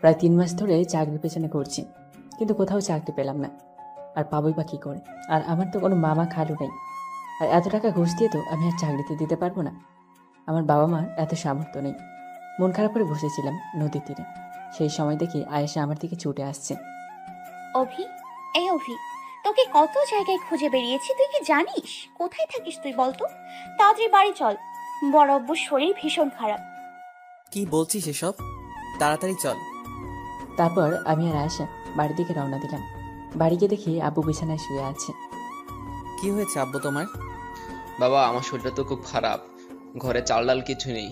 প্রায় 3 মাস ধরে চাকরির পেছনে ঘুরছি, কিন্তু কোথাও চাকরি পেলাম না। আর পাবোই বা কী করে? আর আমার তো কোনো মামা খালু নেই। আর এত টাকা ঘুষ দিয়ে তো আমি আর চাকরিতে দিতে পারবো না। আমার বাবা মার এত সামর্থ্য নেই। মন খারাপ করে বসেছিলাম নদীর তীরে। সেই সময় দেখি আয়েশা আমার দিকে ছুটে আসছে। অভি, এই অভি, তোকে কত জায়গায় খুঁজে বেরিয়েছি, তুই কি জানিস কোথায় থাকিস? তুই বলতো, তাড়াতাড়ি বাড়ি চল, বড় আব্বুর শরীর ভীষণ খারাপ। কি বলছিস এসব? তাড়াতাড়ি চল। তারপর আমি আর আয়েশা বাড়ির দিকে রওনা দিলাম। বাড়ি গিয়ে দেখি আব্বু বিছানায় শুয়ে আছে। কি হয়েছে আব্বু তোমার? বাবা, আমার শরীরটা তো খুব খারাপ। ঘরে চাল ডাল কিছু নেই।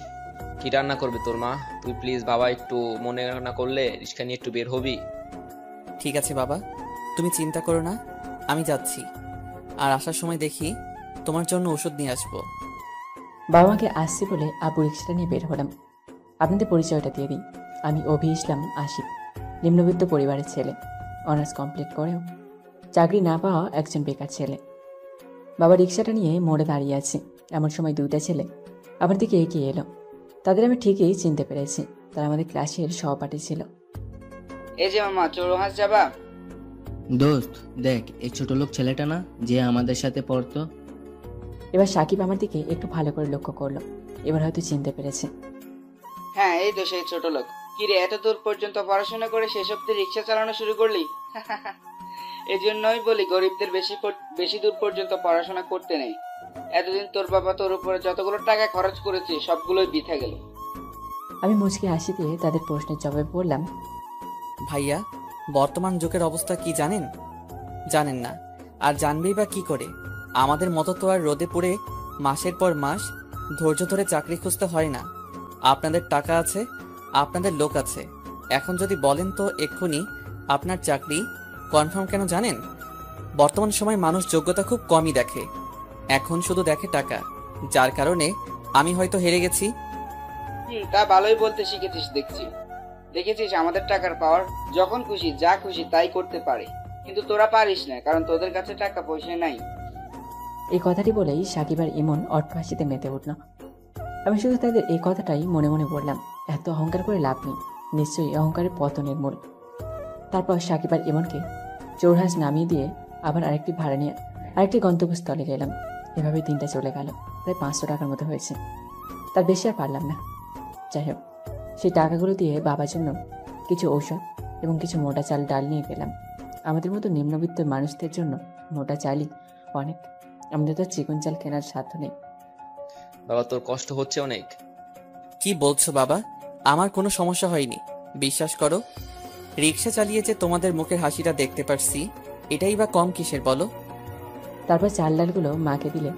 কি রান্না করবে তোর মা? তুই প্লিজ বাবা একটু মনে না করলে রিক্সা নিয়ে একটু বের হবি। ঠিক আছে বাবা, তুমি চিন্তা করো না, আমি যাচ্ছি। আর আসার সময় দেখি তোমার জন্য ওষুধ নিয়ে আসবো। বাবা মাকে আসছি বলে আব্বু রিক্সাটা নিয়ে বের হলাম। আপনাদের পরিচয়টা দিয়ে দিই, আমি অভি ইসলাম আশিক, নিম্নবিত্ত পরিবারের ছেলে। অনার্স কমপ্লিট করেও চাকরি না পাওয়া একজন বেকার ছেলে। বাবা রিক্সাটা নিয়ে মোড়ে দাঁড়িয়ে আছে। এমন সময় 2টা ছেলে আমার দিকে এগিয়ে এলো। তাদের আমি ঠিকই চিনতে পেরেছি, তারা আমাদের ক্লাসের সহপাঠী ছিল। এই যে মামা, চৌরাহাস যাবা? দোস্ত দেখ, এই ছোট লোক ছেলেটা না যে আমাদের সাথে পড়তো? এবার সাকিব আমার দিকে একটু ভালো করে লক্ষ্য করলো। এবার হয়তো চিনতে পেরেছে। হ্যাঁ, এই তো সেই ছোট লোক। কিরে, এত দূর পর্যন্ত পড়াশোনা করে শেষ অব্দি রিক্সা চালানো শুরু করলি? এই জন্যই বলি গরিবদের বেশি দূর পর্যন্ত পড়াশোনা করতে নেই। এতদিন তোর বাবা তোর উপরে যতগুলো টাকা খরচ করেছে সবগুলোই বৃথা গেল। আমি মুচকি হাসি দিয়ে তাদের প্রশ্নের জবাবে বললাম, ভাইয়া, বর্তমান যুগের অবস্থা কি জানেন? জানেন না, আর জানবেই বা কি করে? আমাদের মতো তো আর রোদে পুড়ে মাসের পর মাস ধৈর্য ধরে চাকরি খুঁজতে হয় না। আপনাদের টাকা আছে, আপনাদের লোক আছে। এখন যদি বলেন তো এক্ষুনি আপনার চাকরি কনফার্ম কেন জানেন? বর্তমান সময় মানুষ যোগ্যতা খুব কমই দেখে, এখন শুধু দেখে টাকা। যার কারণে আমি হয়তো হেরে গেছি। তা ভালোই বলতে শিখেছিস দেখছি। দেখেছিস আমাদের টাকার পাওয়ার, যখন খুশি যা খুশি তাই করতে পারে, কিন্তু তোরা পারিস না, কারণ তোদের কাছে টাকা পয়সা নাই। এই কথাটি বলেই সাকিব আর ইমন অট্টহাসিতে মেতে উঠল। আমি শুধু তাদের এই কথাটাই মনে মনে বললাম, এত অহংকার করে লাভ নেই, নিশ্চয়ই অহংকারের পতনের মূল। তারপর সাকিব আর ইমনকে চৌরাহাস নামিয়ে দিয়ে আবার আরেকটি ভাড়া নিয়ে আরেকটি গন্তব্যস্থলে গেলাম। এভাবে দিনটা চলে গেল। প্রায় 500 টাকার মতো হয়েছে। তার বেশি আর পারলাম না। যাই হোক, সেই টাকাগুলো দিয়ে বাবার জন্য কিছু ঔষধ এবং কিছু মোটা চাল ডাল নিয়ে গেলাম। আমাদের মতো নিম্নবিত্ত মানুষদের জন্য মোটা চালই অনেক। আমাদের তো চিকন চাল কেনার সাধ্য নেই। বাবা, তোর কষ্ট হচ্ছে অনেক। কি বলছো বাবা? আমার কোনো সমস্যা হয়নি, বিশ্বাস করো। রিক্সা চালিয়ে যে তোমাদের মুখের হাসিটা দেখতে পারছি, এটাই বা কম কিসের বলো? তারপর চাল ডালগুলো মাকে দিলে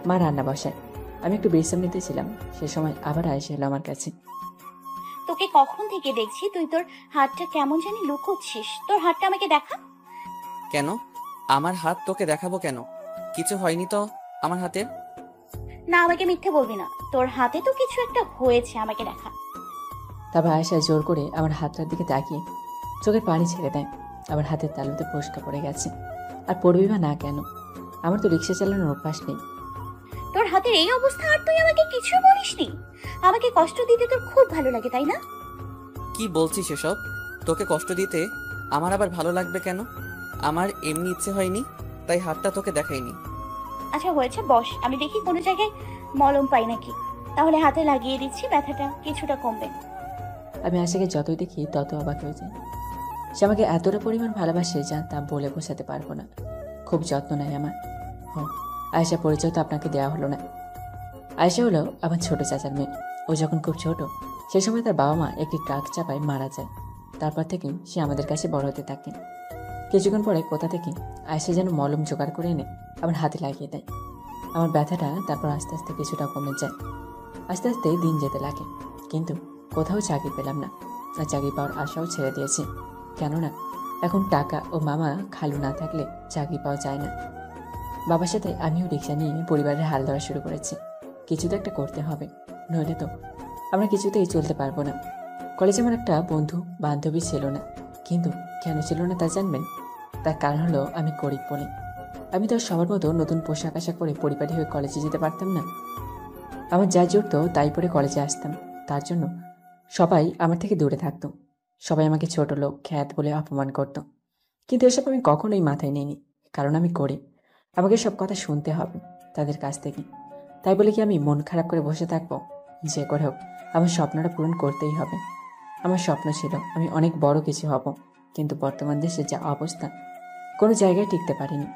মা রান্না বসায়। আমি একটু বিশ্রাম নিতেছিলাম, সে সময় আবার আয়েশা এলো আমার কাছে। তোকে কখন থেকে দেখছি, তুই তোর হাতটা কেমন জানি লুকোচ্ছিস। তোর হাতটা আমাকে দেখা। কেন? আমার হাত তোকে দেখাবো কেন? কিছু হয়নি তো আমার হাতের। না, আমাকে মিথ্যে বলবি না, তোর হাতে তো কিছু একটা হয়েছে, আমাকে দেখা। তারপর আয়েশা জোর করে আমার হাতটার দিকে তাকিয়ে চোখের পানি ছেড়ে দেয়। আমার হাতের তালুতে ফোসকা পড়ে গেছে। আর পড়বি বা না কেন, আমার তো রিক্সা চালানোর অভ্যাস নেই। তোর হাতের এই অবস্থা আর তুই আমাকে কিছু বলিসনি? আমাকে কষ্ট দিতে তোর খুব ভালো লাগে, তাই না? কি বলছিস এসব? তোকে কষ্ট দিতে আমার আবার ভালো লাগবে কেন? আমার এমনি ইচ্ছে হয়নি, তাই হাতটা তোকে দেখাইনি। আচ্ছা হয়েছে, বস, আমি দেখি কোনো জায়গায় মলম পাই নাকি, তাহলে হাতে লাগিয়ে দিচ্ছি, ব্যথাটা কিছুটা কমবে। আমি আয়েশাকে যতই দেখি তত অবাক হয়ে যাই। সে আমাকে এতটা পরিমাণ ভালোবাসে যা তা বলে বোঝাতে পারবো না। খুব যত্ন নেয় আমার। আয়েশা পরিচয় তো আপনাকে দেওয়া হলো না। আয়েশা হলো আমার ছোট চাচার মেয়ে। ও যখন খুব ছোট, সে সময় তার বাবা মা একটি ট্রাক চাপায় মারা যায়। তারপর থেকেই সে আমাদের কাছে বড় হতে থাকে। কিছুক্ষণ পরে কোথা থেকে আয়েশা যেন মলম জোগাড় করে এনে আমার হাতে লাগিয়ে দেয়। আমার ব্যথাটা তারপর আস্তে আস্তে কিছুটা কমে যায়। আস্তে আস্তে দিন যেতে লাগে, কিন্তু কোথাও চাকরি পেলাম না। আর চাকরি পাওয়ার আশাও ছেড়ে দিয়েছি, কেননা এখন টাকা ও মামা খালু না থাকলে চাকরি পাওয়া যায় না। বাবার সাথে আমিও রিক্সা নিয়ে পরিবারের হাল ধরা শুরু করেছি। কিছু তো একটা করতে হবে, নইলে তো আমরা কিছুতেই চলতে পারবো না। কলেজে আমার একটা বন্ধু বান্ধবী ছিল না, কিন্তু কেন ছিল না তা জানবেন? তার কারণ হলো আমি গরিব বলে। আমি তো সবার মতো নতুন পোশাক আশাক পরে পরিপাটি হয়ে কলেজে যেতে পারতাম না। আমার যা জুটতো তাই পরে কলেজে আসতাম। তার জন্য সবাই আমার থেকে দূরে থাকতো। সবাই আমাকে ছোট লোক, খ্যাত বলে অপমান করত। কিন্তু এসব আমি কখনোই মাথায় নিইনি, কারণ আমি করি। আমাকে সব কথা শুনতে হবে তাদের কাছ থেকে। তাই বলে কি আমি মন খারাপ করে বসে থাকবো? যে করে হোক আমার স্বপ্নটা পূরণ করতেই হবে। আমার স্বপ্ন ছিল আমি অনেক বড় কিছু হব, কিন্তু বর্তমান দেশে যা অবস্থা, কোনো জায়গায় টিকতে পারিনি।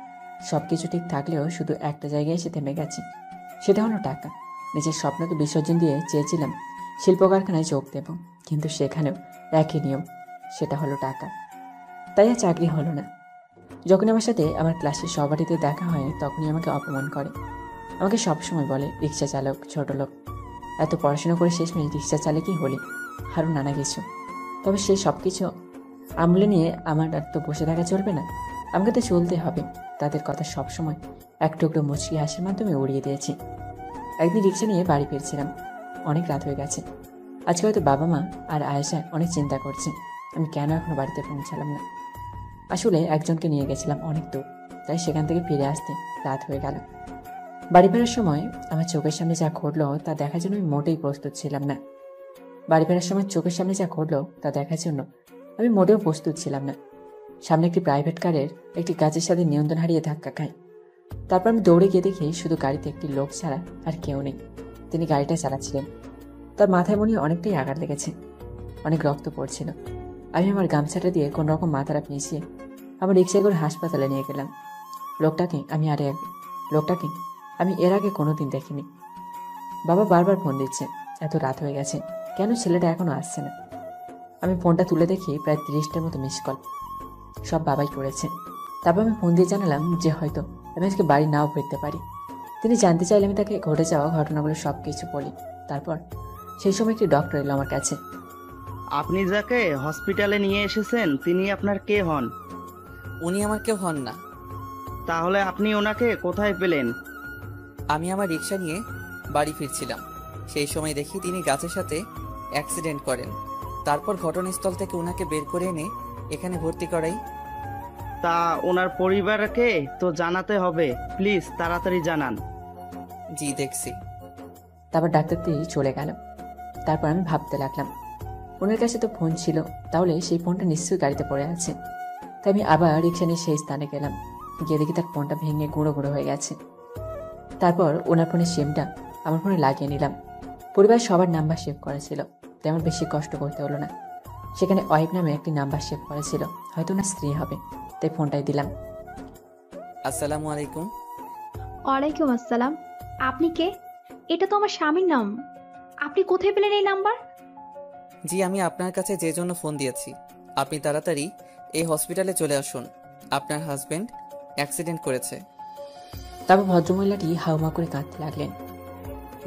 সব কিছু ঠিক থাকলেও শুধু একটা জায়গায় এসে থেমে গেছে, সেটা হলো টাকা। নিজের স্বপ্নকে বিসর্জন দিয়ে চেয়েছিলাম শিল্প কারখানায় যোগ দেব, কিন্তু সেখানেও একই নিয়ম, সেটা হলো টাকা। তাই আর চাকরি হলো না। যখন আমার সাথে আমার ক্লাসের সহপাঠীতে দেখা হয় তখনই আমাকে অপমান করে। আমাকে সবসময় বলে রিক্সা চালক, ছোট লোক। এত পড়াশোনা করে শেষমেশ রিক্সা চালকই হলি, আরও নানা কিছু। তবে সেই সব কিছু আমলে নিয়ে আমার আর তো বসে থাকা চলবে না, আমাকে তো চলতে হবে। তাদের কথা সবসময় এক টুকরো মুচকি হাসির মাধ্যমে উড়িয়ে দিয়েছি। একদিন রিক্সা নিয়ে বাড়ি ফিরছিলাম, অনেক রাত হয়ে গেছে। আজকে হয়তো বাবা মা আর আয়েশা অনেক চিন্তা করছে আমি কেন এখনো বাড়িতে পৌঁছালাম না। আসলে একজনকে নিয়ে গেছিলাম অনেক দূর, তাই সেখান থেকে ফিরে আসতে রাত হয়ে গেল। বাড়ি ফেরার সময় আমার চোখের সামনে যা ঘটলো তা দেখার জন্য আমি মোটেই প্রস্তুত ছিলাম না। আমি মোটেও প্রস্তুত ছিলাম না। সামনে একটি প্রাইভেট কারের একটি গাছের সাথে নিয়ন্ত্রণ হারিয়ে ধাক্কা খায়। তারপর আমি দৌড়ে গিয়ে দেখি শুধু গাড়িতে একটি লোক ছাড়া আর কেউ নেই। তিনি গাড়িটা চালাচ্ছিলেন। তার মাথায় মনে হয় অনেকটাই আঘাত লেগেছে, অনেক রক্ত পড়ছিল। আমি আমার গামছাটা দিয়ে কোনো রকম মাথাটা পিছিয়ে আমার রিক্সায় করে হাসপাতালে নিয়ে গেলাম। লোকটাকে আমি এর আগে কোনোদিন দেখিনি। বাবা বারবার ফোন দিচ্ছে, এত রাত হয়ে গেছে, কেন ছেলেটা এখনো আসছে না। আমি ফোনটা তুলে দেখি প্রায় 30টার মতো মিস কল, সব বাবাই করেছে। তারপর আমি ফোন দিয়ে জানালাম যে হয়তো আমি আজকে বাড়ি নাও ফিরতে পারি। তিনি জানতে চাইলে আমি তাকে ঘটে যাওয়া ঘটনাগুলো সব কিছু বলি। তারপর সেই সময় একটি ডক্টর এলো আমার কাছে। আপনি যাকে হসপিটালে নিয়ে এসেছেন তিনি আপনার কে হন? উনি আমার কেউ হন না। তাহলে আপনি ওনাকে কোথায় পেলেন? আমি আমার রিক্সা নিয়ে বাড়ি ফিরছিলাম, সেই সময় দেখি তিনি গাছের সাথে অ্যাক্সিডেন্ট করেন। তারপর ঘটনাস্থল থেকে ওনাকে বের করে এনে এখানে ভর্তি করাই। তা ওনার পরিবারকে তো জানাতে হবে, প্লিজ তাড়াতাড়ি জানান। জি দেখছি। তারপর ডাক্তারটি চলে গেল। তারপর আমি ভাবতে লাগলাম ওনার কাছে তো ফোন ছিল, তাহলে সেই ফোনটা নিশ্চয়ই গাড়িতে পড়ে আছে। তাই আমি আবার রিক্সা নিয়ে সেই স্থানে গেলাম। গিয়ে দেখি তার ফোনটা ভেঙে গুঁড়ো গুঁড়ো হয়ে গেছে। তারপর ওনার ফোনের সিমটা আমার ফোনে লাগিয়ে নিলাম। পরিবারের সবার নাম্বার সেভ করা ছিল, তাই আমার বেশি কষ্ট করতে হলো না। সেখানে ওয়াইফ নামে একটি নাম্বার সেভ করা ছিল, হয়তো ওনার স্ত্রী হবে, তাই ফোনটাই দিলাম। আসসালামু আলাইকুম। ওয়ালাইকুম আসসালাম। আপনি কে? এটা তো আমার স্বামীর নাম। আপনি কোথায় পেলেন এই নাম্বার? জি আমি আপনার কাছে যে জন্য ফোন দিয়েছি, আপনি তাড়াতাড়ি এই হসপিটালে চলে আসুন। আপনার হাজবেন্ড অ্যাক্সিডেন্ট করেছে। তারপর ভদ্রমহিলাটি হাউমা করে কাঁদতে লাগলেন।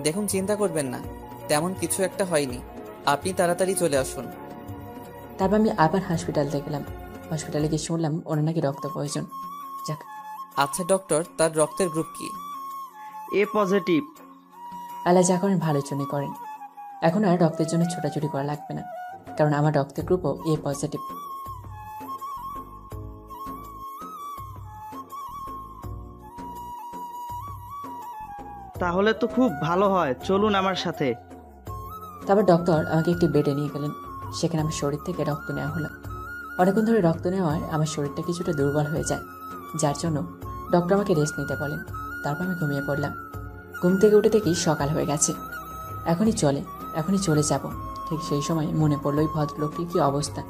দেখুন চিন্তা করবেন না, তেমন কিছু একটা হয়নি, আপনি তাড়াতাড়ি চলে আসুন। তারপর আমি আবার হসপিটালে গেলাম। হসপিটালে গিয়ে শুনলাম ওনার নাকি রক্ত প্রয়োজন। যাক। আচ্ছা ডক্টর, তার রক্তের গ্রুপ কি? এ পজিটিভ। আল্লাহ যা করেন ভালোর জন্য করেন। এখন আর রক্তের জন্য ছোটাছুটি করা লাগবে না, কারণ আমার রক্তের গ্রুপও এ পজিটিভ। তাহলে তো খুব ভালো হয়, চলুন আমার সাথে। তারপর ডক্টর আমাকে একটি বেডে নিয়ে গেলেন। সেখানে আমার শরীর থেকে রক্ত নেওয়া হলো। অনেকক্ষণ ধরে রক্ত নেওয়ায় আমার শরীরটা কিছুটা দুর্বল হয়ে যায়, যার জন্য ডক্টর আমাকে রেস্ট নিতে বলেন। তারপর আমি ঘুমিয়ে পড়লাম। ঘুম থেকে উঠে দেখি সকাল হয়ে গেছে। এখনই চলে যাব। ঠিক সেই সময় মনে পড়লো ওই ভদ্রলোকটির কী অবস্থা,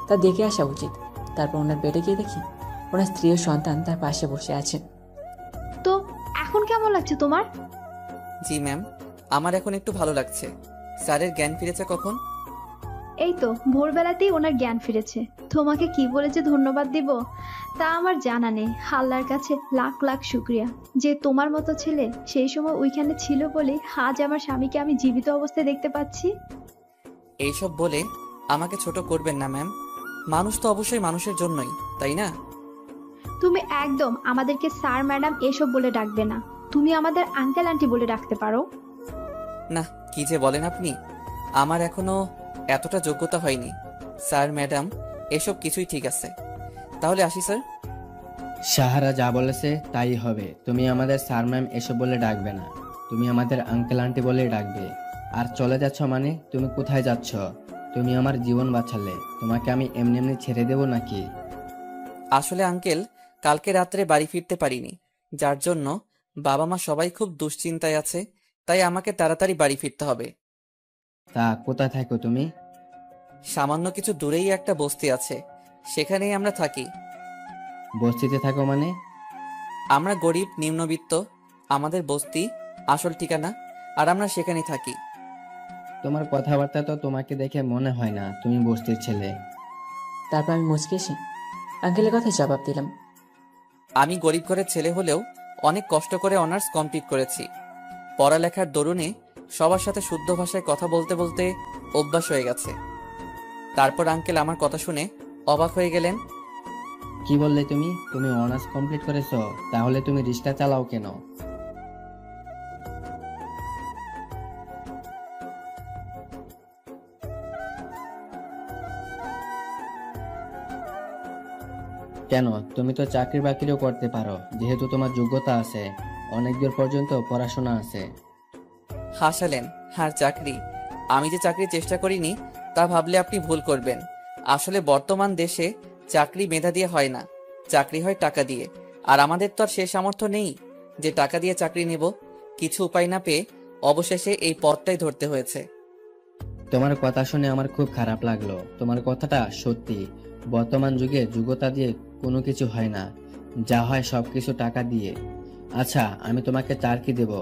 তা দেখে আসা উচিত। তারপর ওনার বেডে গিয়ে দেখি ওনার স্ত্রী ও সন্তান তার পাশে বসে আছে। তো এখন কেমন লাগছে তোমার? জি ম্যাম, আমার এখন একটু ভালো লাগছে। স্যারের জ্ঞান ফিরেছে কখন? এই তো ভোরবেলাতেই ওনার জ্ঞান ফিরেছে। তোমাকে কি বলে যে ধন্যবাদ দিব তা আমার জানা নেই। আল্লাহর কাছে লাখ লাখ শুক্রিয়া যে তোমার মতো ছেলে সেই সময় ওইখানে ছিল বলে আজ আমার স্বামীকে আমি জীবিত অবস্থায় দেখতে পাচ্ছি। এইসব বলে আমাকে ছোট করবেন না ম্যাম, মানুষ তো অবশ্যই মানুষের জন্যই, তাই না? তুমি একদম আমাদেরকে স্যার ম্যাডাম এসব বলে ডাকবে না। তুমি আমাদের আঙ্কেল আন্টি বলে ডাকতে পারো। না, কি যে বলেন আপনি, আমার এখনো এতটা যোগ্যতা হয়নি। স্যার ম্যাডাম এসব কিছুই ঠিক আছে, তাহলে আসি স্যার। সাহারা যা বলেছে তাই হবে। তুমি আমাদের স্যার ম্যাম এসব বলে ডাকবে না, তুমি আমাদের আঙ্কেল আন্টি বলে ডাকবে। আর চলে যাচ্ছ মানে? তুমি কোথায় যাচ্ছ? তুমি আমার জীবন বাঁচালে, তোমাকে আমি এমনি এমনি ছেড়ে দেবো নাকি? আসলে আঙ্কেল, কালকে রাত্রে বাড়ি ফিরতে পারিনি, যার জন্য বাবা মা সবাই খুব দুশ্চিন্তায় আছে। তাই আমাকে তাড়াতাড়ি বাড়ি ফিরতে হবে। তা কোথায় থাকো তুমি? সামান্য কিছু দূরেই একটা বস্তি আছে, সেখানেই আমরা থাকি। বস্তিতে থাকো মানে? আমরা গরিব নিম্নবিত্ত, আমাদের বস্তি আসল ঠিকানা, আর আমরা সেখানেই থাকি। তোমার কথাবার্তা তো তোমাকে দেখে মনে হয় না তুমি বস্তির ছেলে। তারপর আমি মুচকে এসে আঙ্কেলের কথায় জবাব দিলাম। আমি গরিব ঘরের ছেলে হলেও অনেক কষ্ট করে অনার্স কমপ্লিট করেছি। পড়ালেখার দরুনে সবার সাথে শুদ্ধ ভাষায় কথা বলতে বলতে অভ্যাস হয়ে গেছে। তারপর আঙ্কেল আমার কথা শুনে অবাক হয়ে গেলেন। কি বললে তুমি? তুমি অনার্স কমপ্লিট করেছো, তাহলে তুমি রিক্সা চালাও কেন? কেন, তুমি তো চাকরি বাকরিও করতে পারো, যেহেতু তোমার যোগ্যতা আছে, অনেক দূর পর্যন্ত পড়াশোনা আছে। হাসালেন। আর চাকরি? আমি যে চাকরির চেষ্টা করিনি তা ভাবলে আপনি ভুল করবেন। আসলে বর্তমান দেশে চাকরি মেধা দিয়ে হয় না, চাকরি হয় টাকা দিয়ে। আর আমাদের তো আর সে সামর্থ্য নেই যে টাকা দিয়ে চাকরি নেব। কিছু উপায় না পেয়ে অবশেষে এই পথটাই ধরতে হয়েছে। তোমার কথা শুনে আমার খুব খারাপ লাগলো। তোমার কথাটা সত্যি, বর্তমান যুগে যোগ্যতা দিয়ে কোনো কিছু হয় না, যা হয় সবকিছু টাকা দিয়ে। আচ্ছা, আমি তোমাকে চাকরি দেব।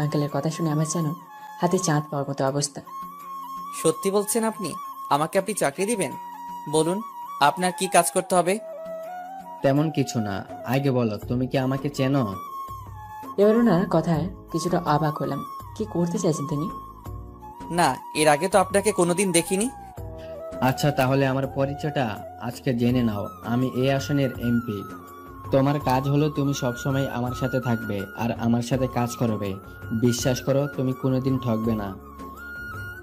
আঙ্কেলের কথা শুনে আমার যেন হাতে চাঁদ পাওয়ার মতো অবস্থা। সত্যি বলছেন আপনি? আমাকে আপনি চাকরি দিবেন? বলুন, আপনার কি কাজ করতে হবে? তেমন কিছু না, আগে বলো তুমি কি আমাকে চেনো? এবার ওনার কথায় কিছুটা অবাক হলাম। কি করতে চাইছেন তিনি? না, এর আগে তো আপনাকে কোনোদিন দেখিনি। আচ্ছা, তাহলে আমার পরিচয়টা আজকে জেনে নাও। আমি এই আসনের এমপি। তোমার কাজ হলো তুমি সবসময় আমার সাথে থাকবে আর আমার সাথে কাজ করবে। বিশ্বাস করো, তুমি কোনোদিন ঠকবে না।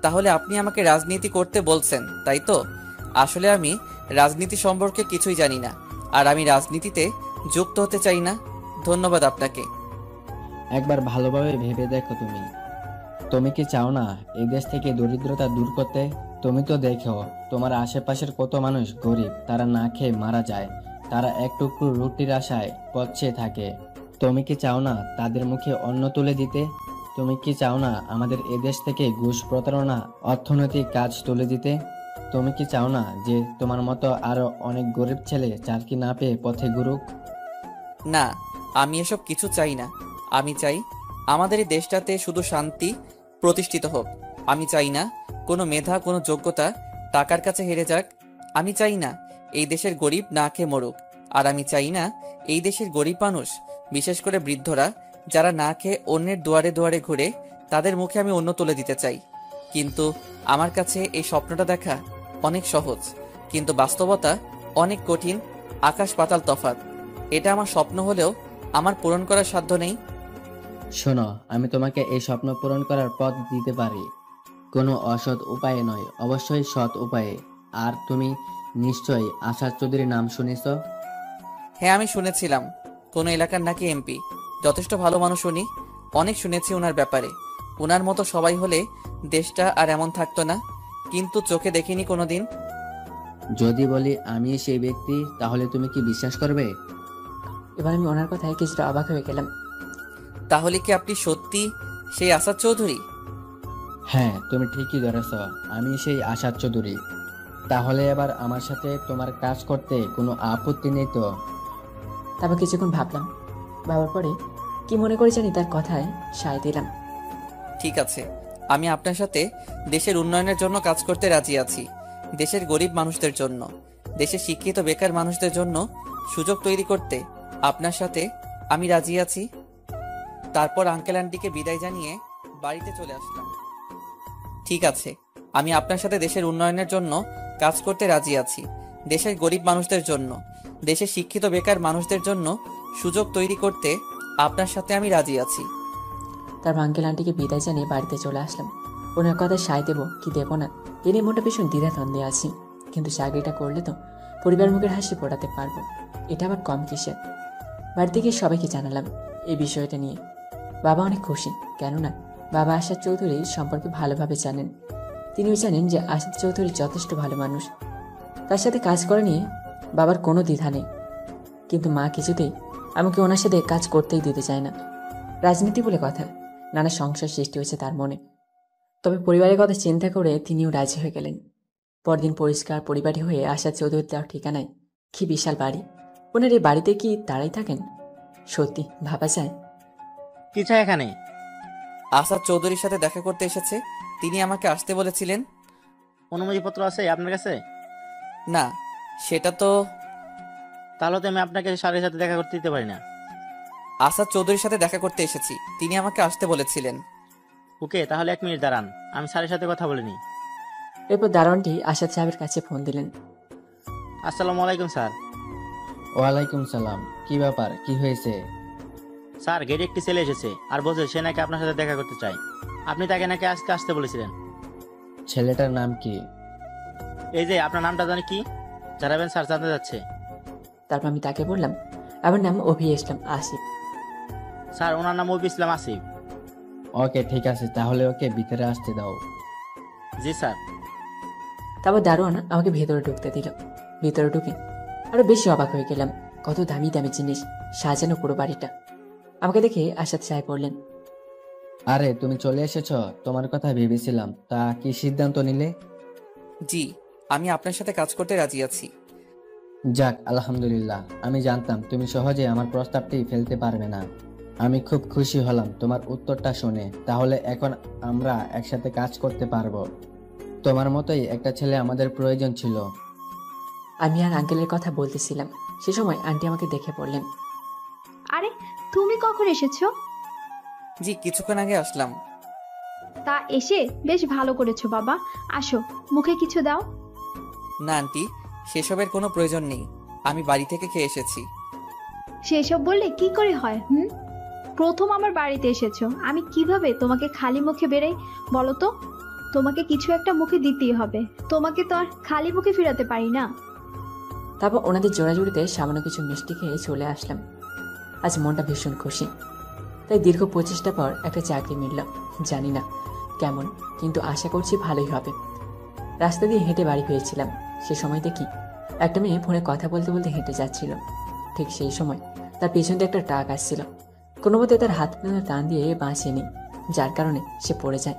তাহলে আপনি আমাকে রাজনীতি করতে বলছেন, তাই তো? আসলে আমি রাজনীতি সম্পর্কে কিছুই জানি না, আর আমি রাজনীতিতে যুক্ত হতে চাই না। ধন্যবাদ আপনাকে। একবার ভালোভাবে ভেবে দেখো, তুমি তুমি কি চাও না এই দেশ থেকে দরিদ্রতা দূর করতে? তুমি তো দেখো তোমার আশেপাশের কত মানুষ গরিব, তারা না খেয়ে মারা যায়, তারা এক টুকরো রুটির আশায় পথ চেয়ে থাকে। তুমি কি চাও না তাদের মুখে অন্ন তুলে দিতে? তুমি কি চাও না আমাদের এদেশ থেকে ঘুষ, প্রতারণা, অর্থনৈতিক কাজ তুলে দিতে? তুমি কি চাও না যে তোমার মতো আরো অনেক গরিব ছেলে চাকরি না পেয়ে পথে ঘুরুক? না, আমি এসব কিছু চাই না। আমি চাই আমাদের এই দেশটাতে শুধু শান্তি প্রতিষ্ঠিত হোক। আমি চাই না কোনো মেধা, কোনো যোগ্যতা টাকার কাছে হেরে যাক। আমি চাই না এই দেশের গরিব না খেয়ে মরুক। আর আমি চাই না এই দেশের গরিব মানুষ, বিশেষ করে বৃদ্ধরা, যারা না খেয়ে অন্যের দুয়ারে দুয়ারে ঘুরে, তাদের মুখে আমি অন্ন তুলে দিতে চাই। কিন্তু আমার কাছে এই স্বপ্নটা দেখা অনেক সহজ, কিন্তু বাস্তবতা অনেক কঠিন, আকাশ পাতাল তফাৎ। এটা আমার স্বপ্ন হলেও আমার পূরণ করার সাধ্য নেই। শোনো, আমি তোমাকে এই স্বপ্ন পূরণ করার পথ দিতে পারি, কোনো অসৎ উপায়ে নয়, অবশ্যই সৎ উপায়ে। আর তুমি নিশ্চয়ই আশা চৌধুরীর নাম শুনেছ? হ্যাঁ, আমি শুনেছিলাম কোন এলাকার নাকি এমপি। যথেষ্ট ভালো মানুষ উনি, অনেক শুনেছি ওনার ব্যাপারে। ওনার মতো সবাই হলে দেশটা আর এমন থাকতো না, কিন্তু চোখে দেখিনি কোনোদিন। যদি বলি আমি সেই ব্যক্তি, তাহলে তুমি কি বিশ্বাস করবে? এবার আমি ওনার কথায় কিছুটা অবাক হয়ে গেলাম। তাহলে কি আপনি সত্যি সেই আসাদ চৌধুরী? হ্যাঁ, তুমি ঠিকই ধরেছ, আমি সেই আশা চৌধুরী। তাহলে এবার আমার সাথে তোমার কাজ করতে কোনো আপত্তি নেই তো? তারপর কিছুক্ষণ ভাবলাম, ভাবার পরে কি মনে করে জানি তার কথায় সায় দিলাম। ঠিক আছে, আমি আপনার সাথে দেশের উন্নয়নের জন্য কাজ করতে রাজি আছি। দেশের গরিব মানুষদের জন্য, দেশের শিক্ষিত বেকার মানুষদের জন্য সুযোগ তৈরি করতে আপনার সাথে আমি রাজি আছি। তারপর আঙ্কেল আন্টিকে বিদায় জানিয়ে বাড়িতে চলে আসলাম। ঠিক আছে, আমি আপনার সাথে দেশের উন্নয়নের জন্য কাজ করতে রাজি আছি। দেশের গরিব মানুষদের জন্য, দেশের শিক্ষিত বেকার মানুষদের জন্য সুযোগ তৈরি করতে আপনার সাথে আমি রাজি আছি। তারপর আঙ্কেল আন্টিকে বিদায় জানিয়ে বাড়িতে চলে আসলাম। ওনার কথায় সায় দেবো কি দেবো না এ নিয়ে মোটা ভীষণ দ্বিধাদ্বন্দ্বে আছি। কিন্তু চাকরিটা করলে তো পরিবার মুখের হাসি ফোটাতে পারবো, এটা আবার কম কিসের। বাড়িতে গিয়ে সবাইকে জানালাম এই বিষয়টা নিয়ে। বাবা অনেক খুশি, কেননা বাবা আশাদ চৌধুরী সম্পর্কে ভালোভাবে জানেন। তিনিও জানেন যে আশিক চৌধুরী যথেষ্ট ভালো মানুষ। তার সাথে কাজ করা নিয়ে বাবার কোনো দ্বিধা নেই, কিন্তু মা কিছুতেই আমাকে ওনার সাথে কাজ করতেই দিতে চায় না। রাজনীতি বলে কথা, নানা সংশয় সৃষ্টি হয়েছে তার মনে। তবে পরিবারের কথা চিন্তা করে তিনিও রাজি হয়ে গেলেন। পরদিন পরিষ্কার পরিবারী হয়ে আশা চৌধুরীর দেওয়ার ঠিকানায় কি বিশাল বাড়ি। ওনার এই বাড়িতে কি তারাই থাকেন? সত্যি ভাবা যায়। কি চাই এখানে? আসাদ চৌধুরীর সাথে দেখা করতে এসেছে, তিনি আমাকে আসতে বলেছিলেন। অনুমতিপত্র আছে আপনার কাছে? না, সেটা তো। তাহলে তো আমি আপনাকে স্যারের সাথে দেখা করতে দিতে পারি না। আসাদ চৌধুরীর সাথে দেখা করতে এসেছি, তিনি আমাকে আসতে বলেছিলেন। ওকে, তাহলে 1 মিনিট দাঁড়ান, আমি স্যারের সাথে কথা বলে নিই। এরপর দারোয়ানটি আসাদ সাহেবের কাছে ফোন দিলেন। আসসালামু আলাইকুম স্যার। ওয়ালাইকুম সালাম। কি ব্যাপার, কি হয়েছে? স্যার, গেটে একটি ছেলে এসেছে আর বলছে সে নাকি আপনার সাথে দেখা করতে চায়। আপনি তাকে নাকি আজকে আসতে বলেছিলেন। ছেলেটার নাম কি? এই যে আপনার নামটা জানি কি জানাবেন স্যার, জানতে যাচ্ছে। তারপর আমি তাকে বললাম, আমার নাম অভি ইসলাম আসিফ। স্যার, ওনার নাম অভি ইসলাম আসিফ। ওকে, ঠিক আছে, তাহলে ওকে ভিতরে আসতে দাও। জি স্যার। তারপর দারোয়ান আমাকে ভেতরে ঢুকতে দিল। ভিতরে ঢুকে আরো বেশি অবাক হয়ে গেলাম। কত দামি দামি জিনিস, সাজানো পুরো বাড়িটা। আমাকে দেখে আসাদ সাহেব বললেন, আরে তুমি চলে এসেছো, তোমার কথা ভেবেছিলাম। তা কি সিদ্ধান্ত নিলে? জি, আমি আপনার সাথে কাজ করতে রাজি আছি। যাক, আলহামদুলিল্লাহ। আমি জানতাম তুমি সহজে আমার প্রস্তাবটি ফেলতে পারবে না। আমি খুব খুশি হলাম তোমার উত্তরটা শুনে। তাহলে এখন আমরা একসাথে কাজ করতে পারবো। তোমার মতোই একটা ছেলে আমাদের প্রয়োজন ছিল। আমি আর আঙ্কেলের কথা বলতেছিলাম, সে সময় আন্টি আমাকে দেখে পড়লেন। আরে তুমি কখন এসেছো? জি, কিছুক্ষণ আগে আসলাম। তা এসে বেশ ভালো করেছো বাবা। আসো, মুখে কিছু দাও। না আন্টি, সেসবের কোনো প্রয়োজন নেই, আমি বাড়ি থেকে খেয়ে এসেছি। সেসব বললে কি করে হয়? প্রথম আমার বাড়িতে এসেছো, আমি কিভাবে তোমাকে খালি মুখে বেরাই বলো তো? তোমাকে কিছু একটা মুখে দিতেই হবে, তোমাকে তো আর খালি মুখে ফেরাতে পারি না। তারপর ওনাদের জোড়াজুড়িতে সামান্য কিছু মিষ্টি খেয়ে চলে আসলাম। আজ মনটা ভীষণ খুশি। তাই দীর্ঘ প্রচেষ্টা পর একটা চাকরি মিলল। জানি না কেমন, কিন্তু আশা করছি ভালোই হবে। রাস্তা দিয়ে হেঁটে বাড়ি ফিরেছিলাম, সে সময় দেখি একটা মেয়ে ফোনে কথা বলতে বলতে হেঁটে যাচ্ছিল। ঠিক সেই সময় তার পেছন দিয়ে একটা ট্রাক আসছিল। কোনো মতে তার হাত টান দিয়ে বাঁচিয়ে নিই, যার কারণে সে পড়ে যায়।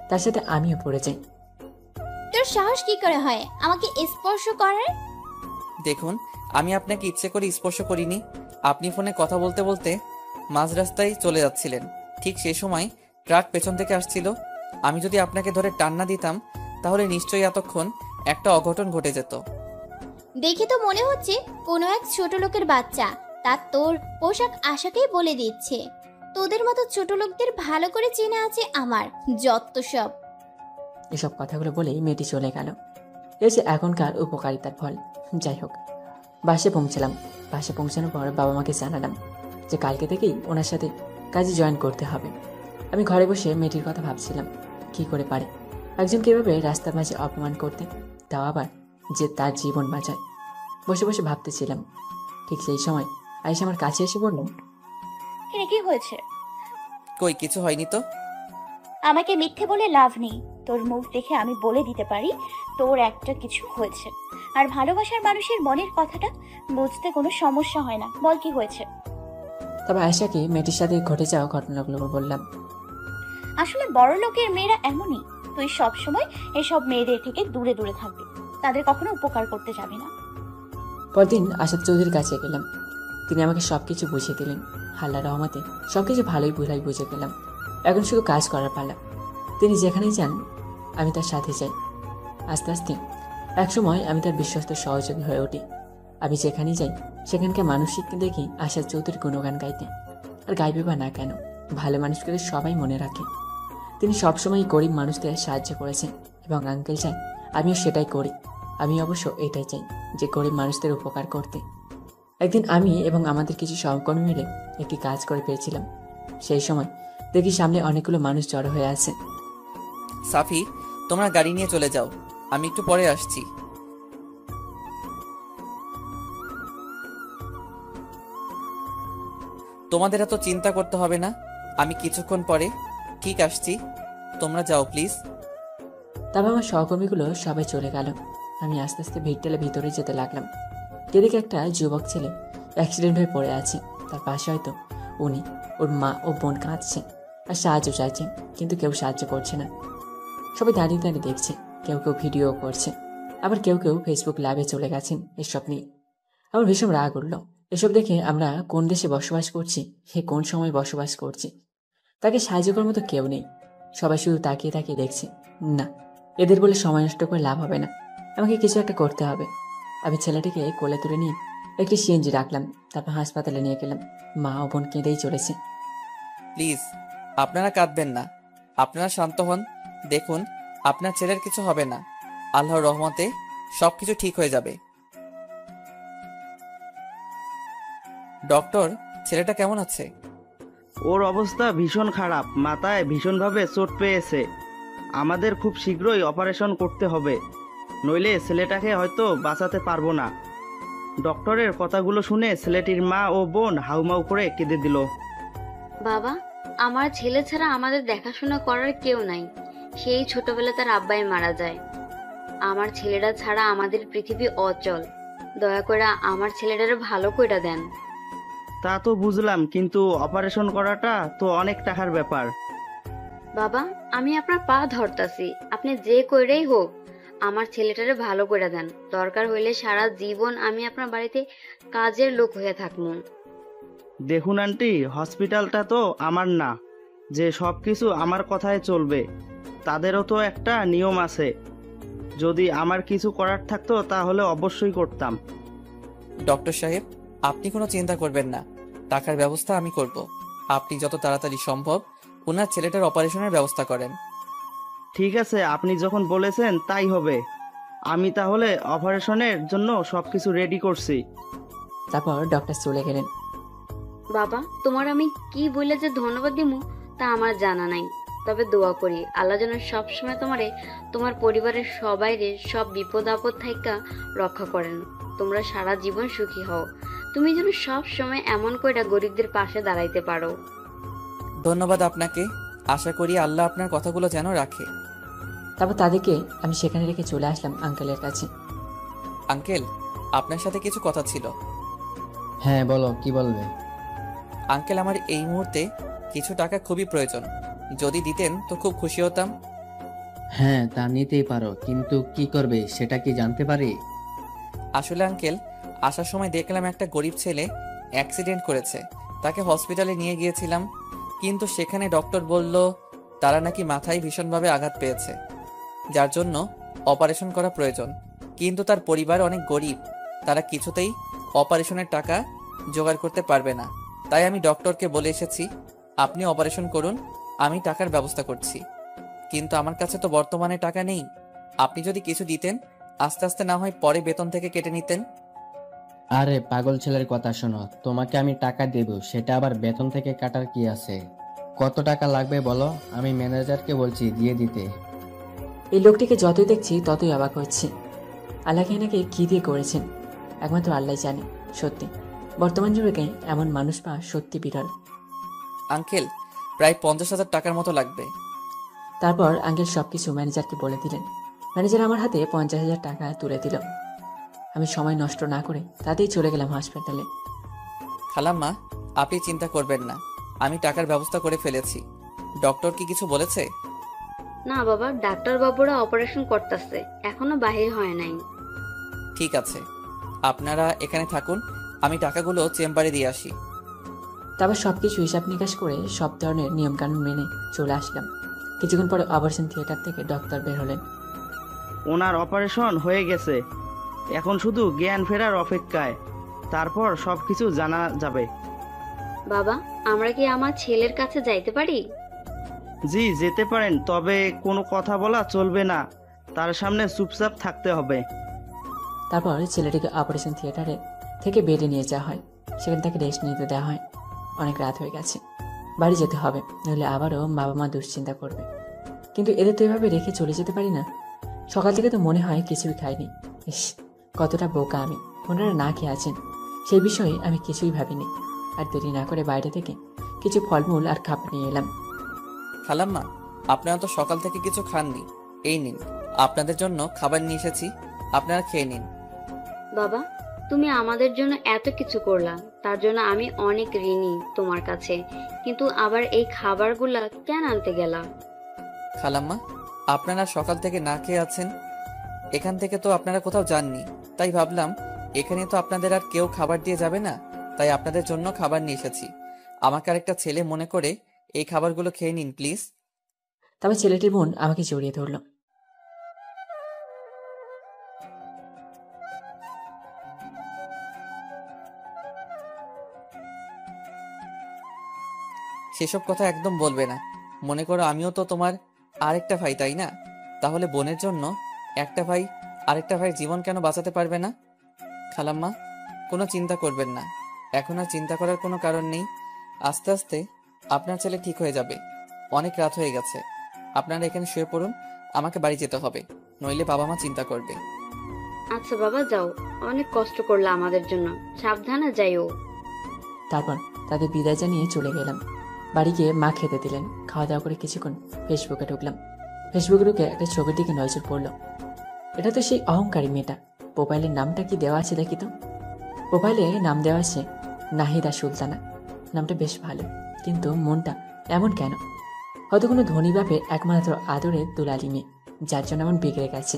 তার সাথে আমিও পড়ে যাই। তোর সাহস কি করে হয় আমাকে স্পর্শ করার? দেখুন, আমি আপনাকে ইচ্ছে করে স্পর্শ করিনি। আপনি ফোনে কথা বলতে বলতে মাঝ রাস্তায় চলে যাচ্ছিলেন, ঠিক সেই সময় ট্রাক পেছন থেকে আসছিল। আমি যদি আপনাকে ধরে টান না দিতাম তাহলে নিশ্চয়ই এতক্ষণ একটা অঘটন ঘটে যেত। দেখে তো মনে হচ্ছে কোনো এক ছোট লোকের বাচ্চা, তা তোর পোশাক আশাকেই বলে দিচ্ছে। তোদের মতো ছোট লোকদের ভালো করে চেনা আছে আমার, যত সব। এসব কথাগুলো বলেই মেয়েটি চলে গেল। এই যে এখনকার উপকারিতার ফল। যাই হোক, বাসে পৌঁছলাম। বাসে পৌঁছানোর পর বাবা মাকে জানালাম যে কালকে থেকেই ওনার সাথে কাজে জয়েন করতে হবে। আমি ঘরে বসে মেয়েটির কথা ভাবছিলাম, কি করে পারে একজনকে এভাবে রাস্তার মাঝে অপমান করতে, তাও আবার যে তার জীবন বাঁচায়। বসে বসে ভাবতেছিলাম, ঠিক সেই সময় আয়েশা আমার কাছে এসে বলল, কি হয়েছে? কই কিছু হয়নি তো। আমাকে মিথ্যে বলে লাভ নেই, তোর মুখ দেখে আমি বলে দিতে পারি তোর একটা কিছু হয়েছে। আর ভালোবাসার মানুষের মনের কথাটা বুঝতে কোনো সমস্যা হয় না। বল কি হয়েছে? তবে আয়েশাকে মেয়েটির সাথে ঘটে যাওয়া ঘটনাগুলো বললাম। আসলে বড় লোকের মেয়েরা এমনই, তুই সবসময় এসব মেয়েদের থেকে দূরে দূরে থাকবি, তাদের কখনো উপকার করতে যাবি না। পরদিন আসাদ চৌধুরীর কাছে গেলাম। তিনি আমাকে সবকিছু বুঝিয়ে দিলেন। আল্লাহর রহমতে সবকিছু ভালোই বুঝে গেলাম। এখন শুধু কাজ করার পালা। তিনি যেখানেই যান আমি তার সাথে যাই। আস্তে আস্তে একসময় আমি তার বিশ্বস্ত সহযোগী হয়ে উঠি। আমি যেখানেই যাই সেখানকার মানসিককে দেখি আসাদ চৌধুরীর গুণগান গাইতে। আর গাইবে বা না কেন, ভালো মানুষকে সবাই মনে রাখে। তিনি সবসময় গরিব মানুষদের সাহায্য করেছেন এবং আঙ্কেল চাই আমিও সেটাই করি। আমি অবশ্য এটাই চাই যে গরিব মানুষদের উপকার করতে। একদিন আমি এবং আমাদের কিছু সহকর্মী মিলে একটি কাজ করে পেয়েছিলাম। সেই সময় দেখি সামনে অনেকগুলো মানুষ জড়ো হয়ে আছে। সাফি, তোমরা গাড়ি নিয়ে চলে যাও, আমি একটু পরে আসছি। তোমাদের এত চিন্তা করতে হবে না, আমি কিছুক্ষণ পরে ঠিক আসছি, তোমরা যাও প্লিজ। তবে আমার সহকর্মীগুলো সবাই চলে গেল। আমি আস্তে আস্তে ভিড় ঠেলে ভিতরে যেতে লাগলাম। এদিকে একটা যুবক ছেলে অ্যাক্সিডেন্ট হয়ে পড়ে আছে। তার পাশে হয়তো উনি, ওর মা ও বোন কাঁদছে আর সাহায্য চাইছে, কিন্তু কেউ সাহায্য করছে না। সবাই দাঁড়িয়ে দাঁড়িয়ে দেখছে, কেউ কেউ ভিডিও করছে, আবার কেউ কেউ ফেসবুক লাইভে চলে গেছেন এসব নিয়ে। আমার ভীষণ রাগ উঠল। এসব দেখে আমরা কোন দেশে বসবাস করছি, কোন সময় বসবাস করছি, তাকে সাহায্য করার মতো কেউ নেই। সবাই শুধু তাকিয়ে তাকিয়ে দেখছে। না, এদের বলে সময় নষ্ট করে লাভ হবে না, আমাকে কিছু একটা করতে হবে। আমি ছেলেটিকে কোলে তুলে নিয়ে একটি সিএনজি রাখলাম, তারপর হাসপাতালে নিয়ে গেলাম। মা ও বোন কেঁদেই চলেছে। প্লিজ আপনারা কাঁদবেন না, আপনারা শান্ত হন। দেখুন, আপনার ছেলের কিছু হবে না, আল্লাহর রহমতে সবকিছু ঠিক হয়ে যাবে। ডক্টর, ছেলেটা কেমন আছে? ওর অবস্থা ভীষণ খারাপ, মাথায় ভীষণভাবে চোট পেয়েছে। আমাদের খুব শীঘ্রই অপারেশন করতে হবে, নইলে ছেলেটাকে হয়তো বাঁচাতে পারবো না। ডক্টরের কথাগুলো শুনে ছেলেটির মা ও বোন হাউমাউ করে কেঁদে দিল। বাবা, আমার ছেলে ছাড়া আমাদের দেখাশোনা করার কেউ নাই। সেই ছোটবেলা তার আব্বাই মারা যায়। আমার ছেলেরা ছাড়া আমাদের পৃথিবী অচল। দয়া করে আমার ছেলেটারে ভালো কইরা দেন। তা তো বুঝলাম, কিন্তু অপারেশন করাটা তো অনেক টাকার ব্যাপার। বাবা, আমি আপনার পা ধরতাছি, আপনি যে কইরেই হোক আমার ছেলেটারে ভালো করে দেন। দরকার হইলে সারা জীবন আমি আপনার বাড়িতে কাজের লোক হয়ে থাকবো। দেখুন আন্টি, হসপিটালটা তো আমার না যে সব কিছু আমার কথায় চলবে। তাদেরও তো একটা নিয়ম আছে। যদি আমার কিছু করার থাকতো তাহলে অবশ্যই করতাম। ডক্টর সাহেব, আপনি কোনো চিন্তা করবেন না, টাকার ব্যবস্থা আমি করব। আপনি যত তাড়াতাড়ি সম্ভব ওনার ছেলেটার অপারেশনের ব্যবস্থা করেন। ঠিক আছে, আপনি যখন বলেছেন তাই হবে। আমি তাহলে অপারেশনের জন্য সবকিছু রেডি করছি। তারপর ডক্টর চলে গেলেন। বাবা, তোমার আমি কি বলে যে ধন্যবাদ দিমু তা আমার জানা নাই। তবে দোয়া করি আল্লাহ যেন সবসময় তোমারে, তোমার পরিবারের সবাইরে সব বিপদ আপদ থাইকা রক্ষা করেন। তোমরা সারা জীবন সুখী হও। তুমি যেন সব সময় এমন কইরা গরিবদের পাশে দাঁড়াইতে পারো। ধন্যবাদ আপনাকে। আশা করি আল্লাহ আপনার কথাগুলো যেন রাখে। তারপর তাদেরকে আমি সেখানে রেখে চলে আসলাম আঙ্কেলের কাছে। আঙ্কেল, আপনার সাথে কিছু কথা ছিল। হ্যাঁ বলো, কি বলবে? আঙ্কেল, আমার এই মুহূর্তে কিছু টাকা খুবই প্রয়োজন, যদি দিতেন তো খুব খুশি হতাম। হ্যাঁ, তা নিতেই পারো, কিন্তু কি করবে সেটা কি জানতে পারি? আসলে আঙ্কেল, আসার সময় দেখলাম একটা গরিব ছেলে অ্যাক্সিডেন্ট করেছে। তাকে হসপিটালে নিয়ে গিয়েছিলাম, কিন্তু সেখানে ডক্টর বলল তারা নাকি মাথায় ভীষণভাবে আঘাত পেয়েছে, যার জন্য অপারেশন করা প্রয়োজন। কিন্তু তার পরিবার অনেক গরিব, তারা কিছুতেই অপারেশনের টাকা জোগাড় করতে পারবে না। তাই আমি ডক্টরকে বলে এসেছি আপনি অপারেশন করুন, আমি টাকার ব্যবস্থা করছি। কিন্তু আমার কাছে তো বর্তমানে টাকা নেই। আপনি যদি কিছু দিতেন, আস্তে আস্তে না হয় পরে বেতন থেকে কেটে নিতেন। আরে পাগল ছেলের কথা শোনো, তোমাকে আমি টাকা দেব, সেটা আবার বেতন থেকে কাটার কি আছে? কত টাকা লাগবে বলো, আমি ম্যানেজারকে বলছি দিয়ে দিতে। এই লোকটিকে যতই দেখছি ততই অবাক হচ্ছি। আল্লাহকে এনাকে কি দিয়ে করেছেন একমাত্র আল্লাহ জানে। সত্যি বর্তমান যুগে এমন মানুষ পাওয়া সত্যি বিরল। আঙ্কেল, প্রায় 50,000 টাকার মতো লাগবে। তারপর আঙ্কেল সবকিছু ম্যানেজারকে বলে দিলেন। ম্যানেজার আমার হাতে 50,000 টাকা তুলে দিল। আমি সময় নষ্ট না করে তাতেই চলে গেলাম হাসপাতালে। খালাম্মা, আপনি চিন্তা করবেন না, আমি টাকার ব্যবস্থা করে ফেলেছি। ডক্টর কি কিছু বলেছে? না বাবা, ডাক্তার বাবুরা অপারেশন করতেছে, এখনো বাহির হয় নাই। ঠিক আছে, আপনারা এখানে থাকুন, আমি টাকাগুলো চেম্বারে দিয়ে আসি। তারপর সবকিছু হিসাব নিকাশ করে সব ধরনের নিয়মকানুন মেনে চলে আসলাম। কিছুক্ষণ পরে অপারেশন থিয়েটার থেকে ডক্টর বের হলেন। ওনার অপারেশন হয়ে গেছে, এখন শুধু জ্ঞান ফেরার অপেক্ষায়, তারপর সবকিছু জানা যাবে। বাবা, আমরা কি আমার ছেলের কাছে যাইতে পারি? জি যেতে পারেন, তবে কোনো কথা বলা চলবে না, তার সামনে চুপচাপ থাকতে হবে। তারপর ছেলেটিকে অপারেশন থিয়েটারে থেকে বেডে নিয়ে যাওয়া হয়। সেখান থেকে রেস্ট নিতে দেওয়া হয়। অনেক রাত হয়ে গেছে, বাড়ি যেতে হবে, নইলে আবারও বাবা মা দুশ্চিন্তা করবে। কিন্তু এদের তো এভাবে রেখে চলে যেতে পারি না। সকাল থেকে তো মনে হয় কিছুই খাইনি। ইস, কতটা বোকা আমি, ওনারা না খেয়ে আছেন সেই বিষয়ে আমি কিছুই ভাবিনি। আর দেরি না করে বাইরে থেকে কিছু ফলমূল আর খাবার নিয়ে এলাম। খালাম্মা, আপনারা তো সকাল থেকে কিছু খাননি, এই নিন আপনাদের জন্য খাবার নিয়ে এসেছি, আপনারা খেয়ে নিন। বাবা, তুমি আমাদের জন্য এত কিছু করলা, তার জন্য আমি অনেক ঋণী তোমার কাছে। কিন্তু আবার এই খাবারগুলা কেন আনতে গেলা? খালাম্মা, আপনারা সকাল থেকে না খেয়ে আছেন, এখান থেকে তো আপনারা কোথাও যাননি, তাই ভাবলাম এখানে তো আপনাদের আর কেউ খাবার দিয়ে যাবে না, তাই আপনাদের জন্য খাবার নিয়ে এসেছি। আমাকে আরেকটা ছেলে মনে করে এই খাবারগুলো খেয়ে নিন প্লিজ। তারপর ছেলেটির বোন আমাকে জড়িয়ে ধরল। সেসব কথা একদম বলবে না। মনে করো আমিও তো তোমার আরেকটা ভাই, তাই না? তাহলে বোনের জন্য একটা ভাই আরেকটা ভাইয়ের জীবন কেন বাঁচাতে পারবে না? খালাম্মা, কোনো চিন্তা করবেন না, এখন আর চিন্তা করার কোনো কারণ নেই। আস্তে আস্তে আপনার ছেলে ঠিক হয়ে যাবে। অনেক রাত হয়ে গেছে, আপনারা এখানে শুয়ে পড়ুন, আমাকে বাড়ি যেতে হবে, নইলে বাবা মা চিন্তা করবে। আচ্ছা বাবা, যাও, অনেক কষ্ট করলা আমাদের জন্য, সাবধানে যাইও। তারপর তাদের বিদায় জানিয়ে চলে গেলাম। বাড়ি গিয়ে মা খেতে দিলেন। খাওয়া দাওয়া করে কিছুক্ষণ ফেসবুকে ঢুকলাম। ফেসবুকে ঢুকে একটা ছবির দিকে নজর পড়ল। এটা তো সেই অহংকারী মেয়েটা। প্রোফাইলের নামটা কি দেওয়া আছে দেখি তো। প্রোফাইলে নাম দেওয়া আছে নাহিদা সুলতানা। নামটা বেশ ভালো, কিন্তু মনটা এমন কেন? হয়তো কোনো ধনী বাপের একমাত্র আদরের দুলালি মেয়ে, যার জন্য এমন বিগড়ে গেছে।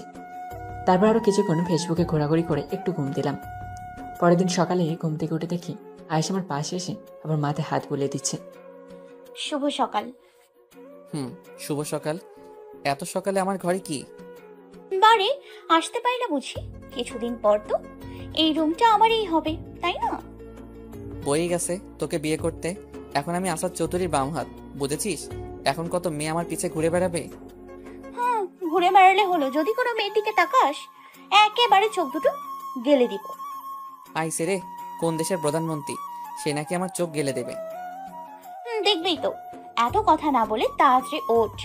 তারপর আরও কিছুক্ষণ ফেসবুকে ঘোরাঘুরি করে একটু ঘুম দিলাম। পরের দিন সকালে ঘুম থেকে উঠে দেখি আয়েশা আমার পাশে এসে আবার মাথায় হাত বুলিয়ে দিচ্ছে। শুভ সকাল। শুভ সকাল। এত সকালে আমার ঘরে কি? বারে আসতে পারি না বুঝি? কিছুদিন পর তো এই রুমটা আমারই হবে, তাই না? বয়ে গেছে তোকে বিয়ে করতে। এখন আমি আসাদ চৌধুরীর বাম হাত, বুঝেছিস? এখন কত মেয়ে আমার পিছে ঘুরে বেড়াবে। হ্যাঁ, ঘুরে বেড়ালে হলো। যদি কোনো মেয়ের দিকে তাকাস, একেবারে চোখ দুটো গেলে দিব। আইসে রে, কোন দেশের প্রধানমন্ত্রী, সে নাকি আমার চোখ গেলে দেবে। দেখবেই তো। এত কথা না বলে তাড়াতাড়ি ওঠ,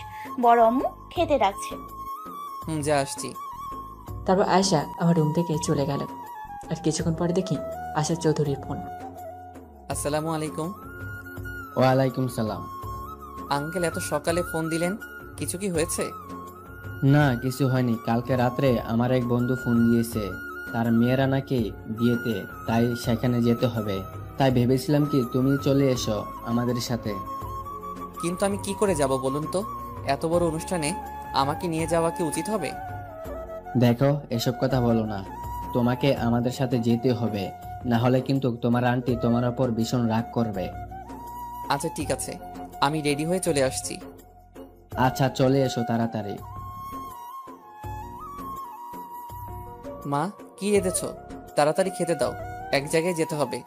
বড় আম্মু খেতে ডাকছে। যা আসছি। তারপর আয়েশা আমার রুম থেকে চলে গেল। আর কিছুক্ষণ পরে দেখি আশা চৌধুরীর ফোন। আসসালামু আলাইকুম। ওয়ালাইকুম সালাম। আঙ্কেল, এত সকালে ফোন দিলেন, কিছু কি হয়েছে? না, কিছু হয়নি। কালকে রাত্রে আমার এক বন্ধু ফোন দিয়েছে, তার মেয়েরা নাকি বিয়েতে, তাই সেখানে যেতে হবে। তাই ভেবেছিলাম কি তুমি চলে এসো আমাদের সাথে। কিন্তু আমি কি করে যাব বলুন তো? এত বড় অনুষ্ঠানে আমাকে নিয়ে যাওয়া কি উচিত হবে? দেখো, এসব কথা বলো না। তোমাকে আমাদের সাথে যেতে হবে, না হলে কিন্তু তোমার আন্টি তোমার ওপর ভীষণ রাগ করবে। আচ্ছা ঠিক আছে, আমি রেডি হয়ে চলে আসছি। আচ্ছা, চলে এসো তাড়াতাড়ি। মা, কি রেঁধেছো? তাড়াতাড়ি খেতে দাও, এক জায়গায় যেতে হবে।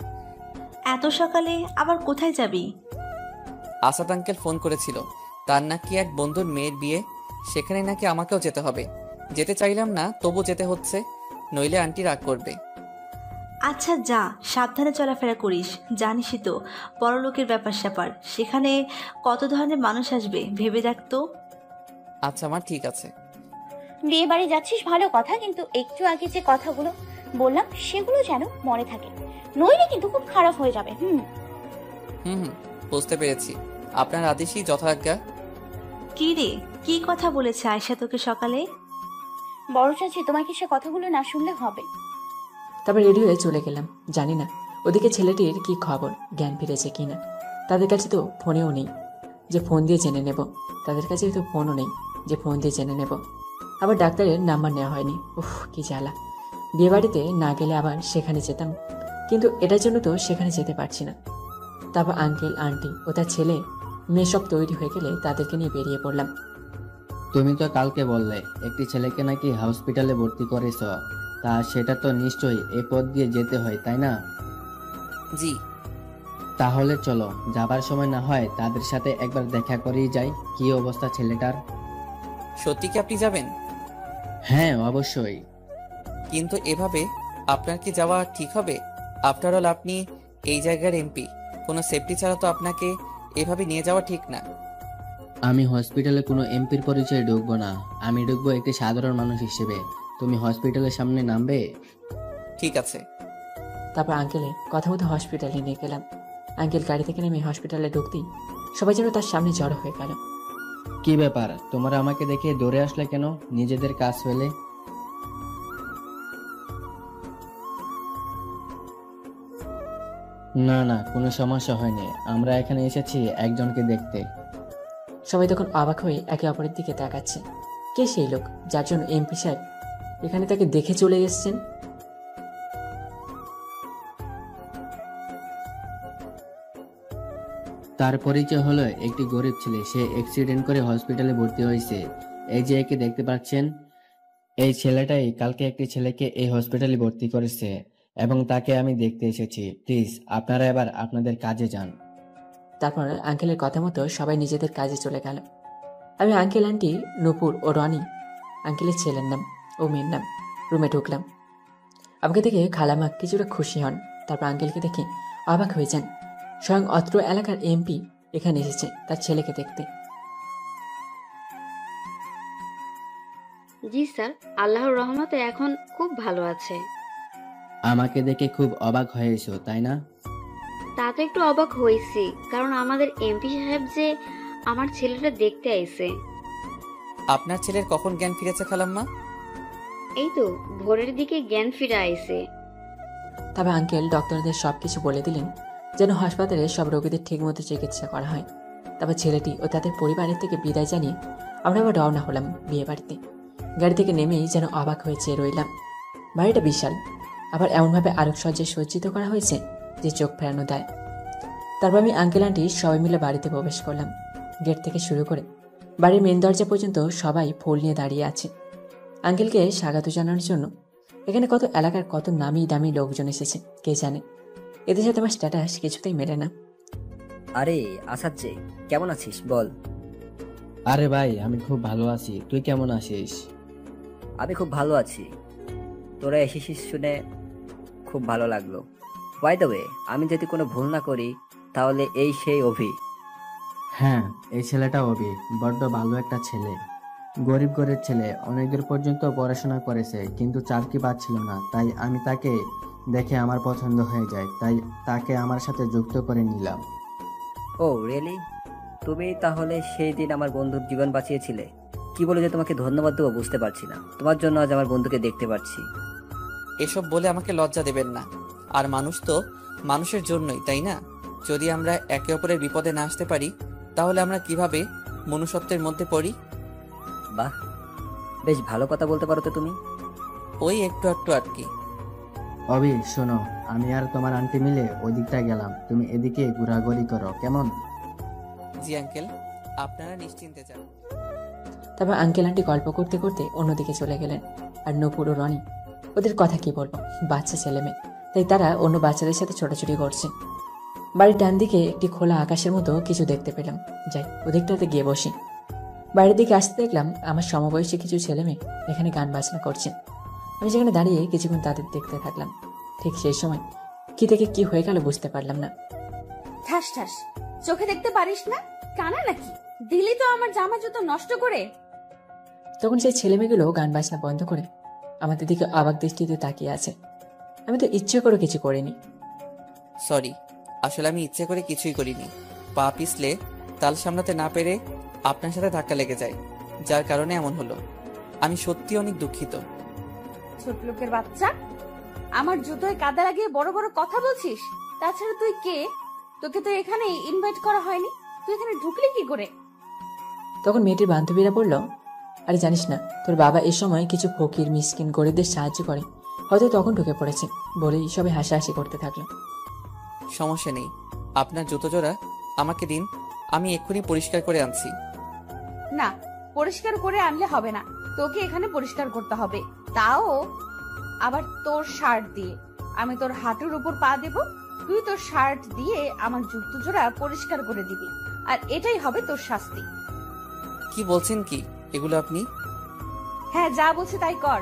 এত সকালে আবার কোথায় যাবি? আসাদ আঙ্কেল ফোন করেছিল, তার নাকি এক বন্ধুর মেয়ের বিয়ে, সেখানে নাকি আমাকেও যেতে হবে। যেতে চাইলাম না, তবু যেতে হচ্ছে, নইলে আন্টি রাগ করবে। আচ্ছা যা, সাবধানে চলাফেরা করিস। জানিসই তো বড়লোকের ব্যাপার স্যাপার, সেখানে কত ধরনের মানুষ আসবে, ভেবে দেখ তো। আচ্ছা মা, ঠিক আছে। বিয়ে বাড়ি যাচ্ছিস ভালো কথা, কিন্তু একটু আগে যে কথাগুলো বললাম সেগুলো যেন মনে থাকে, নইলে কিন্তু খুব খারাপ হয়ে যাবে। বুঝতে পেরেছি, আপনার আদেশই যথাজ্ঞা। কি রে, কি কথা বলেছে আয়শা তোকে সকালে? বড় চাচি, তোমাকে সে কথাগুলো না শুনলে হবে। তারপর রেডি হয়ে চলে গেলাম। জানি না ওদিকে ছেলেটির কি খবর, জ্ঞান ফিরেছে কিনা। তাদের কাছে তো ফোনেও নেই যে ফোন দিয়ে জেনে নেব, তাদের কাছে তো ফোনও নেই যে ফোন দিয়ে জেনে নেব। আবার ডাক্তারের নাম্বার নেওয়া হয়নি। উফ, কি জ্বালা। বিয়েবাড়িতে না গেলে আবার সেখানে যেতাম, কিন্তু এটার জন্য তো সেখানে যেতে পারছি না। তারপর আঙ্কেল, আন্টি ও তার ছেলে মেয়ে সব তৈরি হয়ে গেলে তাদেরকে নিয়ে বেরিয়ে পড়লাম। তুমি তো কালকে বললে একটি ছেলেকে নাকি হসপিটালে ভর্তি করেছ, তা সেটা তো নিশ্চয়ই এই পথ দিয়ে যেতে হয়, তাই না? জি। তাহলে চলো, যাবার সময় না হয় তাদের সাথে একবার দেখা করেই যাই, কি অবস্থা ছেলেটার। সত্যি কি আপনি যাবেন? হ্যাঁ, অবশ্যই। কিন্তু এভাবে আপনার কি যাওয়া ঠিক হবে? আফটার অল আপনি এই জায়গার এমপি, কোনো সেফটি ছাড়া তো আপনাকে এভাবে নিয়ে যাওয়া ঠিক না। আমি হসপিটালে কোনো এমপির পরিচয়ে ঢুকবো না, আমি ঢুকবো একটি সাধারণ মানুষ হিসেবে। তুমি হসপিটালের সামনে নামবে? ঠিক আছে। তারপর আঙ্কেলের কথা মতো হসপিটালে নিয়ে গেলাম। আঙ্কেল গাড়ি থেকে নেমে হসপিটালে ঢুকতেই সবাই যেন তার সামনে জড়ো হয়ে গেল। কি ব্যাপার, তোমরা আমাকে দেখে দৌড়ে আসলে কেন নিজেদের কাজ ফেলে? না না, কোনো সমস্যা হয়নি, আমরা এখানে এসেছি একজনকে দেখতে। সবাই তখন অবাক হয়ে একে অপরের দিকে তাকাচ্ছে। কে সেই লোক যার জন্য এমপি সাহেব এখানে তাকে দেখে চলে এসেছেন? তার পরিচয় হলো একটি গরিব ছেলে, সে অ্যাক্সিডেন্ট করে হসপিটালে ভর্তি হয়েছে। এই যে একে দেখতে পাচ্ছেন, এই ছেলেটাই কালকে একটি ছেলেকে এই হসপিটালে ভর্তি করেছে এবং তাকে আমি দেখতে এসেছি। প্লিজ আপনারা এবার আপনাদের কাজে যান। তারপর আঙ্কেলের কথা মতো সবাই নিজেদের কাজে চলে গেল। আমি আঙ্কেল, আন্টি, নূপুর ও রনি, আঙ্কেলের ছেলের নাম ও মেয়ের নাম, রুমে ঢুকলাম। আমাকে দেখে খালামা কিছুটা খুশি হন। তারপর আঙ্কেলকে দেখে অবাক হয়ে যান। স্বয়ং অত্র এলাকার এমপি এখানে এসেছে তার ছেলেকে দেখতে। জি স্যার, আল্লাহর রহমতে এখন খুব ভালো আছে। আমাকে দেখে খুব অবাক হয়েছো তাই না? তা তো একটু অবাক হয়েছি, কারণ আমাদের এমপি সাহেব যে আমার ছেলেটা দেখতে আইছে। আপনার ছেলের কখন জ্ঞান ফিরেছে খালাম্মা? এই তো ভোরের দিকে জ্ঞান ফিরে আইছে। তবে আঙ্কেল ডক্টরদের সবকিছু বলে দিলেন যেন হাসপাতালে সব রোগীদের ঠিকমতো চিকিৎসা করা হয়। তারপর ছেলেটি ও তাদের পরিবারের থেকে বিদায় জানিয়ে আমরা আবার রওনা হলাম বিয়ে বাড়িতে। গাড়ি থেকে নেমেই যেন অবাক হয়ে চেয়ে রইলাম। বাড়িটা বিশাল, আবার এমনভাবে আলোকসজ্জায় সজ্জিত করা হয়েছে যে চোখ ফেরানো দেয়। তারপর আমি আঙ্কেল আন্টি সবাই মিলে বাড়িতে প্রবেশ করলাম। গেট থেকে শুরু করে বাড়ির মেন দরজা পর্যন্ত সবাই ফুল নিয়ে দাঁড়িয়ে আছে আঙ্কেলকে স্বাগত জানানোর জন্য। এখানে কত এলাকার কত নামি দামি লোকজন এসেছে কে জানে। এদের সাথে আমার স্ট্যাটাস কিছুতেই মেলে না। আরে আসাদ যে, কেমন আছিস বল? আরে ভাই, আমি খুব ভালো আছি, তুই কেমন আছিস? আমি খুব ভালো আছি, তোরা এসেছিস শুনে খুব ভালো লাগলো। বাই দ্য ওয়ে, আমি যদি কোনো ভুল না করি তাহলে এই সেই অভি। হ্যাঁ, এই ছেলেটা অভি, বড্ড ভালো একটা ছেলে। গরিব গরিব ছেলে, অনেক দূর পর্যন্ত পড়াশোনা করেছে কিন্তু চাকরি পাচ্ছিল না, তাই আমি তাকে দেখে আমার পছন্দ হয়ে যায়, তাই তাকে আমার সাথে যুক্ত করে নিলাম। ও রিয়েলি? তুমি তাহলে সেই দিন আমার বন্ধুর জীবন বাঁচিয়েছিলে। কি বলে যে তোমাকে ধন্যবাদ দেবো বুঝতে পারছি না, তোমার জন্য আজ আমার বন্ধুকে দেখতে পাচ্ছি। এসব বলে আমাকে লজ্জা দেবেন না। আর মানুষ তো মানুষের জন্যই, তাই না? যদি আমরা একে অপরের বিপদে না আসতে পারি তাহলে আমরা কিভাবে মনুষ্যত্বের মধ্যে পড়ি? বাহ, বেশ ভালো কথা বলতে পারো তো তুমি। ওই একটু একটু আর কি। অভি শোনো, আমি আর তোমার আন্টি মিলে ওই দিকটা গেলাম, তুমি এদিকে ঘোরাঘুরি করো, কেমন? জি আঙ্কেল, আপনারা নিশ্চিন্তে যান। তারপর আঙ্কেল আন্টি গল্প করতে করতে অন্যদিকে চলে গেলেন। আর নূপুর ও রনি, ওদের কথা কি বলবো, বাচ্চা ছেলে মেয়ে, তাই তারা অন্য বাচ্চাদের সাথে ছোটাছুটি করছে। বাড়ির ডান দিকে একটি খোলা আকাশের মতো কিছু দেখতে পেলাম। যাই ওদিকটাতে গিয়ে বসি। বাইরের দিকে আসতে দেখলাম আমার সমবয়সী কিছু ছেলে মেয়ে এখানে গান বাজনা করছে। আমি সেখানে দাঁড়িয়ে কিছুক্ষণ তাদের দেখতে থাকলাম। ঠিক সেই সময় কি থেকে কি হয়ে গেল বুঝতে পারলাম না। ঠাস ঠাস, চোখে দেখতে পারিস না? কানা নাকি? দিলি তো আমার জামা জুতো নষ্ট করে। তখন সেই ছেলে মেয়েগুলো গান বাজনা বন্ধ করে আমাদের দিকে অবাক দৃষ্টিতে তাকিয়ে আছে। আমি তো ইচ্ছে করে কিছু করিনি। সরি, আসলে আমি ইচ্ছে করে কিছুই করিনি। পা পিছলে তাল সামলাতে না পেরে আপনার সাথে ধাক্কা লেগে যায়, যার কারণে এমন হলো। আমি সত্যি অনেক দুঃখিত। ছোট লোকের বাচ্চা, আমার জুতোয় কাদা লাগিয়ে বড় বড় কথা বলছিস? তাছাড়া তুই কে? তোকে তো এখানে ইনভাইট করা হয়নি, তুই এখানে ঢুকলি কি করে? তখন মেয়েটির বান্ধবীরা বলল, আরে জানিস না তোর বাবা এই সময় কিছু ফকির মিসকিন গরিবদের সাহায্য করে, হয়তো তখন ঢুকে পড়েছে, বলেই সবাই হাসাহাসি করতে থাকলো। সমস্যা নেই, আপনার জুতো জোড়া আমাকে দিন, আমি এক্ষুনি পরিষ্কার করে আনছি। না, পরিষ্কার করে আনলে হবে না, তোকে এখানে পরিষ্কার করতে হবে, তাও আবার তোর শার্ট দিয়ে। আমি তোর হাঁটুর উপর পা দেব, তুই তোর শার্ট দিয়ে আমার জুতো জোড়া পরিষ্কার করে দিবি, আর এটাই হবে তোর শাস্তি। কি বলছেন কি এগুলো আপনি? হ্যাঁ, যা বলছি তাই কর।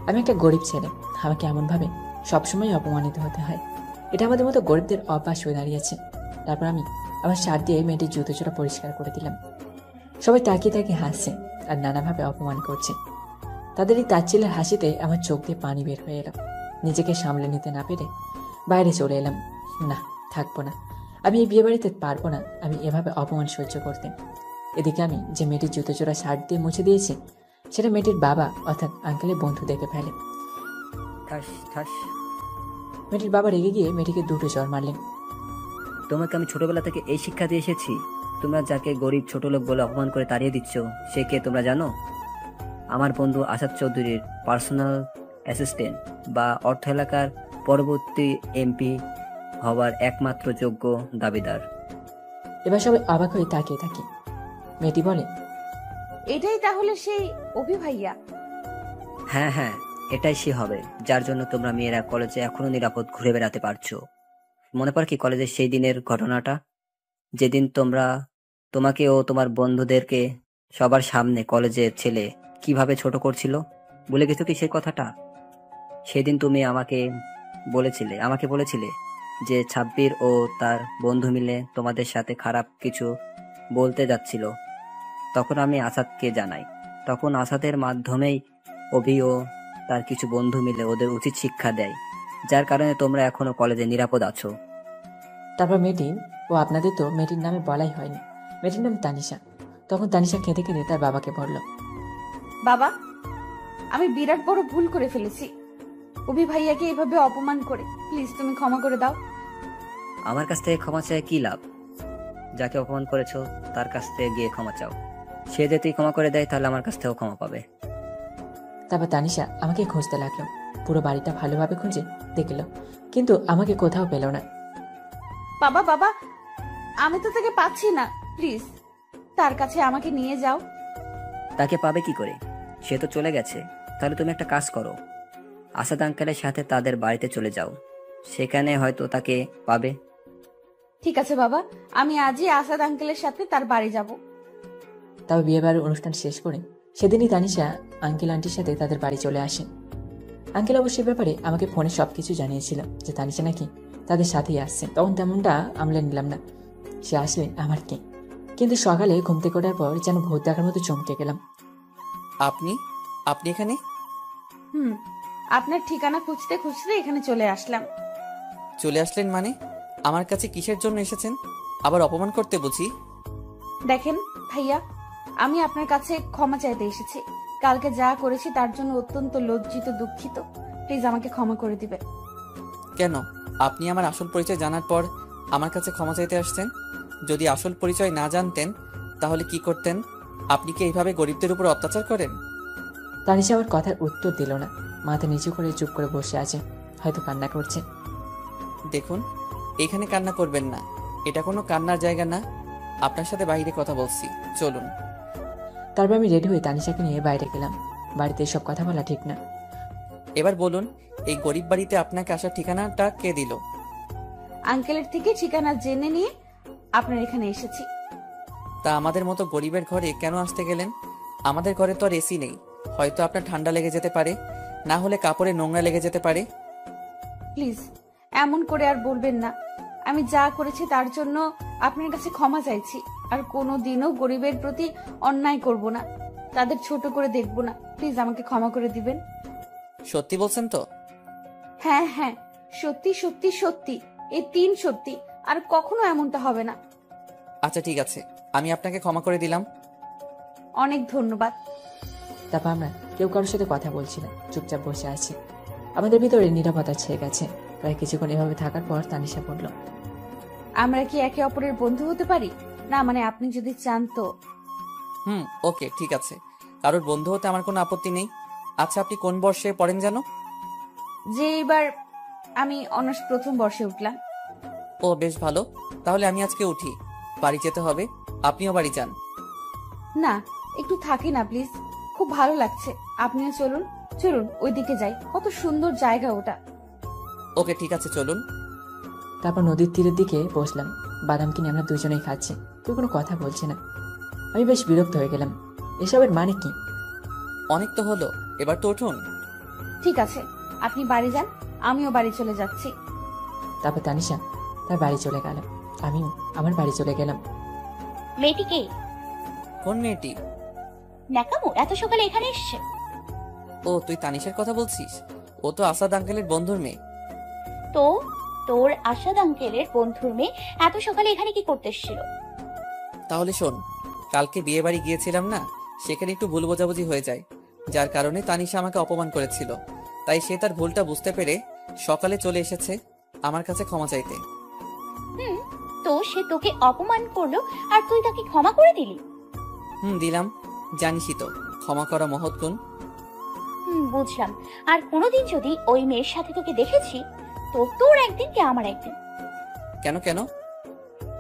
আমি একটা গরিব ছেলে, আমাকে এমন ভাবে সবসময় অপমানিত হতে হয়, এটা আমাদের মতো গরিবদের অভ্যাস হয়ে দাঁড়িয়েছে। তারপর আমি আমার শার্ট দিয়ে মেয়েটির জুতো জোড়া পরিষ্কার করে দিলাম। সবাই তাকিয়ে তাকিয়ে হাসছে আর নানাভাবে অপমান করছে। তাদের এই তাচ্ছিলের হাসিতে আমার চোখ দিয়ে পানি বের হয়ে এলো। নিজেকে সামলে নিতে না পেরে বাইরে চলে এলাম। না, থাকবো না, আমি এই বিয়ে বাড়িতে পারবো না আমি এভাবে অপমান সহ্য করতে। এদিকে আমি যে মেয়েটির জুতো জোড়া শার্ট দিয়ে মুছে দিয়েছি সেটা মেয়েটির বাবা অর্থাৎ আঙ্কেলের বন্ধু দেখে ফেলে। ঠাস ঠাস। মেয়েটির বাবা রেগে গিয়ে মেয়েটিকে দুটো চড় মারলেন। তোমাকে আমি ছোটবেলা থেকে এই শিক্ষা দিয়ে এসেছি, তোমরা যাকে গরিব ছোট লোক বলে অপমান করে তাড়িয়ে দিচ্ছ সে কে তোমরা জানো? আমার বন্ধু আসাদ চৌধুরীর পার্সোনাল অ্যাসিস্ট্যান্ট বা অর্থ এলাকার পরবর্তী এমপি হওয়ার একমাত্র যোগ্য দাবিদার। এবার সবাই অবাক হয়ে তাকিয়ে থাকি। মেয়েটি বলে, এটাই তাহলে সেই অভি ভাইয়া? হ্যাঁ হ্যাঁ, এটাই সে হবে যার জন্য তোমরা মেয়েরা কলেজে এখনো নিরাপদ ঘুরে বেড়াতে পারছো। মনে পড়ে কি কলেজের সেই দিনের ঘটনাটা, যেদিন তোমাকে ও তোমার বন্ধুদেরকে সবার সামনে কলেজের ছেলে কিভাবে ছোট করছিল? বলে গেছো কি সেই কথাটা? সেদিন তুমি আমাকে বলেছিলে যে ছাব্বির ও তার বন্ধু মিলে তোমাদের সাথে খারাপ কিছু বলতে যাচ্ছিল। তখন আমি আসাদকে জানাই। তখন আসাদের মাধ্যমেই অভি ও তার কিছু বন্ধু মিলে ওদের উচিত শিক্ষা দেয়, যার কারণে তোমরা এখনো কলেজে নিরাপদ আছো। তারপর মেয়েটি, ও আপনাদের তো মেয়েটির নামে বলাই হয়নি, মেয়েটির নাম তানিশা। তখন তানিশা কেঁদে কেঁদে তার বাবাকে বলল, বাবা, আমি বিরাট বড় ভুল করে ফেলেছি। অভি ভাইয়াকে এভাবে অপমান করে প্লিজ তুমি ক্ষমা করে দাও। আমার কাছ থেকে ক্ষমা চাই কি লাভ? যাকে অপমান করেছো তার কাছ থেকে গিয়ে ক্ষমা চাও। সে যদি ক্ষমা করে দেয় তাহলে আমার কাছ থেকেও ক্ষমা পাবে। তারপর তানিশা আমাকে খুঁজতে লাগলো। পুরো বাড়িটা ভালোভাবে খুঁজে দেখল, কিন্তু আমাকে কোথাও পেল না। বাবা বাবা, আমি তো তাকে পাচ্ছি না, প্লিজ তার কাছে আমাকে নিয়ে যাও। তাকে পাবে কি করে? সে তো চলে গেছে। তাহলে তুমি একটা কাজ করো, আসাদ আঙ্কেলের সাথে তাদের বাড়িতে চলে যাও, সেখানে হয়তো তাকে পাবে। ঠিক আছে বাবা, আমি আজই আসাদ আঙ্কেলের সাথে তার বাড়ি যাব। তবে বিয়ে বাড়ির অনুষ্ঠান শেষ করে সেদিনই তানিশা আঙ্কেল আন্টির সাথে তাদের বাড়ি চলে আসে। আঙ্কেল অবশ্যই ব্যাপারে আমাকে ফোনে সবকিছু জানিয়েছিল যে তানিশা নাকি তাদের সাথেই আসছে। তখন তেমনটা আমলে নিলাম না, সে আসলে আমার কি। কিন্তু সকালে ঘুম থেকে ওঠার পর যেন ভূত দেখার মতো চমকে গেলাম। আপনি এখানে? আপনার ঠিকানা খুঁজতে খুঁজতে এখানে চলে আসলাম। চলে আসলেন মানে? আমার কাছে কিসের জন্য এসেছেন? আবার অপমান করতে বুঝি? দেখেন ভাইয়া, আমি আপনার কাছে ক্ষমা চাইতে এসেছি। কালকে যা করেছি তার জন্য অত্যন্ত লজ্জিত, দুঃখিত। প্লিজ আমাকে ক্ষমা করে দিবেন। কেন? আপনি আমার আসল পরিচয় জানার পর আমার কাছে ক্ষমা চাইতে আসছেন? যদি আসল পরিচয় না জানতেন তাহলে কি করতেন? আপনি কি এইভাবে গরিবদের উপর অত্যাচার করেন? তানিশা আমার কথার উত্তর দিল না, মাথা নিচু করে চুপ করে বসে আছে, হয়তো কান্না করছে। দেখুন, এখানে কান্না করবেন না, এটা কোনো কান্নার জায়গা না। আপনার সাথে বাইরে কথা বলছি, চলুন। তারপর আমি রেডি হয়ে তানিশাকে নিয়ে বাইরে গেলাম। বাড়িতে এসব কথা বলা ঠিক না। এবার বলুন, এই গরিব বাড়িতে আপনাকে আসার ঠিকানাটা কে দিল? আঙ্কেলের থেকে ঠিকানা জেনে নিয়ে আপনার এখানে এসেছি। তা আমাদের মতো গরিবের ঘরে কেন আসতে গেলেন? আমাদের ঘরে তো আর এসি নেই, হয়তো আপনার ঠান্ডা লেগে যেতে পারে, না হলে কাপড়ে নোংরা লেগে যেতে পারে। প্লিজ এমন করে আর বলবেন না। আমি যা করেছি তার জন্য আপনার কাছে ক্ষমা চাইছি। আর কোনোদিনও গরিবের প্রতি অন্যায় করব না, তাদের ছোট করে দেখব না। প্লিজ আমাকে ক্ষমা করে দিবেন। সত্যি বলছেন তো? হ্যাঁ হ্যাঁ, সত্যি সত্যি সত্যি, এই 3 সত্যি, আর কখনো এমনটা হবে না। আচ্ছা ঠিক আছে, আমি আপনাকে ক্ষমা করে দিলাম। অনেক ধন্যবাদ। তারপর আমরা কেউ কারোর সাথে কথা বলছি না, চুপচাপ বসে আছি। আমাদের ভিতরে নীরবতা ছেয়ে গেছে। প্রায় কিছুক্ষণ এভাবে থাকার পর তানিশা বলল, আমরা কি একে অপরের বন্ধু হতে পারি? না মানে আপনি যদি চান তো। ওকে ঠিক আছে, কারোর বন্ধু হতে আমার কোনো আপত্তি নেই। আচ্ছা, আপনি কোন বর্ষে পড়েন জানো? যে এবার আমি অনার্স প্রথম বর্ষে উঠলাম। ও বেশ ভালো, তাহলে আমি আজকে উঠি, বাড়ি যেতে হবে। আপনিও বাড়ি যান। না, একটু থাকি না প্লিজ, খুব ভালো লাগছে। আপনিও চলুন, চলুন ওইদিকে যাই, কত সুন্দর জায়গা ওটা। ওকে ঠিক আছে, চলুন। তারপর নদীর তীরের দিকে বসলাম। বাদাম কিনে আমরা দুজনেই খাচ্ছি, কেউ কোনো কথা বলছে না। আমি বেশ বিরক্ত হয়ে গেলাম, এসবের মানে কি? অনেক তো হলো, এবার তো উঠুন। ঠিক আছে, আপনি বাড়ি যান, আমিও বাড়ি চলে যাচ্ছি। তারপর তানিশা তার বাড়ি চলে গেল, আমিও আমার বাড়ি চলে গেলাম। মেয়েটি কে? কোন মেয়েটি? নাকামো এত সকালে এখানে এসেছে? ও, তুই তানিশার কথা বলছিস? ও তো আসাদ আঙ্কেলের বন্ধুর মেয়ে। তো তোর আসাদ আঙ্কেলের বন্ধুর মেয়ে এত সকালে এখানে কি করতে এসেছিল? তাহলে শোন, কালকে বিয়ে বাড়ি গিয়েছিলাম না, সেখানে একটু ভুল বোঝাবুঝি হয়ে যায়, যার কারণে তানিশা আমাকে অপমান করেছিল। তাই সে তার ভুলটা বুঝতে পেরে সকালে চলে এসেছে আমার কাছে ক্ষমা চাইতে। তো সে তোকে অপমান করলো আর তুই তাকে ক্ষমা করে দিলি? দিলাম। জানিসই তো ক্ষমা করা মহৎ গুণ। বুঝলাম। আর কোনোদিন যদি ওই মেয়ের সাথে তোকে দেখেছি, তো তোর একদিন কি আমার একদিন। কেন কেন?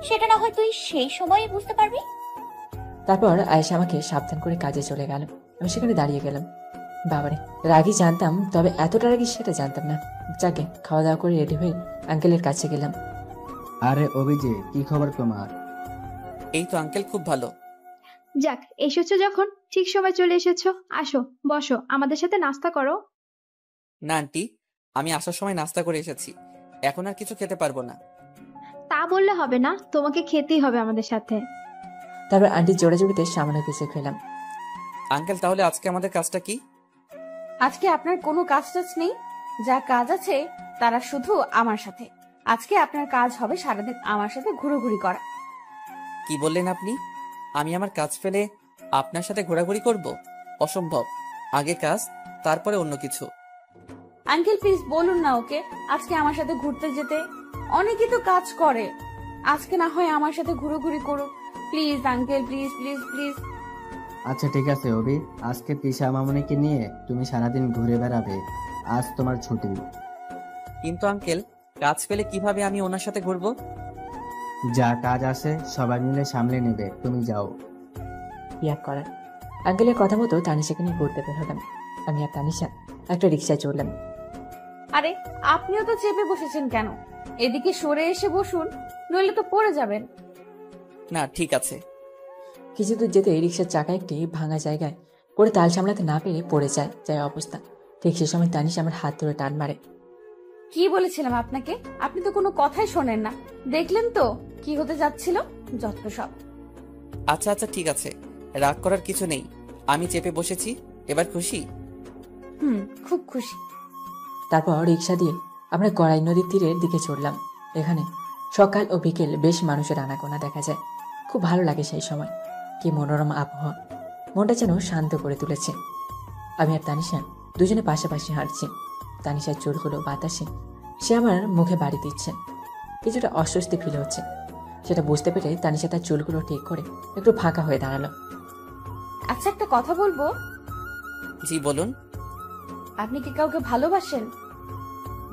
সেটা না হয় তুই সেই সময়ে বুঝতে পারবি। তারপর আয়েশা আমাকে সাবধান করে কাজে চলে গেল। আমি সেখানে দাঁড়িয়ে গেলাম। বাবারে, রাগী জানতাম, তবে এতটা রাগী সেটা জানতাম না। যাকে খাওয়া দাওয়া করে রেডি হয়ে আঙ্কেলের কাছে গেলাম। আরে অভিজিৎ, কি খবর তোমার? এই তো আঙ্কেল, খুব ভালো। যাক, এসেছো যখন, ঠিক সময় চলে এসেছো। আসো, বসো, আমাদের সাথে নাস্তা করো। না আন্টি, আমি আসার সময় নাস্তা করে এসেছি, এখন আর কিছু খেতে পারবো না। তা বললে হবে না, তোমাকে খেতেই হবে আমাদের সাথে। তারপর আন্টির জোড়াজুড়িতে সামান্য কিছু খেলাম। আঙ্কেল, তাহলে আজকে আমাদের কাজটা কি? আজকে আপনার কোনো কাজ টাজ নেই। যা কাজ আছে তারা শুধু আমার সাথে। আজকে আপনার কাজ হবে সারাদিন আমার সাথে ঘোরাঘুরি করা। কি বললেন আপনি? আমি আমার কাজ ফেলে আপনার সাথে ঘোরাঘুরি করব? অসম্ভব। আগে কাজ, তারপরে অন্য কিছু। আঙ্কেল প্লিজ বলুন না ওকে আজকে আমার সাথে ঘুরতে যেতে। অনেকেই তো কাজ করে, আজকে না হয় আমার সাথে ঘুরোঘুরি করুক। Please uncle, please please please. আচ্ছা ঠিক আছে অভি, আজকে তিশা মামনিকে নিয়ে তুমি সারাদিন ঘুরে বেড়াবে। আজ তোমার ছুটি। কিন্তু আঙ্কেল, কাজ পেলে কিভাবে আমি ওনার সাথে ঘুরবো? যা কাজ আছে সবাই মিলে সামলে নেবে, তুমি যাও। ইয়াক করার। আঙ্কেলের কথা মতো তানিশাকে নিয়ে ঘুরতে বের হলাম। আমি আর তানিশা একটা রিক্সায় চললাম। আরে আপনিও তো চেপে বসেছেন কেন? এদিকে সরে এসে বসুন, নইলে তো পড়ে যাবেন। না ঠিক আছে। কিছু দূর যেতে রিক্সার চাকা একটি ভাঙা জায়গায় পরে তাল সামলাতে না পেরে পড়ে যায় অবস্থা। ঠিক সে সময় তানিশা আমার হাত ধরে টান মারে। কি বলেছিলাম আপনাকে? আপনি তো কোনো কথাই শোনেন না। দেখলেন তো কি হতে যাচ্ছিল, যত সব। আচ্ছা আচ্ছা ঠিক আছে, রাগ করার কিছু নেই। আমি চেপে বসেছি, এবার খুশি? খুব খুশি। তারপর রিক্সা দিয়ে আমরা গড়াই নদীর তীরের দিকে চললাম। এখানে সকাল ও বিকেল বেশ মানুষের আনাগোনা দেখা যায়। খুব ভালো লাগে সেই সময়। কি মনোরম আবহাওয়া, মনটা যেন শান্ত করে তুলেছে। আমি আর তানিশা দুজনে পাশাপাশি হাঁটছি। তানিশার চুলগুলো বাতাসে সে আমার মুখে বাড়ি দিচ্ছে। কিছুটা অস্বস্তি ফিল হচ্ছে। সেটা বুঝতে পেরে তানিশা তার চুলগুলো ঠিক করে একটু ফাঁকা হয়ে দাঁড়ালো। আচ্ছা একটা কথা বলবো? জি বলুন। আপনি কি কাউকে ভালোবাসেন?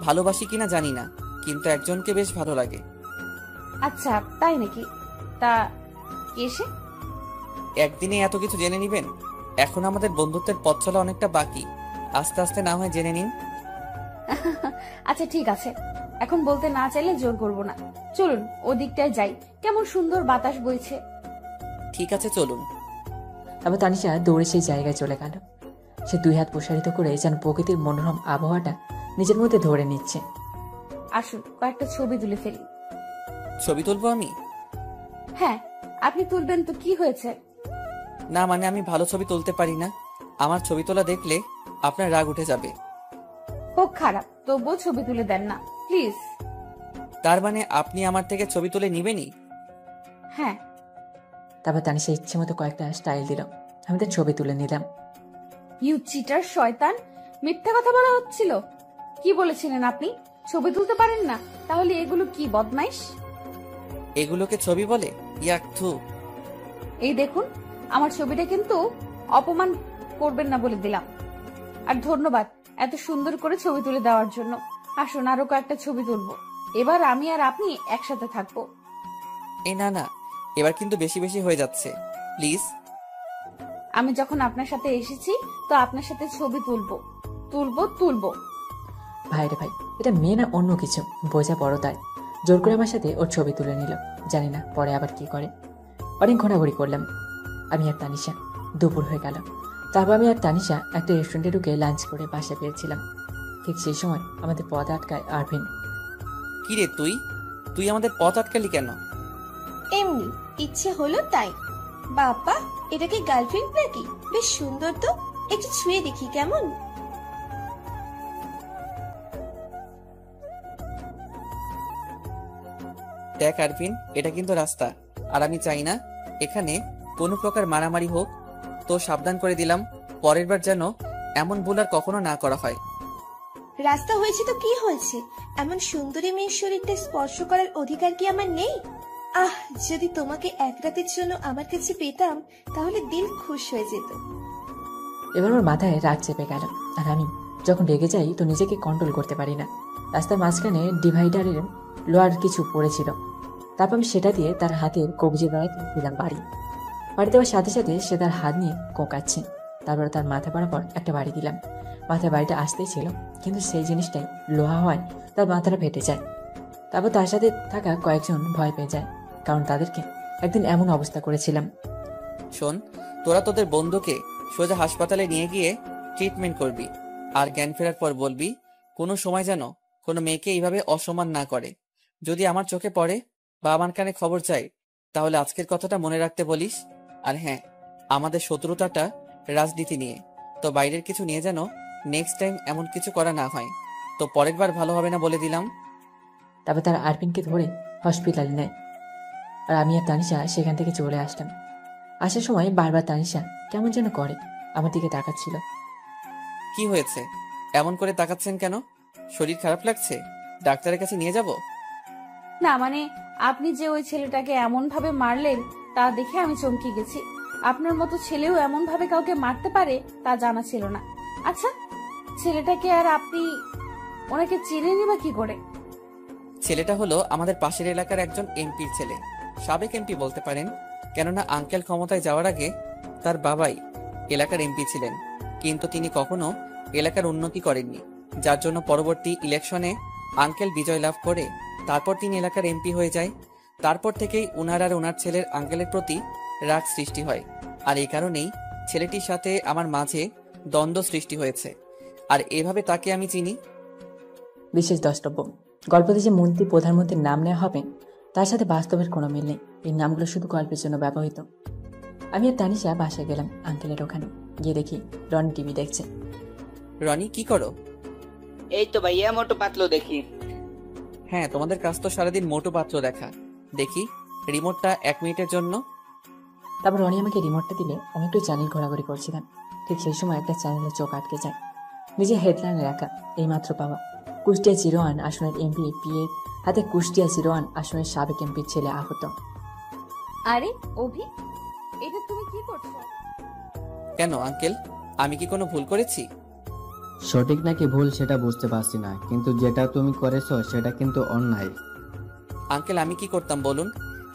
ভালোবাসি কিনা জানি না, কিন্তু একজনকে বেশ ভালো লাগে। আচ্ছা তাই নাকি? তা কে সে? একদিনে এত কিছু জেনে নিবেন? এখন আমাদের বন্ধুত্বের পথ চলা অনেকটা বাকি, আস্তে আস্তে না হয় জেনে নিন। আচ্ছা ঠিক আছে, এখন বলতে না চাইলে জোর করবো না। চলুন ওদিকটায় যাই, কেমন সুন্দর বাতাস বইছে। ঠিক আছে চলুন। আবার তানিশা দৌড়ে সেই জায়গায় চলে গেল। সে দুই হাত প্রসারিত করে যেন প্রকৃতির মনোরম আবহাওয়াটা নিজের মধ্যে ধরে নিচ্ছে। আসুন কয়েকটা ছবি তুলে ফেলি। ছবি তুলবো আমি? হ্যাঁ আপনি তুলবেন তো কি হয়েছে? না মানে আমি ভালো ছবি তুলতে পারি না, আমার ছবি তোলা দেখলে আপনার রাগ উঠে যাবে। হোক খারাপ, তবুও ছবি তুলে দেন না প্লিজ। তার মানে আপনি আমার থেকে ছবি তুলে নিবেনই? হ্যাঁ। তারপর তানিশা ইচ্ছে মতো কয়েকটা স্টাইল দিল, আমি তার ছবি তুলে নিলাম। ইউ চিটার শয়তান, মিথ্যা কথা বলা হচ্ছিল। কি বলেছিলেন আপনি ছবি তুলতে পারেন না? তাহলে এগুলো কি বদমাইশ? এগুলোকে ছবি বলে? ইয়াক থু। এই দেখুন আমার ছবিটা কিন্তু অপমান করবেন না বলে দিলাম। আর ধন্যবাদ এত সুন্দর করে ছবি তুলে দেওয়ার জন্য। আসুন আরো কয়েকটা ছবি তুলবো, এবার আমি আর আপনি একসাথে থাকবো। এই না না, এবার কিন্তু বেশি বেশি হয়ে যাচ্ছে, প্লিজ। আমি যখন আপনার সাথে এসেছি তো আপনার সাথে ছবি তুলবো তুলবো তুলবো। ভাই রে ভাই, এটা মেয়ে না অন্য কিছু বোঝা বড়। তাই জোর করে আমার সাথে ওর ছবি তুলে নিল। জানি না পরে আবার কি করে। অনেক ঘোরাঘুরি করলাম আমি আর তানিশা। দুপুর হয়ে গেল। তারপর আমি আর তানিশা একটা রেস্টুরেন্টে ঢুকে লাঞ্চ করে বাসা পেয়েছিলাম। ঠিক সেই সময় আমাদের পথ আটকায় আরভিন। কি রে তুই তুই আমাদের পথ আটকালি কেন? এমনি ইচ্ছে হলো তাই। বাবা এটা কি গার্লফ্রেন্ড নাকি? বেশ সুন্দর তো, একটু ছুঁয়ে দেখি কেমন। দেখ আরভিন, এটা কিন্তু রাস্তা, আর আমি চাই না এখানে কোনো প্রকার মারামারি হোক, তো সাবধান করে দিলাম পরের বার যেন এমন ভুল আর কখনো না করা হয়। রাস্তা হয়েছে তো কি হয়েছে, এমন সুন্দরী মেয়ের শরীরটা স্পর্শ করার অধিকার কি আমার নেই? আহ, যদি তোমাকে এক রাতের জন্য আমার কাছে পেতাম তাহলে দিল খুশ হয়ে যেত। এবার ওর মাথায় রাগ চেপে গেল, আর আমি যখন রেগে যাই তো নিজেকে কন্ট্রোল করতে পারি না। রাস্তার মাঝখানে ডিভাইডারের লোহার কিছু পড়েছিল, তারপর আমি সেটা দিয়ে তার হাতের কবজি দ্বারা দিলাম বাড়ি দেওয়ার সাথে সাথে সে তার হাত নিয়ে কোঁকাচ্ছে। তারপর তার মাথা বরাবর একটা বাড়ি দিলাম। মাথায় বাড়িটা আসতেই ছিল, কিন্তু সেই জিনিসটাই লোহা হয় তার মাথাটা ফেটে যায়। তারপর তার সাথে থাকা কয়েকজন ভয় পেয়ে যায়, কারণ তাদেরকে একদিন এমন অবস্থা করেছিলাম। শোন, তোরা তোদের বন্ধুকে সোজা হাসপাতালে নিয়ে গিয়ে ট্রিটমেন্ট করবি, আর জ্ঞান ফেরার পর বলবি কোনো সময় যেন কোনো মেয়েকে এইভাবে অসম্মান না করে। যদি আমার চোখে পড়ে বা আমার কানে খবর চাই, তাহলে আজকের কথাটা মনে রাখতে বলিস। আর হ্যাঁ, আমাদের শত্রুতাটা রাজনীতি নিয়ে, তো বাইরের কিছু নিয়ে যেন নেক্সট টাইম এমন কিছু করা না হয়, তো পরের বার ভালো হবে না বলে দিলাম। তারপর তার আরপিনকে ধরে হসপিটালে নেয়, আর আমি আর তানিশা সেখান থেকে চলে আসলাম। আসার সময় বারবার তানিশা কেমন যেন করে আমার দিকে তাকাচ্ছিল। কি হয়েছে, এমন করে তাকাচ্ছেন কেন? শরীর খারাপ লাগছে? ডাক্তারের কাছে নিয়ে যাব? না মানে, আপনি যে ওই ছেলেটাকে এমন ভাবে মারলেন তা দেখে আমি চমকে গেছি। আপনার মতো ছেলেও এমন ভাবে কাউকে মারতে পারে তা জানা ছিল না। আচ্ছা, ছেলেটাকে আর আপনি ওনাকে চিনেনি বা কি করে? ছেলেটা হলো আমাদের পাশের এলাকার একজন এমপির ছেলে, সাবেক এমপি বলতে পারেন, কেননা আঙ্কেল ক্ষমতায় যাওয়ার আগে তার বাবাই এলাকার এমপি ছিলেন, কিন্তু তিনি কখনো এলাকার উন্নতি করেননি, যার জন্য পরবর্তী ইলেকশনে আঙ্কেল বিজয় লাভ করে তারপর তিনি এলাকার এমপি হয়ে যায়। তারপর থেকেই উনার আর ওনার ছেলের আঙ্কেলের প্রতি রাগ সৃষ্টি হয়, আর এই কারণেই ছেলেটির সাথে আমার মাঝে দ্বন্দ্ব সৃষ্টি হয়েছে, আর এভাবে তাকে আমি চিনি। বিশেষ দ্রষ্টব্য, গল্পতে যে মন্ত্রী প্রধানমন্ত্রীর নাম নেওয়া হবে তার সাথে বাস্তবের কোনো মিল নেই। এই নামগুলো শুধু গল্পের জন্য ব্যবহৃত। আমি আর তানিশা বাসায় গেলাম আঙ্কেলের ওখানে। গিয়ে দেখি রনি টিভি দেখছে। রনি, কি করো? এই তো ভাইয়া মোটো পাতলো দেখি। হ্যাঁ, তোমাদের কাজ তো সারাদিন মোটু পাত্র দেখা। দেখি রিমোটটা 1 মিনিটের জন্য। তারপর রনি আমাকে রিমোটটা দিলে আমি একটু চ্যানেল ঘোরাঘুরি করছিলাম। ঠিক সেই সময় একটা চ্যানেলে চোখ আটকে যায়। নিজে হেডলাইনে রাখা, এইমাত্র পাওয়া কুষ্টিয়া 01 আসনের এমপি পিএ হাতে কুষ্টিয়া 01 আসনের সাবেক এমপির ছেলে আহত। আরে অভি, এটা তুমি কি করছো? কেন আঙ্কেল, আমি কি কোনো ভুল করেছি? সঠিক নাকি ভুল সেটা বুঝতে পারছি না, কিন্তু যেটা তুমি করেছো সেটা কিন্তু অন্যায়। আঙ্কেল, আমি কি করতাম বলুন?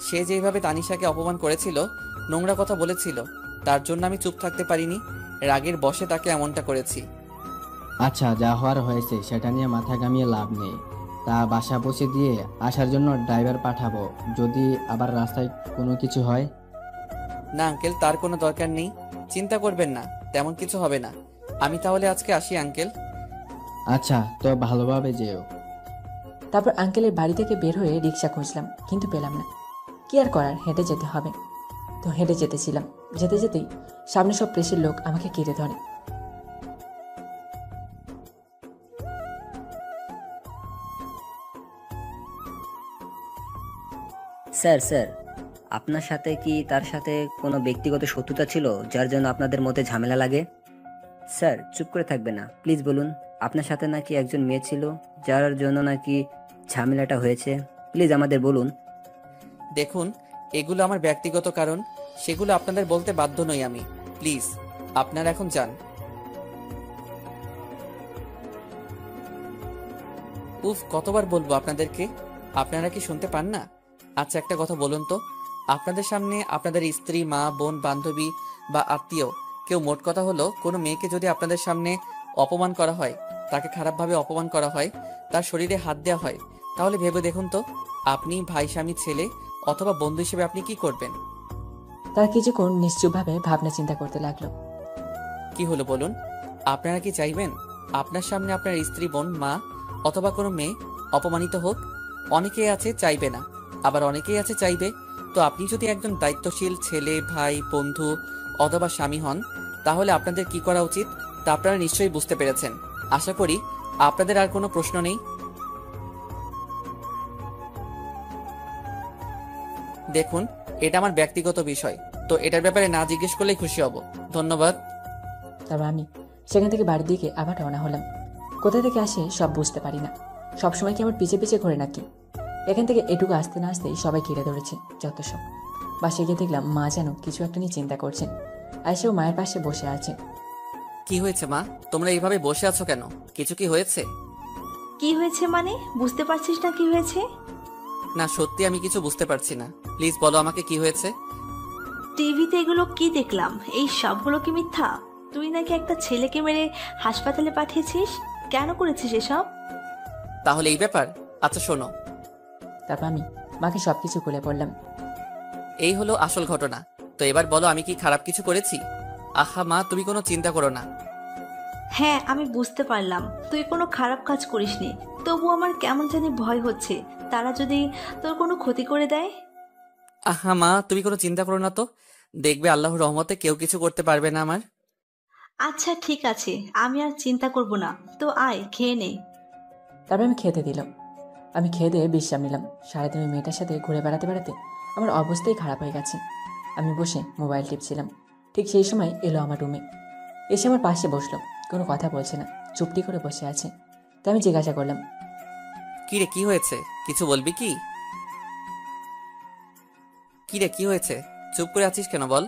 সে যেভাবে তানিশাকে অপমান করেছিল, নোংরা কথা বলেছিল, তার জন্য আমি চুপ থাকতে পারিনি। রাগের বশে তাকে এমনটা করেছি। আচ্ছা, যা হওয়ার হয়েছে সেটা নিয়ে মাথা ঘামিয়ে লাভ নেই। তা বাসা পৌঁছে দিয়ে আসার জন্য ড্রাইভার পাঠাবো, যদি আবার রাস্তায় কোনো কিছু হয়। না আঙ্কেল, তার কোনো দরকার নেই, চিন্তা করবেন না, তেমন কিছু হবে না। আমি তাহলে আজকে আসি আঙ্কেল। আচ্ছা, তো ভালোভাবে যেও। তারপর আঙ্কেলের বাড়ি থেকে বের হয়ে রিক্সা খুঁজলাম, কিন্তু পেলাম না। কি আর করার, হেঁটে যেতে হবে। তো হেঁটে যেতেছিলাম, যেতে যেতেই সামনে সব প্রেসের লোক আমাকে ঘিরে ধরে। স্যার স্যার, আপনার সাথে কি তার সাথে কোনো ব্যক্তিগত শত্রুতা ছিল যার জন্য আপনাদের মধ্যে ঝামেলা লাগে? স্যার, চুপ করে থাকবে না, প্লিজ বলুন। আপনার সাথে নাকি একজন মেয়ে ছিল যার জন্য নাকি ঝামেলাটা হয়েছে, প্লিজ আমাদের বলুন। দেখুন, এগুলো আমার ব্যক্তিগত কারণ, সেগুলো আপনাদের বলতে বাধ্য নই আমি। প্লিজ আপনারা এখন যান। উফ, কতবার বলবো আপনাদেরকে, আপনারা কি শুনতে পান না? আচ্ছা, একটা কথা বলুন তো, আপনাদের সামনে আপনাদের স্ত্রী, মা, বোন, বান্ধবী বা আত্মীয় কেউ, মোট কথা হলো কোনো মেয়েকে যদি আপনাদের সামনে অপমান করা হয়, তাকে খারাপভাবে অপমান করা হয়, তার শরীরে হাত দেওয়া হয়, তাহলে ভেবে দেখুন তো, আপনি ভাই, স্বামী, ছেলে অথবা বন্ধু হিসেবে আপনি কি করবেন? তার কিছুক্ষণ নিশ্চুপভাবে ভাবনা চিন্তা করতে লাগলো। কি হলো বলুন, আপনারা কি চাইবেন আপনার সামনে আপনার স্ত্রী, বোন, মা অথবা কোনো মেয়ে অপমানিত হোক? অনেকেই আছে চাইবে না, আবার অনেকেই আছে চাইবে। তো আপনি যদি একজন দায়িত্বশীল ছেলে, ভাই, বন্ধু অথবা স্বামী হন, তাহলে আপনাদের কি করা উচিত তা আপনারা নিশ্চয়ই বুঝতে পেরেছেন। আশা করি আপনাদের আর কোনো প্রশ্ন নেই। দেখুন, এটা আমার ব্যক্তিগত বিষয়, তো এটার ব্যাপারে না জিজ্ঞেস করলেই খুশি হব। ধন্যবাদ। তারপর আমি সেখান থেকে বাড়ির দিকে আবার রওনা হলাম। কোথা থেকে আসে সব বুঝতে পারি না, সবসময় কি আমার পিছে পিছে ঘোরে নাকি? এখান থেকে এটুকু আসতে না আসতেই সবাই ঘিরে ধরেছে, যত সব। বাসায় গিয়ে দেখলাম মা যেন কিছু একটা নিয়ে চিন্তা করছেন। আয়েশাও মায়ের পাশে বসে আছে। কি হয়েছে মা, তোমরা এইভাবে বসে আছো কেন? কিছু কি হয়েছে? কি হয়েছে মানে? বুঝতে পারছিস না কি হয়েছে? না সত্যি আমি কিছু বুঝতে পারছি না, প্লিজ বলো আমাকে কি হয়েছে। টিভিতে এগুলো কি দেখলাম? এই সবগুলো কি মিথ্যা? তুই নাকি একটা ছেলেকে মেরে হাসপাতালে পাঠিয়েছিস, কেন করেছিস এসব? তাহলে এই ব্যাপার? আচ্ছা শোনো। তারপর আমি মাকে সবকিছু খুলে পড়লাম। এই হলো আসল ঘটনা। তো এবার বলো আমি কি খারাপ কিছু করেছি? আহা মা, তুমি কোনো চিন্তা করো না। হ্যাঁ, আমি বুঝতে পারলাম তুই কোনো খারাপ কাজ করিসনি, তবু আমার কেমন জানি ভয় হচ্ছে তারা যদি তোর কোনো ক্ষতি করে দেয়। আহা মা, তুমি কোনো চিন্তা করো না তো, দেখবে আল্লাহর রহমতে কেউ কিছু করতে পারবে না আমার। আচ্ছা ঠিক আছে, আমি আর চিন্তা করব না, তো আয় খেয়ে নে। তারপর আমি খেতে দিলাম। আমি খেয়ে দিয়ে বিশ্রাম নিলাম। সারাদিন ওই মেয়েটার সাথে ঘুরে বেড়াতে বেড়াতে আমার অবস্থাই খারাপ হয়ে গেছে। আমি বসে মোবাইল টিপছিলাম, ঠিক সেই সময় এলো আমার রুমে। এসে আমার পাশে বসলো, কোনো কথা বলছে না, চুপটি করে বসে আছে। তাই আমি জিজ্ঞাসা করলাম, কি রে, কি হয়েছে? কিছু বলবি কি? কি রে, কি হয়েছে? চুপ করে আছিস কেন, বল।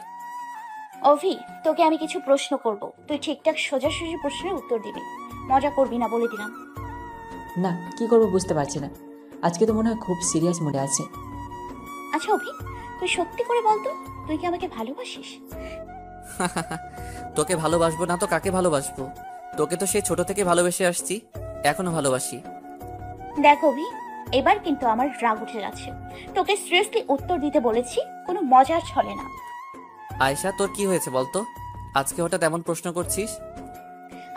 অভি, তোকে আমি কিছু প্রশ্ন করব, তুই ঠিকঠাক সোজাসুজি প্রশ্নের উত্তর দিবি, মজা করবি না বলে দিলাম। না কি করবো বুঝতে পারছি না, আজকে তো মনে হয় খুব সিরিয়াস মুডে আছে। আচ্ছা অভি, তুই সত্যি করে বলতো, তুই কি আমাকে ভালোবাসিস? তোকে ভালোবাসবো না তো কাকে ভালোবাসবো? তোকে তো সেই ছোট থেকে ভালোবেসে আসছি, এখনো ভালোবাসি। দেখ অভি, এবার কিন্তু আমার রাগ উঠে যাচ্ছে। তোকে সিরিয়াসলি উত্তর দিতে বলেছি, কোনো মজার ছলে না। আয়েশা, তোর কি হয়েছে বলতো? আজকে হঠাৎ এমন প্রশ্ন করছিস?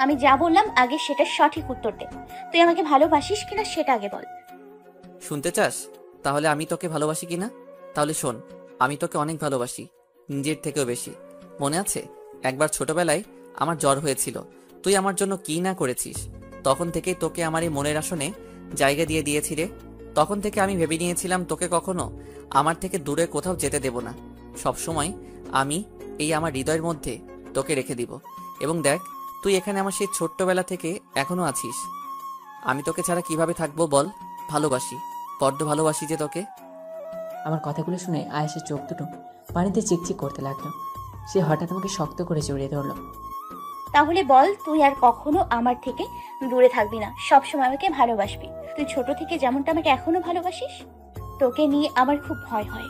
আমি যা বললাম আগে সেটা সঠিক উত্তর দে। তুই আমাকে ভালোবাসিস কিনা সেটা আগে বল। শুনতে চাস তাহলে আমি তোকে ভালোবাসি কিনা? তাহলে শোন, আমি তোকে অনেক ভালোবাসি, নিজের থেকেও বেশি। মনে আছে একবার ছোটবেলায় আমার জ্বর হয়েছিল, তুই আমার জন্য কি না করেছিস। তখন থেকেই তোকে আমার এই মনের আসনে জায়গা দিয়ে দিয়েছি রে। তখন থেকে আমি ভেবে নিয়েছিলাম তোকে কখনো আমার থেকে দূরে কোথাও যেতে দেব না, সবসময় আমি এই আমার হৃদয়ের মধ্যে তোকে রেখে দিব। এবং দেখ, তুই এখানে আমার সেই ছোট্টবেলা থেকে এখনো আছিস। আমি তোকে ছাড়া কিভাবে থাকবো বল? ভালোবাসি, বড্ড ভালোবাসি যে তোকে। আমার কথাগুলো শুনে আয়েশের চোখ দুটো পানিতে চিকচিক করতে লাগলো। সে হঠাৎ আমাকে শক্ত করে জড়িয়ে ধরলো। তাহলে বল, তুই আর কখনো আমার থেকে দূরে থাকবি না, সবসময় আমাকে ভালোবাসবি। তুই ছোট থেকে যেমনটা আমাকে এখনো ভালোবাসিস। তোকে নিয়ে আমার খুব ভয় হয়,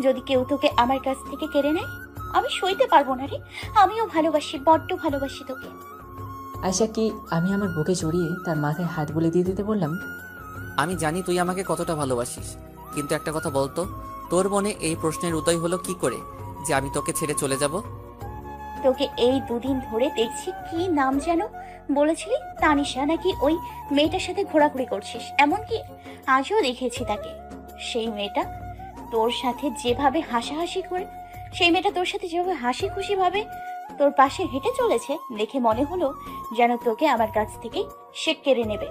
যদি কেউ তোকে আমার কাছ থেকে কেড়ে নেয় আমি সইতে পারবো না রে। আমিও ভালোবাসি, বড্ড ভালোবাসি তোকে। আয়েশা কি আমি আমার বুকে জড়িয়ে তার মাথায় হাত বুলে দিয়ে দিতে বললাম। আমি জানি তুই আমাকে কতটা ভালোবাসিস, কিন্তু একটা কথা বলতো, তোর মনে এই প্রশ্নের উদয় হলো কি করে যে আমি তোকে ছেড়ে চলে যাব? তোকে এই দুদিন ধরে দেখছি, কি নাম যেন বলেছিলি, তানিশা নাকি? ওই মেয়েটার সাথে ঘোরাঘুরি করছিস, এমনকি আজও দেখেছি তাকে। সেই মেয়েটা তোর সাথে যেভাবে হাসাহাসি করে, সেই মেয়েটা তোর সাথে যেভাবে হাসি খুশি ভাবে তোর পাশে হেঁটে চলেছে, দেখে মনে হলো যেন তোকে আমার কাছ থেকে সে কেড়ে নেবে।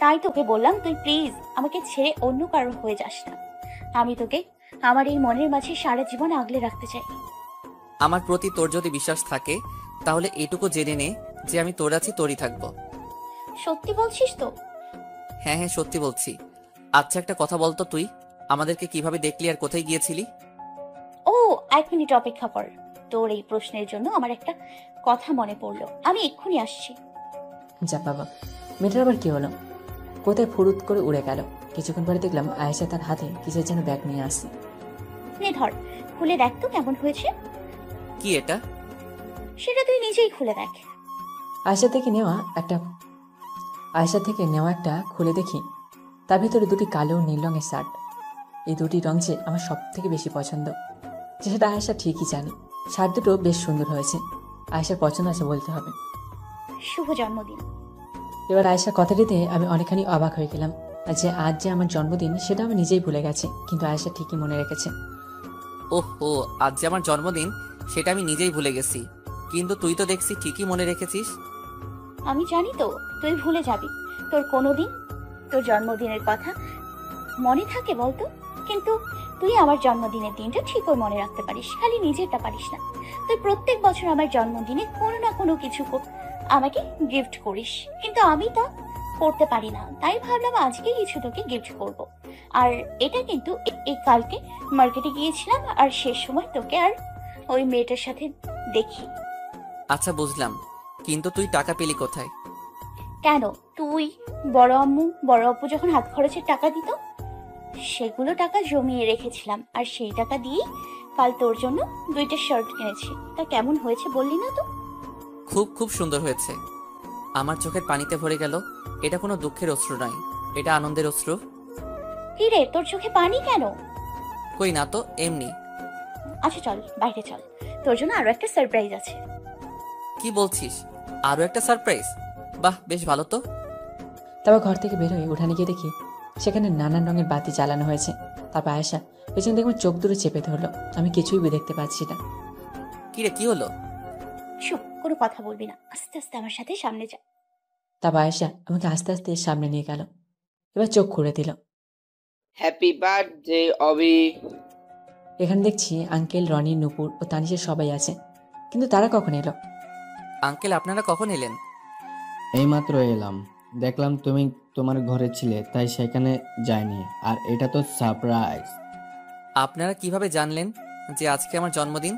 তাই তোকে বললাম, তুই প্লিজ আমাকে ছেড়ে অন্য কারো হয়ে যাস না। আমি তোকে আমার এই মনের মাঝে সারা জীবন আগলে রাখতে চাই। আমার প্রতি তোর যদি বিশ্বাস থাকে তাহলে এটুকু জেনে নে যে আমি তোর আছি, তোরই থাকবো। সত্যি বলছিস তো? হ্যাঁ হ্যাঁ সত্যি বলছি। আচ্ছা একটা কথা বলতো, তুই আমাদেরকে কিভাবে দেখলি আর কোথায় গিয়েছিলি? ও, 1 মিনিট অপেক্ষা কর, তোর এই প্রশ্নের জন্য আমার একটা কথা মনে পড়লো, আমি এক্ষুনি আসছি। যা বাবা, মেয়েটার আবার কি হলো? কোথায় ফুরুত করে উড়ে গেল। কিছুক্ষণ পরে দেখলাম আয়েশা তার হাতে কিসের যেন ব্যাগ নিয়ে আসছে। নে ধর, খুলে দেখ তো কেমন হয়েছে। কি এটা? সেটা তুই নিজেই খুলে দেখ। আয়েশা থেকে নেওয়া একটা খুলে দেখি, তার ভিতরে দুটি কালো নীল রঙের শার্ট। এই দুটি রং যে আমার সব থেকে বেশি পছন্দ, সেটা আয়েশা ঠিকই জানে। শার্ট দুটো বেশ সুন্দর হয়েছে, আয়েশার পছন্দ আছে বলতে হবে। শুভ জন্মদিন। এবার আয়েশার কথাটিতে আমি অনেকখানি অবাক হয়ে গেলাম। যে আজ যে আমার জন্মদিন সেটা আমি নিজেই ভুলে গেছি, কিন্তু আয়েশা ঠিকই মনে রেখেছে। ওহো, আজ যে আমার জন্মদিন সেটা আমি নিজেই ভুলে গেছি, কিন্তু তুই তো দেখছি ঠিকই মনে রেখেছিস। আমি জানি তো তুই ভুলে যাবি, তোর কোনোদিন তোর জন্মদিনের কথা মনে থাকে বলতো? কিন্তু তুই আমার জন্মদিনের দিনটা ঠিকই মনে রাখতে পারিস, খালি নিজেরটা পারিস না। তুই প্রত্যেক বছর আমার জন্মদিনে কোনো না কোনো কিছু আমাকে গিফট করিস, কিন্তু আমি তা করতে পারি না। তাই ভাবলাম আজকে কিছু তোকে গিফট করব। আর এটা কিন্তু এই কালকে মার্কেটে গিয়েছিলাম আর শেষ সময় তোকে আর ওই মেয়েটার সাথে দেখি। আচ্ছা বুঝলাম, কিন্তু তুই টাকা পেলি কোথায়? কেন, তুই বড় আম্মু বড় আপু যখন হাত খরচের টাকা দিত সেগুলো টাকা জমিয়ে রেখেছিলাম, আর সেই টাকা দিয়েই কাল তোর জন্য 2টা শার্ট কিনেছি। তা কেমন হয়েছে বললি না তো? খুব খুব সুন্দর হয়েছে। আমার চোখের পানিতে ভরে গেল। এটা কোনো দুঃখের অশ্রু নয়, এটা আনন্দের অশ্রু। কি রে, তোর চোখে পানি কেন? কই না তো, এমনি। আচ্ছা চল বাইরে চল, তোর জন্য আরো একটা সারপ্রাইজ আছে। কি বলছিস? আরো একটা সারপ্রাইজ? বাহ, বেশ ভালো তো। তারপর ঘর থেকে বের হয়ে উঠানে গিয়ে দেখি সেখানে নানান রঙের বাতি জ্বালানো হয়েছে। তারপর আয়েশা পেছন থেকে আমার চোখ দুটো চেপে ধরলো। আমি কিছুই দেখতে পাচ্ছি না। কি রে, কি হলো? চুপ, কোনো কথা বলবি না, আস্তে আস্তে আমার সাথে সামনে যা। তারপর আয়েশা আমাকে আস্তে আস্তে সামনে নিয়ে গেল। এবার চোখ খুলে দিল। হ্যাপি বার্থডে অবি। এখানে দেখছি আঙ্কেল, রনি, নুপুর ও তানিশা সবাই আছে, কিন্তু তারা কখন এলো? আঙ্কেল, আপনারা কখন এলেন? এইমাত্র এলাম, দেখলাম তুমি তোমার ঘরে ছিলে, তাই সেখানে যাইনি। আর এটা তো সারপ্রাইজ। আপনারা কিভাবে জানলেন যে আজকে আমার জন্মদিন?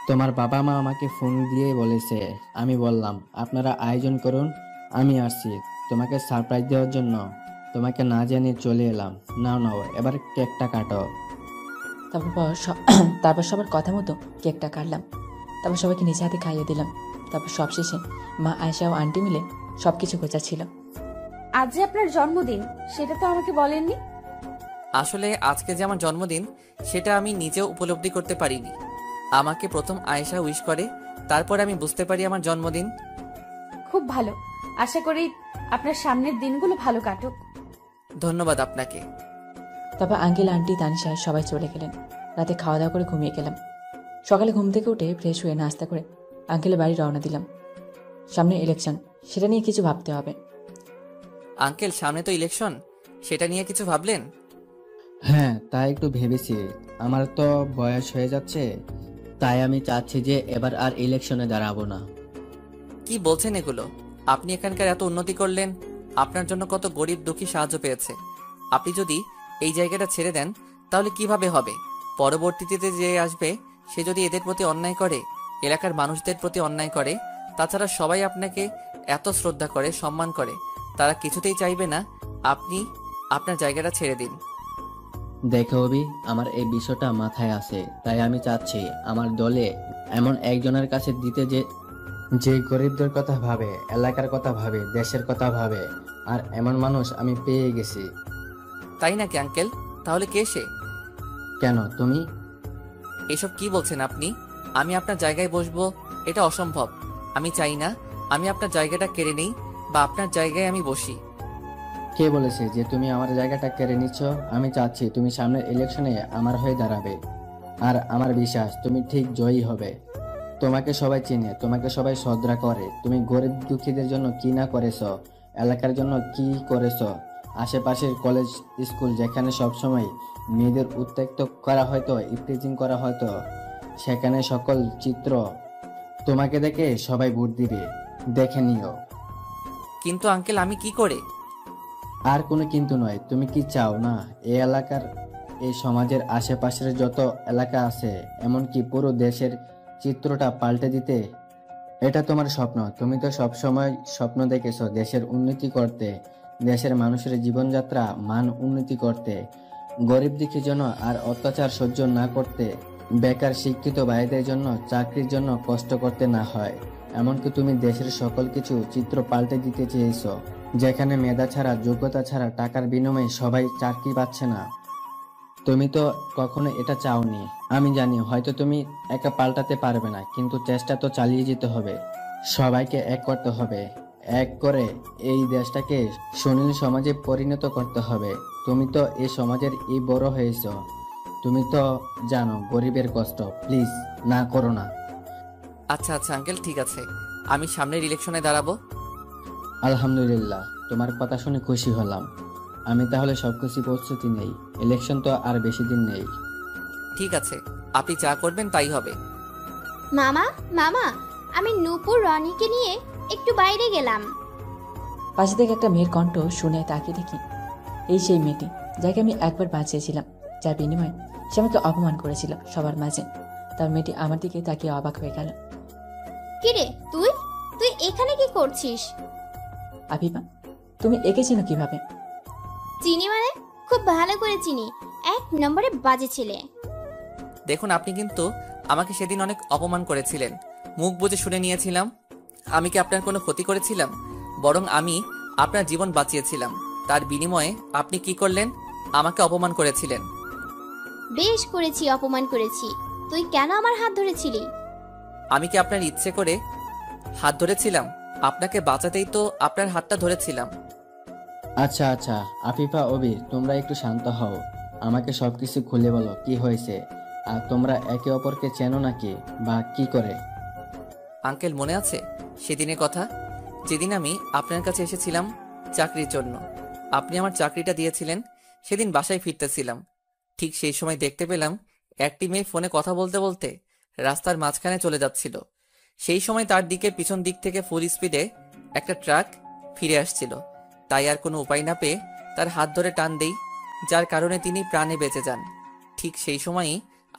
তোমার বাবা মা আমাকে ফোন দিয়ে বলেছে। আমি বললাম আপনারা আয়োজন করুন, আমি আসছি তোমাকে সারপ্রাইজ দেওয়ার জন্য। তোমাকে না জানিয়ে চলে এলাম। নাও নাও, এবার কেকটা কাটো। তারপর সবার কথা মতো কেকটা কাটলাম। তারপর সবাইকে নিজে হাতে খাইয়ে দিলাম। তারপর সবশেষে মা, আয়েশা ও আন্টি মিলে সবকিছু গোছাচ্ছিল। আজ যে আপনার জন্মদিন সেটা তো আমাকে বলেননি। আসলে আজকে যে আমার জন্মদিন সেটা আমি নিজেও উপলব্ধি করতে পারিনি। আমাকে প্রথম আয়েশা উইশ করে, তারপর আমি বুঝতে পারি আমার জন্মদিন। খুব ভালো, আশা করি আপনার সামনের দিনগুলো ভালো কাটুক। ধন্যবাদ আপনাকে। তারপর আঙ্কেল, আন্টি, তানিশা সবাই চলে গেলেন। রাতে খাওয়া দাওয়া করে ঘুমিয়ে গেলাম। সকালে ঘুম থেকে উঠে ফ্রেশ হয়ে নাস্তা করে আঙ্কেলের বাড়ি রওনা দিলাম। সামনে ইলেকশন, সেটা নিয়ে কিছু ভাবতে হবে। আঙ্কেল, সামনে তো ইলেকশন, সেটা নিয়ে কিছু ভাবলেন? হ্যাঁ, তাই একটু ভেবেছি। আমার তো বয়স হয়ে যাচ্ছে, তাই আমি চাচ্ছি যে এবার আর ইলেকশনে দাঁড়াবো না। কি বলছেন এগুলো? আপনি এখানকার এত উন্নতি করলেন, আপনার জন্য কত গরিব দুঃখী সাহায্য পেয়েছে। আপনি যদি এই জায়গাটা ছেড়ে দেন তাহলে কিভাবে হবে? পরবর্তীতে যে আসবে সে যদি এদের প্রতি অন্যায় করে, এলাকার মানুষদের প্রতি অন্যায় করে, তাছাড়া সবাই আপনাকে এত শ্রদ্ধা করে, সম্মান করে, তারা কিছুতেই চাইবে না আপনি আপনার জায়গাটা ছেড়ে দিন। দেখো অবি, আমার এই বিষয়টা মাথায় আছে, তাই আমি চাচ্ছি আমার দলে এমন একজনের কাছে দিতে যে গরিবদের কথা ভাবে, এলাকার কথা ভাবে, দেশের কথা ভাবে। আর এমন মানুষ আমি পেয়ে গেছি। তাই নাকি আঙ্কেল? তাহলে কে সে? কেন, তুমি? এসব কি বলছেন আপনি? আমি আপনার জায়গায় বসবো এটা অসম্ভব। আমি চাই না আমি আপনার জায়গাটা কেড়ে নেই বা আপনার জায়গায় আমি বসি। কে বলেছে যে তুমি আমার জায়গাটা কেড়ে নিচ্ছ? আমি চাচ্ছি তুমি সামনের ইলেকশনে আমার হয়ে দাঁড়াবে, আর আমার বিশ্বাস তুমি ঠিক জয়ী হবে। তোমাকে সবাই চিনে, তোমাকে সবাই শ্রদ্ধা করে। তুমি গরিব দুঃখীদের জন্য কি না করেছো, এলাকার জন্য কি করেছো। আশেপাশের কলেজ, স্কুল যেখানে সবসময় মেয়েদের উত্ত্যক্ত করা হয়তো, ইফটিজিং করা হয়তো, সেখানে সকল চিত্র তোমাকে দেখে সবাই ভোট দিবে, দেখে নিও। কিন্তু আঙ্কেল, আমি কি করে? আর কোনো কিন্তু নয়। তুমি কি চাও না এই এলাকার, এই সমাজের আশেপাশের যত এলাকা আছে, এমনকি পুরো দেশের চিত্রটা পাল্টে দিতে? এটা তোমার স্বপ্ন। তুমি তো সবসময় স্বপ্ন দেখেছো দেশের উন্নতি করতে, দেশের মানুষের জীবনযাত্রা মান উন্নতি করতে, গরিব দুঃখীর জন্য আর অত্যাচার সহ্য না করতে, বেকার শিক্ষিত ভাইদের জন্য চাকরির জন্য কষ্ট করতে না হয়। এমনকি তুমি দেশের সকল কিছু চিত্র পাল্টে দিতে চেয়েছো, যেখানে মেধা ছাড়া, যোগ্যতা ছাড়া, টাকার বিনিময়ে সবাই চাকরি পাচ্ছে না। তুমি তো কখনো এটা চাওনি। আমি জানি হয়তো তুমি একা পাল্টাতে পারবে না, কিন্তু চেষ্টা তো চালিয়ে যেতে হবে। সবাইকে এক করতে হবে, এক করে এই দেশটাকে সুনীল সমাজে পরিণত করতে হবে। তুমি তো এই সমাজের এই বড় হয়েছ, তুমি তো জানো গরিবের কষ্ট। প্লিজ না করো না। আচ্ছা আচ্ছা আঙ্কেল, ঠিক আছে, আমি সামনের ইলেকশনে দাঁড়াবো। আলহামদুলিল্লাহ, তোমার কথা শুনে খুশি হলাম। আমি তাহলে সবকিছু প্রস্তুতি নেই, ইলেকশন তো আর বেশি দিন নেই। ঠিক আছে, আপনি যা করবেন তাই হবে। মামা মামা, আমি নূপুর রনিকে নিয়ে একটু বাইরে গেলাম। পাশে থেকে একটা মেয়ের কণ্ঠ শুনে তাকিয়ে দেখি এই সেই মেয়েটি যাকে আমি একবার বাঁচিয়েছিলাম, যার বিনিময়ে সে আমাকে অপমান করেছিল সবার মাঝে। তার মেয়েটি আমার দিকে তাকিয়ে অবাক হয়ে গেল। কিরে তুই তুই এখানে কি করছিস? আফিফা, তুমি একে চিনো কিভাবে? চিনি মানে খুব ভালো করে চিনি, 1 নম্বরে বাজে ছেলে। দেখুন, আপনি কিন্তু আমাকে সেদিন অনেক অপমান করেছিলেন, মুখ বুজে শুনে নিয়েছিলাম। আমি কি আপনার কোনো ক্ষতি করেছিলাম? বরং আমি আপনার জীবন বাঁচিয়েছিলাম। তার বিনিময়ে আপনি কি করলেন? আমাকে অপমান করেছিলেন। বেশ করেছি, অপমান করেছি। তুই কেন আমার হাত ধরেছিলি? আমি কি আপনার ইচ্ছে করে হাত ধরেছিলাম? আপনাকে বাঁচাতেই তো আপনার হাতটা ধরেছিলাম। আচ্ছা আচ্ছা আফিফা, অবির, তোমরা একটু শান্ত হও। আমাকে সবকিছু খুলে বলো, কি হয়েছে? আর তোমরা একে অপরকে চেনো নাকি, বা কি করে? আঙ্কেল, মনে আছে সেদিনের কথা, যেদিন আমি আপনার কাছে এসেছিলাম চাকরির জন্য? আপনি আমার চাকরিটা দিয়েছিলেন। সেদিন বাসায় ফিরতেছিলাম, ঠিক সেই সময় দেখতে পেলাম একটি মেয়ে ফোনে কথা বলতে বলতে রাস্তার মাঝখানে চলে যাচ্ছিল। সেই সময় তার দিকে পিছন দিক থেকে ফুল স্পিডে একটা ট্রাক ফিরে আসছিল। তাই আর কোনো উপায় না পেয়ে তার হাত ধরে টান দেই, যার কারণে তিনি প্রাণে বেঁচে যান। ঠিক সেই সময়ই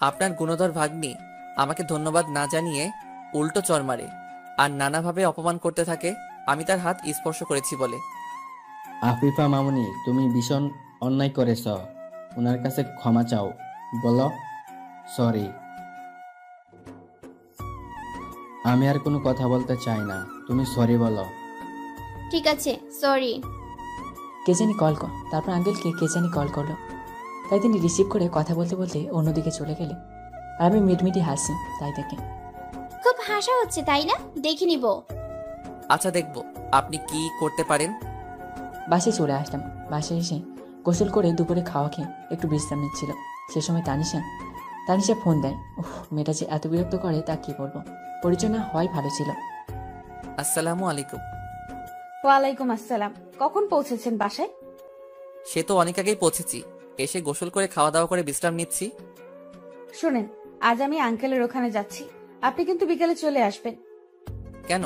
আপনার গুণধর ভাগ্নি আমাকে ধন্যবাদ না জানিয়ে উল্টো চড় মারে আর নানাভাবে অপমান করতে থাকে আমি তার হাত স্পর্শ করেছি বলে। আফিফা মামুনি, তুমি ভীষণ অন্যায় করেছ, ওনার কাছে ক্ষমা চাও, বলো সরি। আমি আর কোনো কথা বলতে চাই না, তুমি সরি বলো। ঠিক আছে, সরি। কে জানি কল কর, তারপর আঙ্কেলকে কে জানি কল করলো। তাই তিনি রিসিভ করে কথা বলতে বলতে অন্যদিকে চলে গেলে আর আমি মিটমিটি হাসি তাই দেখে। খুব হাসা হচ্ছে তাই না? দেখে নিব। আচ্ছা, দেখব আপনি কি করতে পারেন। বাসে চলে আসলাম। বাসে এসে গোসল করে দুপুরে খাওয়া খেয়ে একটু বিশ্রাম নিচ্ছিল। সে সময় তানিশা ফোন দেয়। মেয়েটা যে এত বিরক্ত করে তা কি করবো, পরিচয় না হয় ভালো ছিল। আসসালামু আলাইকুম। ওয়ালাইকুম আসসালাম। কখন পৌঁছেছেন বাসায়? সে তো অনেক আগেই পৌঁছেছি, এসে গোসল করে খাওয়া দাওয়া করে বিশ্রাম নিচ্ছি। শুনেন, আজ আমি আঙ্কেলের ওখানে যাচ্ছি, আপনি কিন্তু বিকেলে চলে আসবেন। কেন?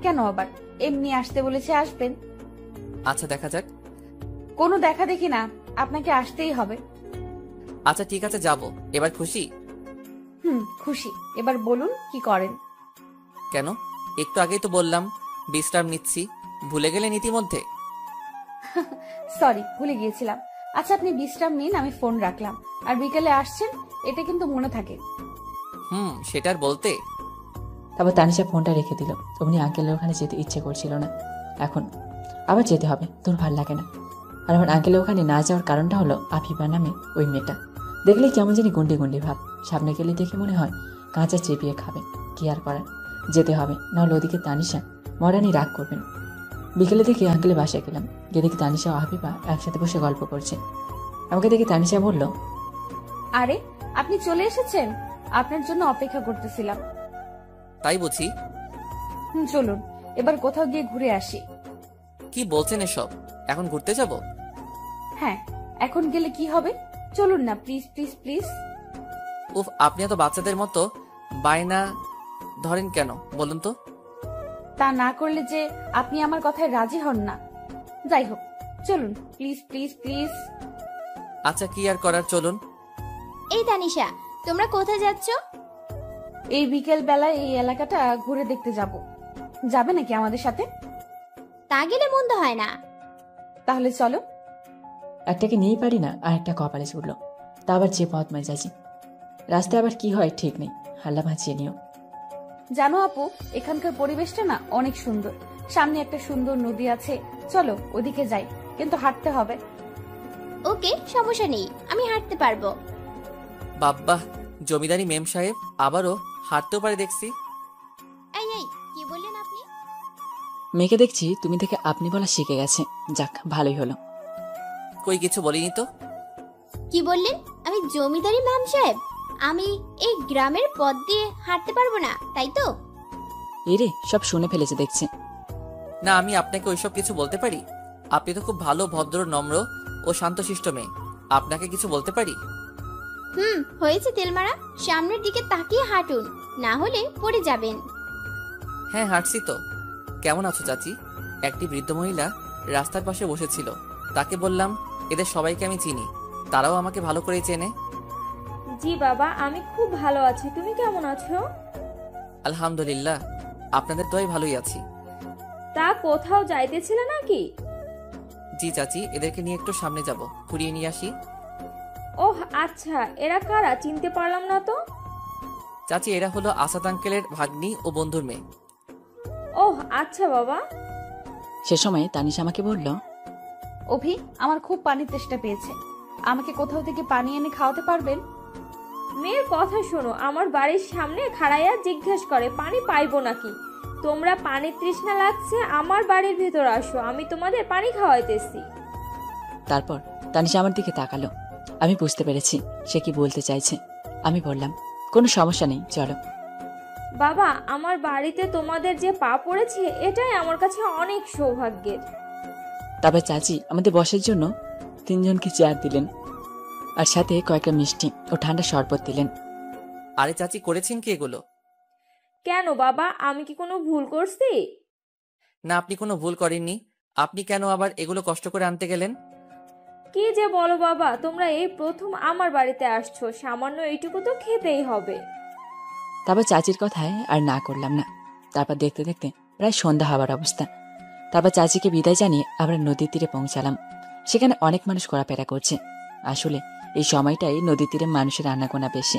কেন আবার, এমনি আসতে বলেছে, আসবেন। আচ্ছা, দেখা যাক। কোনো দেখা দেখি না, আপনাকে আসতেই হবে। আচ্ছা ঠিক আছে, যাব। এবার খুশি? খুশি। এবার বলুন কি করেন। কেন, একটু আগেই তো বললাম বিশ্রাম নিচ্ছি, ভুলে গেলেন ইতিমধ্যে? সরি, ভুলে গিয়েছিলাম। আচ্ছা আপনি বিশ্রাম নিন, আমি ফোন রাখলাম। আর বিকেলে আসছেন, এটা কিন্তু মনে থাকে। সেটার বলতে। তারপর তানিশা ফোনটা রেখে দিল। অমনি আঙ্কেলের ওখানে যেতে ইচ্ছে করছিল না। এখন আবার যেতে হবে, তোর ভাল লাগে না। আর আমার আঙ্কেলের ওখানে না যাওয়ার কারণটা হলো আফিফা নামে ওই মেয়েটা। দেখলে কেমন জানি গুন্ডি গুন্ডি ভাব, সামনে গেলে দেখে মনে হয় কাঁচা চেপিয়ে খাবে। কি আর করার, যেতে হবে, নাহলে ওদিকে তানিশা মরানি রাগ করবেন। বিকেলে দেখে আঙ্কেলের বাসায় গেলাম। গিয়ে দেখি তানিশা ও আফিফা একসাথে বসে গল্প করছে। আমাকে দেখে তানিশা বলল, আরে আপনি চলে এসেছেন, আপনার জন্য অপেক্ষা করতেছিলাম। তাই বুঝি? চলুন এবার কোথাও গিয়ে ঘুরে আসি। কি বলছেন এসব? এখন ঘুরতে যাব? হ্যাঁ, এখন গেলে কি হবে? চলুন না, প্লিজ প্লিজ প্লিজ। উফ, আপনি এত বাচ্চাদের মতো বায়না ধরেন কেন বলুন তো? তা না করলে যে আপনি আমার কথায় রাজি হন না। যাই হোক, চলুন প্লিজ প্লিজ প্লিজ। আচ্ছা, কি আর করার, চলুন। এই তানিশা, তোমরা কোথায় যাচ্ছ? এই বিকেল বেলায় এই এলাকাটা ঘুরে দেখতে যাব। যাবে নাকি আমাদের সাথে? তা গেলে মন্দ হয় না। তাহলে চলো। একটাকে নিয়েই পারি না, আর একটা কপালে ছুটল। তা আবার যে পথ মেজাজি। রাস্তায় আবার কি হয় ঠিক নেই, হাল্লা ভাঁচিয়ে নিও। জানো আপু, এখানকার পরিবেশটা না অনেক সুন্দর। সামনে একটা সুন্দর নদী আছে, চলো ওদিকে যাই, কিন্তু হাঁটতে হবে। ওকে, সমস্যা নেই, আমি হাঁটতে পারবো। বাব্বাহ, জমিদারি মেম সাহেব আবারও হাঁটতেও পারে দেখছি। এই এই, কি বললেন আপনি? মেয়েকে দেখছি তুমি থেকে আপনি বলা শিখে গেছে। যাক, ভালোই হলো। কই, কিছু বলিনি তো। কি বললেন? আমি জমিদারি ম্যাম সাহেব? আমি এই গ্রামের পথ দিয়ে হাঁটতে পারবো না, তাই তো? এরে, সব শুনে ফেলেছে দেখছি। না, আমি আপনাকে ওইসব কিছু বলতে পারি? আপনি তো খুব ভালো, ভদ্র, নম্র ও শান্তশিষ্ট মেয়ে। আপনাকে কিছু বলতে পারি? হয়েছে তেলমারা, সামনের দিকে তাকিয়ে হাঁটুন, না হলে পড়ে যাবেন। হ্যাঁ, হাঁটছি তো। কেমন আছো চাচি? একটি বৃদ্ধ মহিলা রাস্তার পাশে বসেছিল। তাকে বললাম, এদের সবাইকে আমি চিনি, তারাও আমাকে ভালো করে চেনে। জি বাবা, আমি খুব ভালো আছি। তুমি কেমন আছো? আলহামদুলিল্লাহ, আপনাদের দোয়ায় ভালোই আছি। তা কোথাও যাইতেছিলে নাকি? জি চাচি, এদেরকে নিয়ে একটু সামনে যাব, ঘুরিয়ে নিয়ে আসি। ওহ আচ্ছা, এরা কারা? চিনতে পারলাম না তো। চাচি, এরা হলো আসাদ আঙ্কেলের ভাগ্নি ও বন্ধুর মেয়ে। ওহ আচ্ছা বাবা। সে সময় তানিশা আমাকে বলল, অভি, আমার খুব পানির তেষ্টা পেয়েছে, আমাকে কোথাও থেকে পানি এনে খাওয়াতে পারবেন? মেয়ের কথা শোনো, আমার বাড়ির সামনে খাড়াইয়া জিজ্ঞেস করে পানি পাইবো নাকি। তোমরা পানির তৃষ্ণা লাগছে, আমার বাড়ির ভেতর আসো, আমি তোমাদের পানি খাওয়াইতেছি। তারপর তানিশা আমার দিকে তাকালো। আমি বুঝতে পেরেছি সে কি বলতে চাইছে। আমি বললাম, কোনো সমস্যা নেই, চলো। বাবা, আমার বাড়িতে তোমাদের যে পা পড়েছে এটাই আমার কাছে অনেক সৌভাগ্যের। তারপর চাচি আমাদের বসার জন্য 3 জনকে চেয়ার দিলেন, আর সাথে কয়েকটা মিষ্টি ও ঠান্ডা শরবত দিলেন। আরে চাচি, করেছেন কি এগুলো? কেন বাবা, আমি কি কোনো ভুল করছি? না, আপনি কোনো ভুল করেননি। আপনি কেন আবার এগুলো কষ্ট করে আনতে গেলেন? কি যে বলো বাবা, তোমরা এই প্রথম আমার বাড়িতে আসছো, সামান্য এইটুকু তো খেতেই হবে। তারপর চাচির কথায় আর না করলাম না। তারপর দেখতে দেখতে প্রায় সন্ধ্যা হওয়ার অবস্থা। তারপর চাচিকে বিদায় জানিয়ে আমরা নদীর তীরে পৌঁছালাম। সেখানে অনেক মানুষ ঘোরাফেরা করছে। আসলে এই সময়টাই নদীর তীরে মানুষের আনাগোনা বেশি।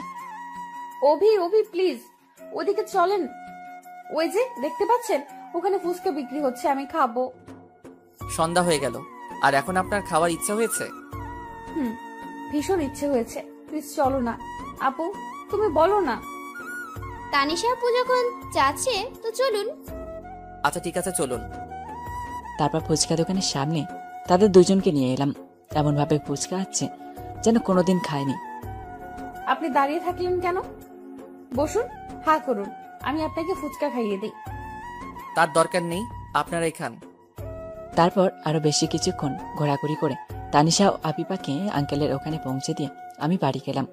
অভি, অভি প্লিজ, ওদিকে চলেন। ওই যে দেখতে পাচ্ছেন, ওখানে ফুচকা বিক্রি হচ্ছে, আমি খাবো। সন্ধ্যা হয়ে গেল, আর এখন আপনার খাওয়ার ইচ্ছা হয়েছে? ভীষণ ইচ্ছে হয়েছে। প্লিজ চলো না। আপু, তুমি বলো না। তানিশা আপু যখন যাচ্ছে তো চলুন। আচ্ছা ঠিক আছে, চলুন। তারপর ফুচকা দোকানের সামনে তাদের 2 জনকে নিয়ে এলাম। এমন ভাবে ফুচকা আছে যেন কোনোদিন খায়নি। আপনি দাঁড়িয়ে থাকলেন কেন? বসুন, হা করুন, আমি আপনাকে ফুচকা খাইয়ে দিই। তার দরকার নেই, আপনারাই খান। তারপর আরো বেশি কিছুক্ষণ ঘোরাঘুরি করে তানিশা ও আবিবাকে আঙ্কেলের ওখানে পৌঁছে দিয়ে আমি বাড়ি গেলাম।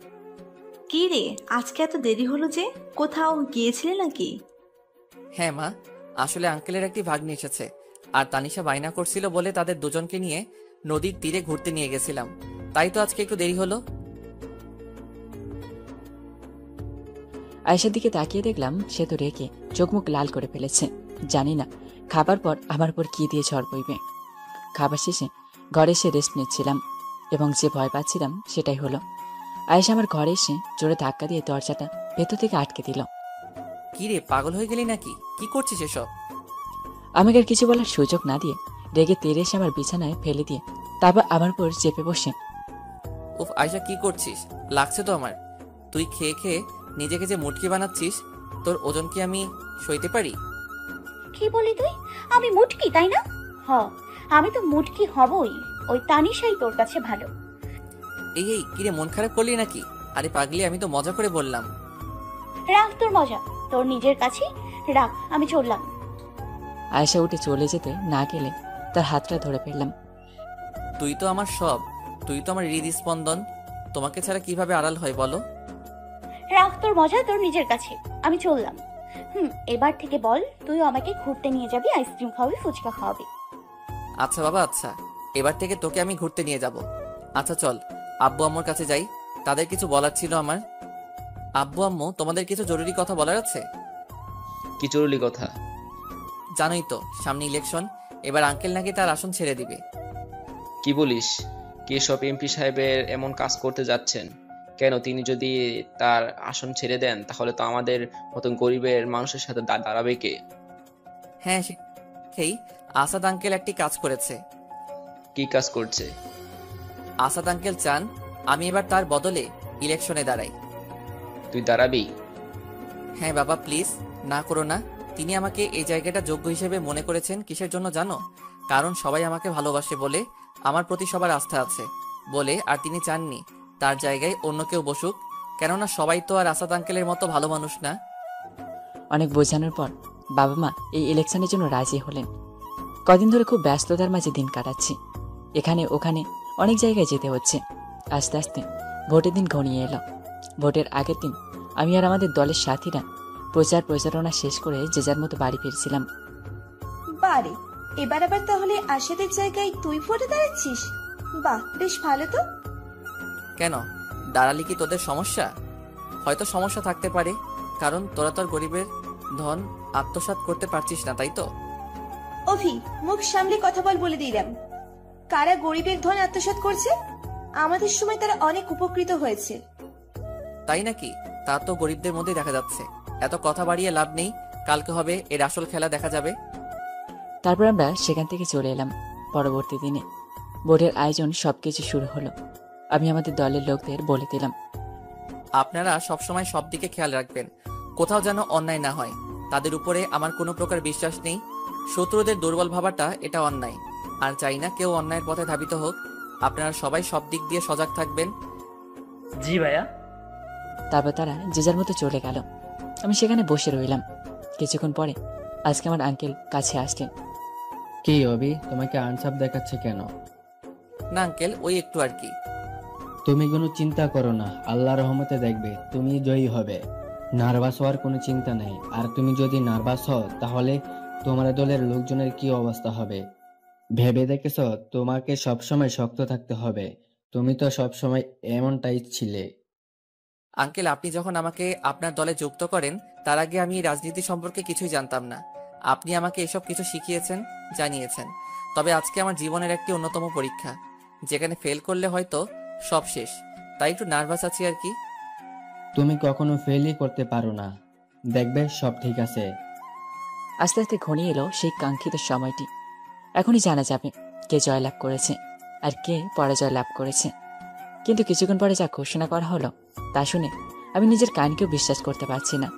কি রে, আজকে এত দেরি হলো যে? কোথাও গিয়েছিলে নাকি? হ্যাঁ মা, আসলে আঙ্কেলের একটি ভাগ্নি এসেছে, আর তানিশা বায়না করছিল বলে তাদের 2 জনকে নিয়ে নদীর তীরে ঘুরতে নিয়ে গেছিলাম, তাই তো আজকে একটু দেরি হলো। আয়েশার দিকে তাকিয়ে দেখলাম সে তো রেগে চোখ মুখ লাল করে ফেলেছে। জানি না খাবার পর আমার উপর কি দিয়ে ঝড় বইবে। খাবার শেষে ঘরে এসে রেস্ট নিচ্ছিলাম, এবং যে ভয় পাচ্ছিলাম সেটাই হলো। আয়েশা আমার ঘরে এসে জোরে ধাক্কা দিয়ে দরজাটা ভেতর থেকে আটকে দিল। কি রে, পাগল হয়ে গেলি নাকি? কি করছিস এসব? আমাকে আর কিছু বলার সুযোগ না দিয়ে রেগে তেড়ে এসে আমার বিছানায় ফেলে দিয়ে তারপর আমার উপর চেপে বসে, উফ আয়শা, কি করছিস? লাগছে তো আমার। তুই খেয়ে খেয়ে নিজেকে যে মুটকি বানাচ্ছিস, তোর ওজন কি আমি সইতে পারি? কি বলি তুই? আমি মুটকি, তাই না? আমি তো মুটকি হবই। ওই তানিশাই তোর কাছে ভালো। এই কিরে, মন খারাপ করলি নাকি? আরে পাগলি, আমি তো মজা করে বললাম। রাখ তোর মজা, তোর নিজের কাছে রাখ, আমি চললাম। আয়েশা উঠে চলে যেতে না গেলে তার হাতটা ধরে ফেললাম। তুই তো আমার সব, তুই তো আমার হৃদস্পন্দন, তোমাকে ছাড়া কিভাবে আড়াল হয় বলো? রাখ তোর মজা, তোর নিজের কাছে, আমি চললাম। এবার থেকে বল, তুই আমাকে ঘুরতে নিয়ে যাবি, আইসক্রিম খাওয়াবি, ফুচকা খাওয়াবি। আচ্ছা বাবা, আচ্ছা, এবার থেকে তোকে আমি ঘুরতে নিয়ে যাব। আচ্ছা চল, আব্বু আম্মুর কাছে যাই, তাদের কিছু বলার ছিল আমার। আব্বু আম্মু, তোমাদের কিছু জরুরি কথা বলার আছে। কি জরুরি কথা? জানোই তো সামনে ইলেকশন, এবার আঙ্কেল নাকি তার আসন ছেড়ে দিবে। কি বলিস? কে সব এমপি সাহেবের এমন কাজ করতে যাচ্ছেন? কেন, তিনি যদি তার আসন ছেড়ে দেন তাহলে তো আমাদের মতন গরিবের মানুষের সাথে দাঁড়াবে কে? হ্যাঁ, সেই আসাদ আঙ্কেল একটি কাজ করেছে। কি কাজ করছে? আসাদ আঙ্কেল চান আমি এবার তার বদলে ইলেকশনে দাঁড়াই। তুই দাঁড়াবি? হ্যাঁ বাবা, প্লিজ না করো না। তিনি আমাকে এই জায়গাটা যোগ্য হিসেবে মনে করেছেন কিসের জন্য জানো? কারণ সবাই আমাকে ভালোবাসে বলে, আমার প্রতি সবার আস্থা আছে বলে, আর তিনি চাননি তার জায়গায় অন্য কেউ বসুক, কেননা সবাই তো আর আসাদ আঙ্কেলের মতো ভালো মানুষ না। অনেক বোঝানোর পর বাবা মা এই ইলেকশনের জন্য রাজি হলেন। কদিন ধরে খুব ব্যস্ততার মাঝে দিন কাটাচ্ছি। এখানে ওখানে অনেক জায়গায় যেতে হচ্ছে। আস্তে আস্তে ভোটের দিন ঘনিয়ে এলো। ভোটের আগের দিন আমি আর আমাদের দলের সাথীরা প্রচারণা শেষ করে যে যার মতো বাড়ি ফিরছিলাম। বারে, এবার আবার তাহলে আশাদের জায়গায় তুই ভোটে দাঁড়াচ্ছিস? বাহ, বেশ ভালো তো। কেন, দাঁড়ালি কি তোদের সমস্যা? হয়তো সমস্যা থাকতে পারে, কারণ তোরা তোর গরিবের ধন আত্মসাৎ করতে পারছিস না, তাই তো? অভি, মুখ সামলে কথা বলে দিলাম। কারা গরিবের ধন আত্মসাৎ করছে? আমাদের সময় তারা অনেক উপকৃত হয়েছে। তাই নাকি? তা তো গরিবদের মধ্যেই দেখা যাচ্ছে। এত কথা বাড়িয়ে লাভ নেই, কালকে হবে এর আসল খেলা, দেখা যাবে। তারপর আমরা সেখান থেকে চলে এলাম। পরবর্তী দিনে ভোটের আয়োজন সবকিছু শুরু হলো। আমি আমাদের দলের লোকদের বলে দিলাম, আপনারা সবসময় সব দিকে খেয়াল রাখবেন, কোথাও যেন অন্যায় না হয়। তাদের উপরে আমার কোনো প্রকার বিশ্বাস নেই। শত্রুদের দুর্বল ভাবাটা এটা অন্যায়, আর চাই না কেউ অন্যায়ের পথে ধাবিত হোক। আপনারা সবাই সব দিক দিয়ে সজাগ থাকবেন। জি ভাইয়া। তারপর তারা যে যার মতো চলে গেল। আমি সেখানে বসে রইলাম। কিছুক্ষণ পরে আজকে আমার আঙ্কেল কাছে আসলেন। কি অভি, তোমাকে আনসাপ দেখাচ্ছে কেন? না আঙ্কেল, ওই একটু আর কি। তুমি কোনো চিন্তা করো না, আল্লাহর রহমতে দেখবে তুমি জয়ী হবে। নার্ভাস হওয়ার কোনো চিন্তা নেই। আর তুমি যদি নার্ভাস হও তাহলে তোমার দলের লোকজনের কি অবস্থা হবে ভেবে দেখেছ? তোমাকে সবসময় শক্ত থাকতে হবে। তুমি তো সবসময় এমনটাই ছিলে। আঙ্কেল, আপনি যখন আমাকে আপনার দলে যুক্ত করেন, তার আগে আমি রাজনীতি সম্পর্কে কিছুই জানতাম না। আপনি আমাকে এসব কিছু শিখিয়েছেন, জানিয়েছেন। তবে আজকে আমার জীবনের একটি অন্যতম পরীক্ষা, যেখানে ফেল করলে হয়তো সব শেষ। তাই একটু নার্ভাস আছি আর কি। তুমি কখনো ফেলই করতে পারো না, দেখবে সব ঠিক আছে। আস্তে আস্তে ঘনিয়ে এলো সেই কাঙ্ক্ষিত সময়টি। এখনই জানা যাবে কে জয়লাভ করেছে আর কে পরাজয় লাভ করেছে। কিন্তু কিছুক্ষণ পরে যা ঘোষণা করা হলো তা শুনে আমি নিজের কানকেও বিশ্বাস করতে পারছি না।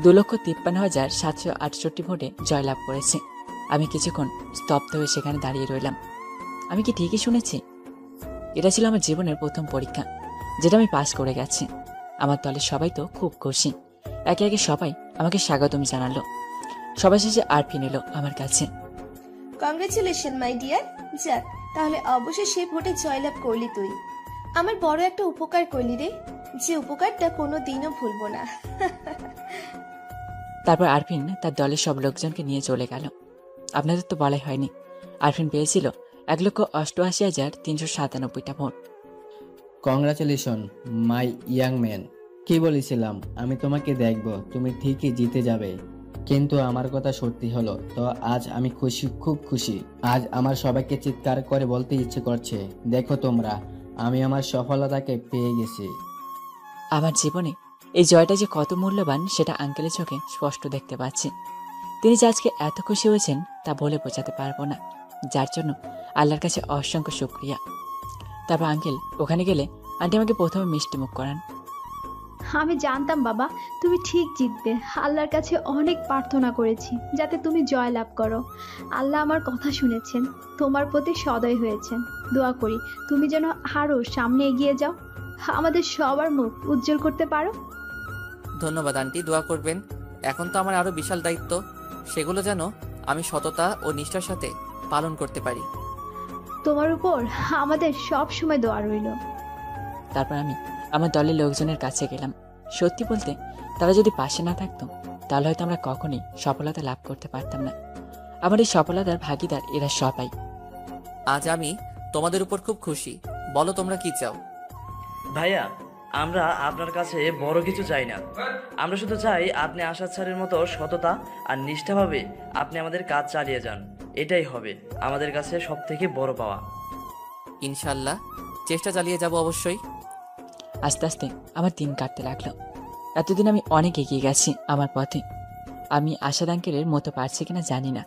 2,53,768 ভোটে জয়লাভ করেছে। আমি কিছুক্ষণ স্তব্ধ হয়ে সেখানে দাঁড়িয়ে রইলাম। আমি কি ঠিকই শুনেছি? এটা ছিল আমার জীবনের প্রথম পরীক্ষা, যেটা আমি পাস করে গেছি। আমার দলের সবাই তো খুব খুশি। একে একে সবাই আমাকে স্বাগতম জানালো। সবার শেষে আরফিন এলো আমার কাছে। Congratulation my dear. যাক, তাহলে অবশ্যই সে ভোটে জয়লাভ করলি তুই। আমার বড় একটা উপকার করলি রে, যে উপকারটা কোনো দিনও ভুলবো না। তারপর আরফিন তার দলের সব লোকজনকে নিয়ে চলে গেল। আপনাদের তো বলাই হয়নি, আরফিন পেয়েছিল 1,88,397টা ভোট। কংগ্রাচুলেশন মাই ইয়াং ম্যান। কি বলেছিলাম আমি তোমাকে দেখব, তুমি ঠিকই জিতে যাবে। কিন্তু আমার কথা সত্যি হলো তো আজ আমি খুশি, খুব খুশি। আজ আমার সবাইকে চিৎকার করে বলতে ইচ্ছে করছে, দেখো তোমরা, আমি আমার সফলতাকে পেয়ে গেছি। আমার জীবনে এই জয়টা যে কত মূল্যবান সেটা আঙ্কেলের চোখে স্পষ্ট দেখতে পাচ্ছি। তিনি যে আজকে এত খুশি হয়েছেন তা বলে বোঝাতে পারবো না, যার জন্য আল্লাহর কাছে অসংখ্য শুকরিয়া। তারপর আঙ্কেল ওখানে গেলে আন্টি আমাকে প্রথমে মিষ্টি মুখ করান। আমি জানতাম বাবা তুমি ঠিক জিতবে। আল্লাহর কাছে অনেক প্রার্থনা করেছি যাতে তুমি জয় লাভ করো। আল্লাহ আমার কথা শুনেছেন, তোমার প্রতি সদয় হয়েছেন। দোয়া করি তুমি যেন আরো সামনে এগিয়ে যাও, আমাদের সবার মুখ উজ্জ্বল করতে পারো। ধন্যবাদ আন্টি, দোয়া করবেন। এখন তো আমার আরো বিশাল দায়িত্ব, সেগুলো যেন আমি সততা ও নিষ্ঠার সাথে পালন করতে পারি। তোমার উপর আমাদের সব সময় দোয়া রইল। তারপর আমি আমার দলের লোকজনের কাছে গেলাম। সত্যি বলতে তারা যদি পাশে না থাকতো তাহলে হয়তো আমরা কখনোই সফলতা লাভ করতে পারতাম না। আমার এই সফলতার ভাগিদার এরা সবাই। আজ আমি তোমাদের উপর খুব খুশি। বলো তোমরা কি চাও? ভাইয়া, আমরা আপনার কাছে বড় কিছু চাই না। আমরা শুধু চাই আপনি আশাদ স্যারের মতো সততা আর নিষ্ঠাভাবে আপনি আমাদের কাজ চালিয়ে যান। এটাই হবে আমাদের কাছে সব থেকে বড় পাওয়া। ইনশাল্লাহ চেষ্টা চালিয়ে যাব অবশ্যই। আস্তে আস্তে আমার দিন কাটতে লাগলো। এতদিন আমি অনেক এগিয়ে গেছি আমার পথে। আমি আশাদ আঙ্কেলের মতো পারছি কিনা জানি না,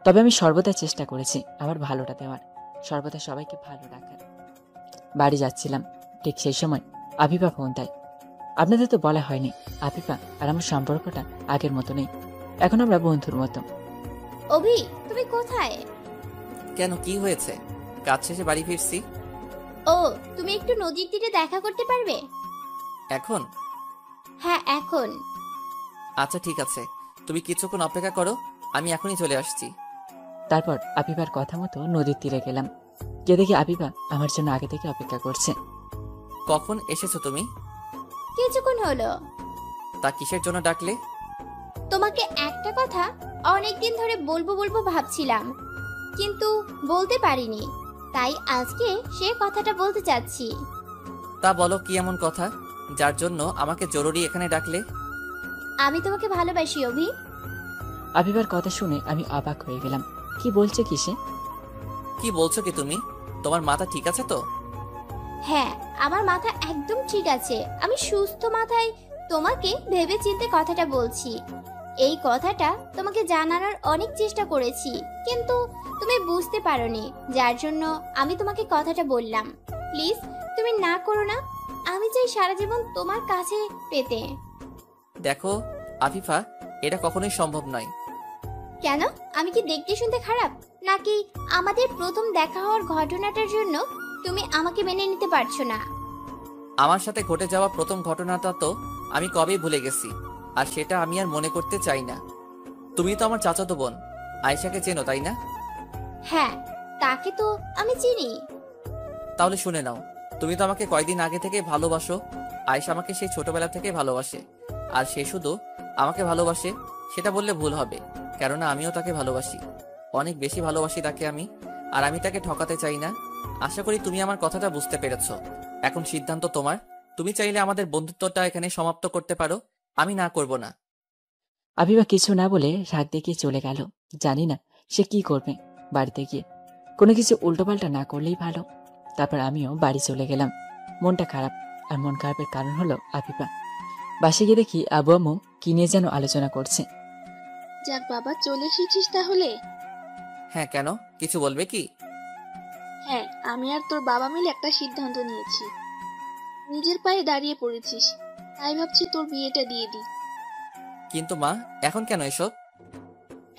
তবে আমি সর্বদা চেষ্টা করেছি আমার ভালোটা দেওয়ার, সর্বদা সবাইকে ভালো রাখার। বাড়ি যাচ্ছিলাম, ঠিক সেই সময় আফিফা ফোন দেয়। আপনাদের তো বলা হয়নি, আফিফা আর আমার সম্পর্কটা আগের মতো নেই, এখন আমরা বন্ধুর মতো। অভি, তুমি কোথায়? কেন, কি হয়েছে? কাজ শেষে বাড়ি ফিরছি। ও, তুমি একটু নদীর তীরে দেখা করতে পারবে? এখন? হ্যাঁ এখন। আচ্ছা ঠিক আছে, তুমি কিছুক্ষণ অপেক্ষা করো, আমি এখনই চলে আসছি। তারপর আবিবার কথা মতো নদীর তীরে গেলাম। গিয়ে দেখি আবিবা আমার জন্য আগে থেকে অপেক্ষা করছে। কখন এসেছো তুমি? কিছুক্ষণ হলো। তা কিসের জন্য ডাকলে? তোমাকে একটা কথা অনেকদিন ধরে বলবো বলবো ভাবছিলাম, কিন্তু বলতে পারিনি, তাই আজকে সে কথাটা বলতে চাচ্ছি। তা বলো, কি এমন কথা যার জন্য আমাকে জরুরি এখানে ডাকলে? আমি তোমাকে ভালোবাসি অভি। আবিবার কথা শুনে আমি অবাক হয়ে গেলাম। কি বলছে কি সে? কি বলছো কি তুমি? তোমার মাথা ঠিক আছে তো? হ্যাঁ, আমার মাথা একদম ঠিক আছে। আমি সুস্থ মাথায় তোমাকে ভেবে চিন্তে কথাটা বলছি। এই কথাটা তোমাকে জানানোর অনেক চেষ্টা করেছি, কিন্তু তুমি বুঝতে পারোনি, যার জন্য আমি তোমাকে কথাটা বললাম। প্লিজ তুমি না করো না, আমি চাই সারা জীবন তোমার কাছে পেতে। দেখো আফিফা, এটা কখনোই সম্ভব নয়। কেন? আমি কি দেখতে শুনতে খারাপ, নাকি আমাদের প্রথম দেখা হওয়ার ঘটনাটার জন্য তুমি আমাকে মেনে নিতে পারছো না? আমার সাথে ঘটে যাওয়া প্রথম ঘটনাটা তো আমি কবেই ভুলে গেছি, আর সেটা আমি আর মনে করতে চাই না। তুমি তো আমার চাচাতো বোন আয়েশাকে চেনো, তাই না? হ্যাঁ, তাকে তো আমি চিনি। তাহলে শুনে নাও, তুমি তো আমাকে কয়েকদিন আগে থেকে ভালোবাসো। আয়েশা আমাকে সেই ছোটবেলা থেকে ভালোবাসে, আর সে শুধু আমাকে ভালোবাসে সেটা বললে ভুল হবে, কেননা আমিও তাকে ভালোবাসি, অনেক বেশি ভালোবাসি তাকে আমি, আর আমি তাকে ঠকাতে চাই না। আশা করি তুমি আমার কথাটা বুঝতে পেরেছো। এখন সিদ্ধান্ত তোমার, তুমি চাইলে আমাদের বন্ধুত্বটা এখানে সমাপ্ত করতে পারো, আমি না করব না। আবিবা কিছু না বলে রাগ দেখিয়ে চলে গেল। জানি না সে কি করবে বাড়িতে গিয়ে, কোনো কিছু উল্টোপাল্টা না করলেই ভালো। তারপর আমিও বাড়ি চলে গেলাম। মনটা খারাপ, আর মন খারাপের কারণ হলো আবিবা। বাসে গিয়ে দেখি আবু আম্মু কি নিয়ে যেন আলোচনা করছে। যাক বাবা, চলে এসেছিস তাহলে? হ্যাঁ, কেন? কিছু বলবে কি? হ্যাঁ, আমি আর তোর বাবা মিলে একটা সিদ্ধান্ত নিয়েছি। নিজের পায়ে দাঁড়িয়ে পড়েছিস, তাই ভাবছি তোর বিয়েটা দিয়ে দিই। কিন্তু মা, এখন কেন এসব?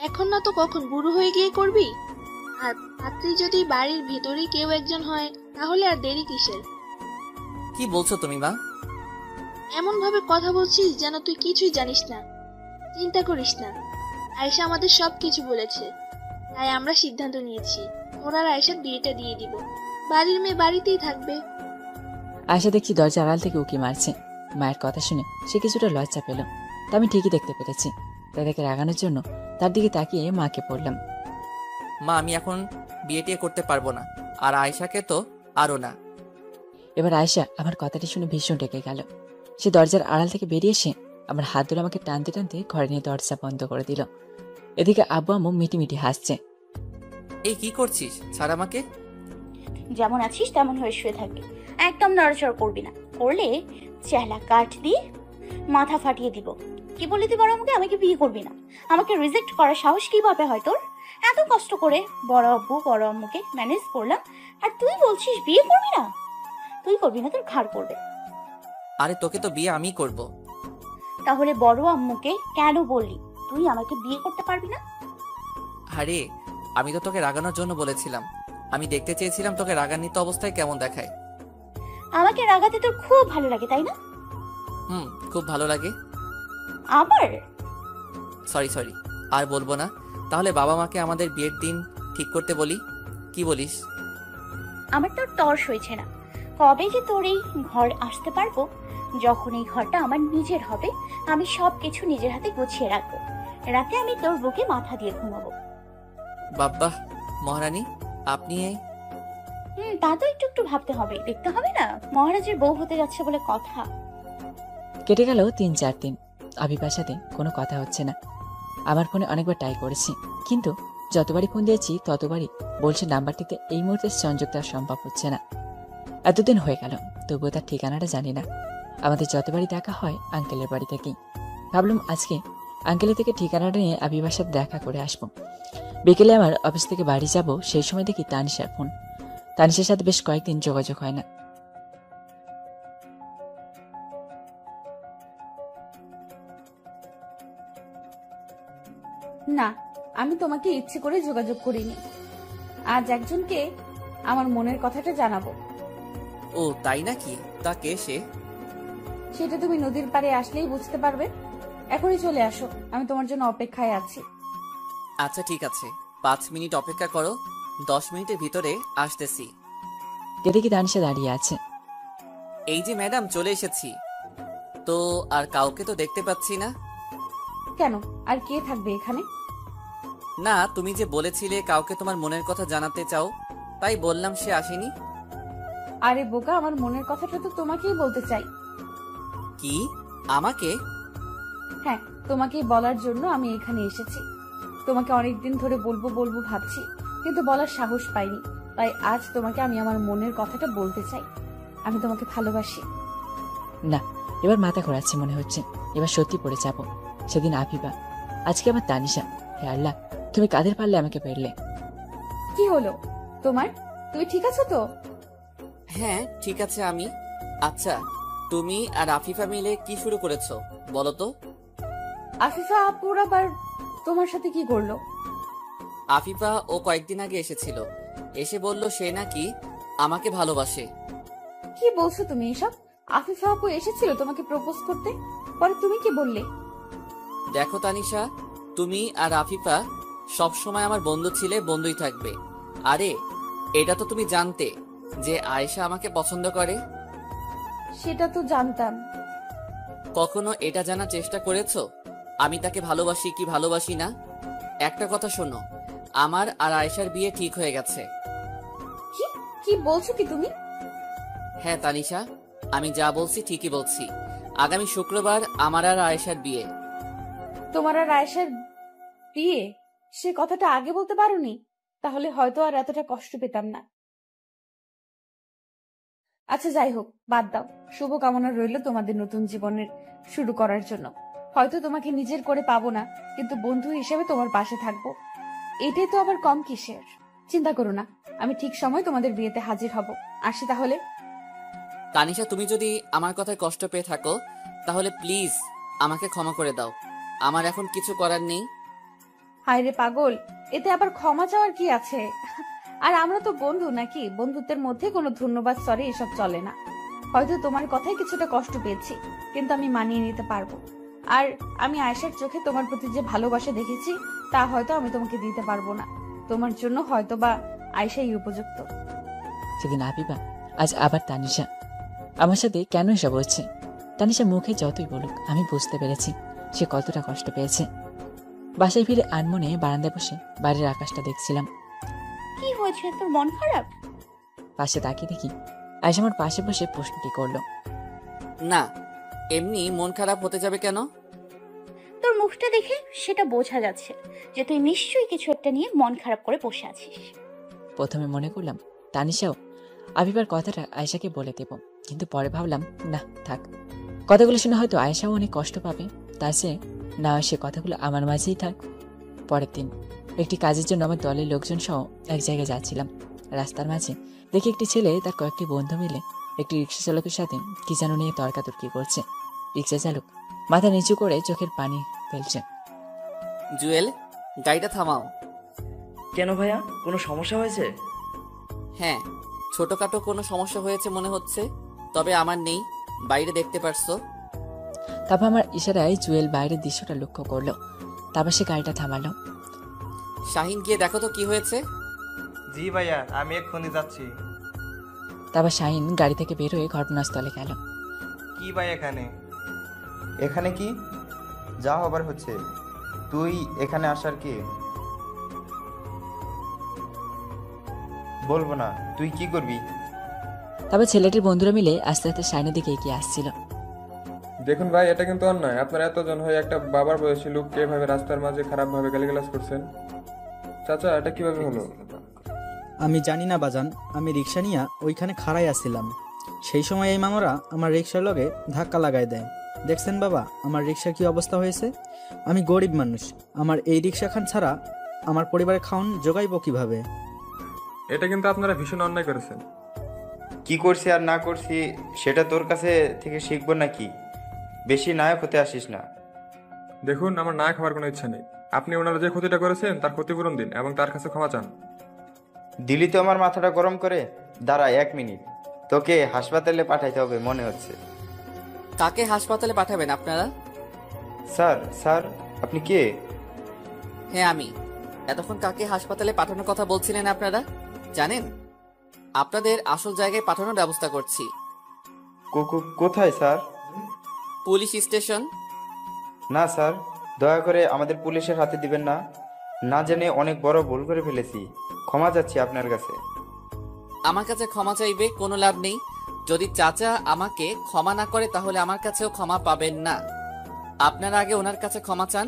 এখন না তো কখন, বুড়ো হয়ে গিয়ে করবি? আর পাত্রী যদি বাড়ির ভেতরেই কেউ একজন হয়, তাহলে আর দেরি কিসের? কি বলছো তুমি মা? এমন ভাবে কথা বলছিস যেন তুই কিছুই জানিস না। চিন্তা করিস না, আয়েশা আমাদের সবকিছু বলেছে, তাই আমরা সিদ্ধান্ত নিয়েছি ওর আর আয়েশার বিয়েটা দিয়ে দিব। বাড়ির মেয়ে বাড়িতেই থাকবে। আয়শা দেখছি দরজা আড়াল থেকে উকি মারছে। মায়ের কথা শুনে সে কিছুটা লজ্জা পেল, তা আমি ঠিকই দেখতে পেরেছি। তাই তাকে রাগানোর জন্য তার দিকে তাকিয়ে মাকে পড়লাম, মা, আমি এখন বিয়েটিয়ে করতে পারবো না, আর আয়েশাকে তো আরো না। এবার আয়শা আমার কথাটি শুনে ভীষণ রেগে গেল। সে দরজার আড়াল থেকে বেরিয়ে এসে আমার হাত ধরে আমাকে টানতে টানতে ঘরে নিয়ে দরজা বন্ধ করে দিল। এদিকে আব্বু আম্মু মিটিমিটি হাসছে। এই কি করছিস? ছাড় আমাকে। যেমন আছিস তেমন হয়ে শুয়ে থাকবি, একদম নড়াচড়া করবি না, করলে চেলা কাঠ দিয়ে মাথা ফাটিয়ে দিব। কি বলে তুই বড় আমাকে আমাকে বিয়ে করবি না? আমাকে রিজেক্ট করার সাহস কিভাবে হয় তোর? এত কষ্ট করে বড় আব্বু বড় আম্মুকে ম্যানেজ করলাম, আর তুই বলছিস বিয়ে করবি না? তুই করবি না, তোর ঘাড় করবে। আরে তোকে তো বিয়ে আমিই করব। তাহলে বড় আম্মুকে কেন বললি তুই আমাকে বিয়ে করতে পারবি না? আরে আমি তো তোকে রাগানোর জন্য বলেছিলাম, আমি দেখতে চেয়েছিলাম তোকে রাগান্বিত অবস্থায় কেমন দেখায়। আমাকে রাগাতে তোর খুব ভালো লাগে তাই না? খুব ভালো লাগে। আবার সরি, আর বলবো না। তাহলে বাবা মাকে আমাদের বিয়ের দিন ঠিক করতে বলি, কি বলিস? আমার তোর তর্স হয়েছে না। কবে যে তোর এই ঘর আসতে পারবো? যখন এই ঘরটা আমার নিজের হবে, আমি সবকিছু নিজের হাতে গুছিয়ে রাখবো। রাতে আমি তোর বুকে মাথা দিয়ে ঘুমাবো। বাবা মহারানী, আপনি তা তো একটু একটু ভাবতে হবে, দেখতে হবে না মহারাজের বউ হতে যাচ্ছে বলে কথা। কেটে গেল ৩-৪ দিন। আবিবার সাথে কোনো কথা হচ্ছে না। আমার ফোনে অনেকবার ট্রাই করেছি, কিন্তু যতবারই ফোন দিয়েছি ততবারই বলছে নাম্বারটিতে এই মুহূর্তে সংযুক্ত সম্ভব হচ্ছে না। এতদিন হয়ে গেল, তবুও তার ঠিকানাটা জানি না। আমাদের যতবারই দেখা হয় আঙ্কেলের বাড়ি থেকেই। ভাবলাম আজকে আঙ্কেলের থেকে ঠিকানাটা নিয়ে আবিবার সাথে দেখা করে আসবো। বিকেলে আমার অফিস থেকে বাড়ি যাব, সেই সময় দেখি তানিশার ফোন। তানিশার সাথে বেশ কয়েকদিন যোগাযোগ হয় না। না, আমি তোমাকে ইচ্ছে করে যোগাযোগ করিনি। আজ একজনকে আমার মনের কথাটা জানাবো। ও তাই নাকি? তা কে সে? সেটা তুমি নদীর পাড়ে আসলেই বুঝতে পারবে। এখনই চলে আসো, আমি তোমার জন্য অপেক্ষায় আছি। আচ্ছা ঠিক আছে, 5 মিনিট অপেক্ষা করো, 10 মিনিটের ভিতরে আসতেছি। এদিকে তানিশা দাঁড়িয়ে আছে। এই যে ম্যাডাম, চলে এসেছি। তো আর কাউকে তো দেখতে পাচ্ছি না। কেন, আর কে থাকবে এখানে? না, তুমি যে বলেছিলে কাউকে তোমার মনের কথা জানাতে চাও, তাই বললাম সে আসেনি। আরে বোকা, আমার মনের কথাটা তো তোমাকেই বলতে চাই। কি? আমাকে? হ্যাঁ, তোমাকেই বলার জন্য আমি এখানে এসেছি। তোমাকে অনেকদিন ধরে বলবো বলবো ভাবছি, কিন্তু বলার সাহস পাইনি। তাই আজ তোমাকে আমি আমার মনের কথাটা বলতে চাই। আমি তোমাকে ভালোবাসি। না, এবার মাথা ঘোরাচ্ছে মনে হচ্ছে। এবার সত্যি পড়ে যাব। সেদিন আফিফা, আজকে আবার তানিশা। হে আল্লাহ, তুমি কাদের পারলে আমাকে পেরলে। কি হলো তোমার? তুমি ঠিক আছো তো? হ্যাঁ, ঠিক আছে আমি। আচ্ছা, তুমি আর আফিফা মিলে কি শুরু করেছো বলো তো? আফিফা আপুর আবার তোমার সাথে কি করলো? আফিফা ও কয়েকদিন আগে এসেছিল, এসে বলল সে নাকি আমাকে ভালোবাসে। কি বলছো তুমি এসব? আফিফা আপু এসেছিল তোমাকে প্রপোজ করতে, পরে তুমি কি বললে? দেখো তানিশা, তুমি আর আফিফা সব সময় আমার বন্ধু ছিলে, বন্ধুই থাকবে। আরে এটা তো তুমি জানতে যে আয়েশা আমাকে পছন্দ করে। সেটা তো জানতাম। কখনো এটা জানার চেষ্টা করেছো আমি তাকে ভালোবাসি কি ভালোবাসি না? একটা কথা শোনো, আমার আর আয়েশার বিয়ে ঠিক হয়ে গেছে। কি বলছো কি তুমি? হ্যাঁ তানিশা, আমি যা বলছি ঠিকই বলছি। আগামী শুক্রবার আমার আর আয়েশার বিয়ে। তোমার আর আয়েশার বিয়ে? সে কথাটা আগে বলতে পারোনি, তাহলে হয়তো আর এতটা কষ্ট পেতাম না। আচ্ছা যাই হোক, বাদ দাও। শুভকামনা রইল তোমাদের নতুন জীবনের শুরু করার জন্য। হয়তো তোমাকে নিজের করে পাবো না, কিন্তু বন্ধু হিসেবে তোমার পাশে থাকবো। এটাই তো আবার কম কিসের। চিন্তা করো না, আমি ঠিক সময় তোমাদের বিয়েতে হাজির হব। আসি তাহলে। তানিশা, তুমি যদি আমার কথায় কষ্ট পেয়ে থাকো তাহলে প্লিজ আমাকে ক্ষমা করে দাও। আমার এখন কিছু করার নেই। হায় রে পাগল, এতে আবার ক্ষমা চাওয়ার কি আছে? আর আমরা তো বন্ধু নাকি? বন্ধুত্বের মধ্যে কোনো ধন্যবাদ সরি এসব চলে না। হয়তো তোমার কথায় কিছুটা কষ্ট পেয়েছি, কিন্তু আমি মানিয়ে নিতে পারবো। আর আমি আয়েশার চোখে তোমার প্রতি যে ভালোবাসা দেখেছি তা হয়তো আমি তোমাকে দিতে পারবো না। তোমার জন্য হয়তো বা আয়েশাই উপযুক্ত। সেদিন আফিফা, আজ আবার তানিশা। আমার সাথে কেন এসব হচ্ছে? তানিশা মুখে যতই বলুক, আমি বুঝতে পেরেছি সে কতটা কষ্ট পেয়েছে। বাসায় ফিরে আনমনে বারান্দায় বসে বাইরের আকাশটা দেখছিলাম। কি হয়েছে, তোর মন খারাপ? পাশে তাকিয়ে দেখি আয়েশা আমার পাশে বসে প্রশ্নটি করলো। না, এমনি মন খারাপ হতে যাবে কেন? তোর মুখটা দেখে সেটা বোঝা যাচ্ছে যে তুই নিশ্চয়ই কিছু একটা নিয়ে মন খারাপ করে বসে আছিস। প্রথমে মনে করলাম তানিশাও আফিফার কথাটা আয়েশাকে বলে দেব, কিন্তু পরে ভাবলাম না থাক, কথাগুলো শুনে হয়তো আয়েশাও অনেক কষ্ট পাবে। তাই সে না হয় সে কথাগুলো আমার মাঝেই থাক। পরের দিন একটি কাজের জন্য আমার দলের লোকজন সহ এক জায়গায় যাচ্ছিলাম। রাস্তার মাঝে দেখি একটি ছেলে তার কয়েকটি বন্ধু মিলে একটি রিক্সা চালকের সাথে কি যেন নিয়ে তর্কাতর্কি করছে। রিক্সা চালক মাথা নিচু করে চোখের পানি ফেলছে। জুয়েল, গাড়িটা থামাও। কেন ভাইয়া, কোনো সমস্যা হয়েছে? হ্যাঁ, ছোটখাটো কোনো সমস্যা হয়েছে মনে হচ্ছে, তবে আমার নেই। বাইরে দেখতে পারছো? তারপর আমার ইশারায় জুয়েল বাইরের দৃশ্যটা লক্ষ্য করলো। তারপর সে গাড়িটা থামালো। শাহিন, গিয়ে দেখো তো কি হয়েছে। জি ভাইয়া, আমি এক্ষুনি যাচ্ছি। তারপর শাহিন গাড়ি থেকে বের হয়ে ঘটনাস্থলে গেল। কি ভাই এখানে? এখানে কি যা হবার হচ্ছে? তুই এখানে আসার কি? বলবো না, তুই কি করবি? তারপর ছেলেটির বন্ধুরা মিলে আস্তে আস্তে শাহিনের দিকে এগিয়ে আসছিল। দেখুন ভাই, এটা কিন্তু অন্যায়। আপনারা এতজন হয়ে একটা বাবার বয়সী লোককে এভাবে রাস্তার মাঝে খারাপভাবে গালিগালাজ করছেন। চাচা, এটা কিভাবে হলো? আমি জানি না বাজান, আমি রিক্সা নিয়ে ওইখানে খাড়াই আসছিলাম। সেই সময় এই মামারা আমার রিক্সার লগে ধাক্কা লাগাই দেয়। দেখছেন বাবা আমার রিক্সার কি অবস্থা হয়েছে? আমি গরিব মানুষ, আমার এই রিক্সা খান ছাড়া আমার পরিবারের খাওন জোগাইব কিভাবে? এটা কিন্তু আপনারা ভীষণ অন্যায় করেছেন। কি করছি আর না করছি সেটা তোর কাছে থেকে শিখবো নাকি? বেশি নায়ক হতে আসিস না। দেখুন, আমার নায়ক হওয়ার কোনো ইচ্ছা নেই। আপনি ওনারা যে ক্ষতিটা করেছেন তার ক্ষতিপূরণ দিন এবং তার কাছে ক্ষমা চান। দিলি তো আমার মাথাটা গরম করে। দাঁড়া 1 মিনিট, তোকে হাসপাতালে পাঠাইতে হবে মনে হচ্ছে। কাকে হাসপাতালে পাঠাবেন আপনারা? স্যার, আপনি কে? হ্যাঁ আমি। এতক্ষণ কাকে হাসপাতালে পাঠানোর কথা বলছিলেন আপনারা জানেন? আপনাদের আসল জায়গায় পাঠানোর ব্যবস্থা করছি। কোথায় স্যার? Police station. না স্যার, দয়া করে আমাদের পুলিশের হাতে দিবেন না। না জেনে অনেক বড় ভুল করে ফেলেছি, ক্ষমা চাচ্ছি আপনার কাছে। আমার কাছে ক্ষমা চাইবে কোনো লাভ নেই। যদি চাচা আমাকে ক্ষমা না করে তাহলে আমার কাছেও ক্ষমা পাবেন না। আপনারা আগে ওনার কাছে ক্ষমা চান।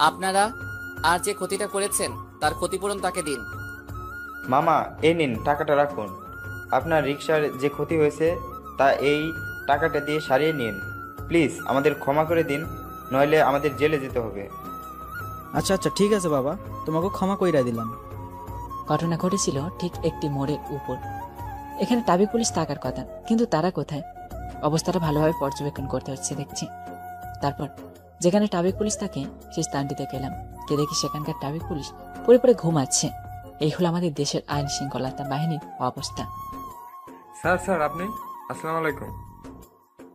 আপনারা আর যে ক্ষতিটা করেছেন তার ক্ষতিপূরণ তাকে দিন। মামা, এই নিন টাকাটা রাখুন। আপনার রিক্সার যে ক্ষতি হয়েছে তা এই টাকাটা দিয়ে সারিয়ে নিন। প্লিজ আমাদের ক্ষমা করে দিন, নইলে আমাদের জেলে যেতে হবে। আচ্ছা আচ্ছা ঠিক আছে বাবা, তোমাকে ক্ষমা কইরা দিলাম। ঘটনা ঘটেছিল ঠিক একটি মোড়ের উপর। এখানে ট্রাফিক পুলিশ থাকার কথা, কিন্তু তারা কোথায়? অবস্থাটা ভালোভাবে পর্যবেক্ষণ করতে হচ্ছে দেখছি। তারপর যেখানে ট্রাফিক পুলিশ থাকে সেই স্থানটিতে গেলাম। কে দেখি সেখানকার ট্রাফিক পুলিশ পড়ে পড়ে ঘুমাচ্ছে। এই হলো আমাদের দেশের আইন শৃঙ্খলতা বাহিনীর অবস্থা। স্যার আপনি? আসসালামু আলাইকুম।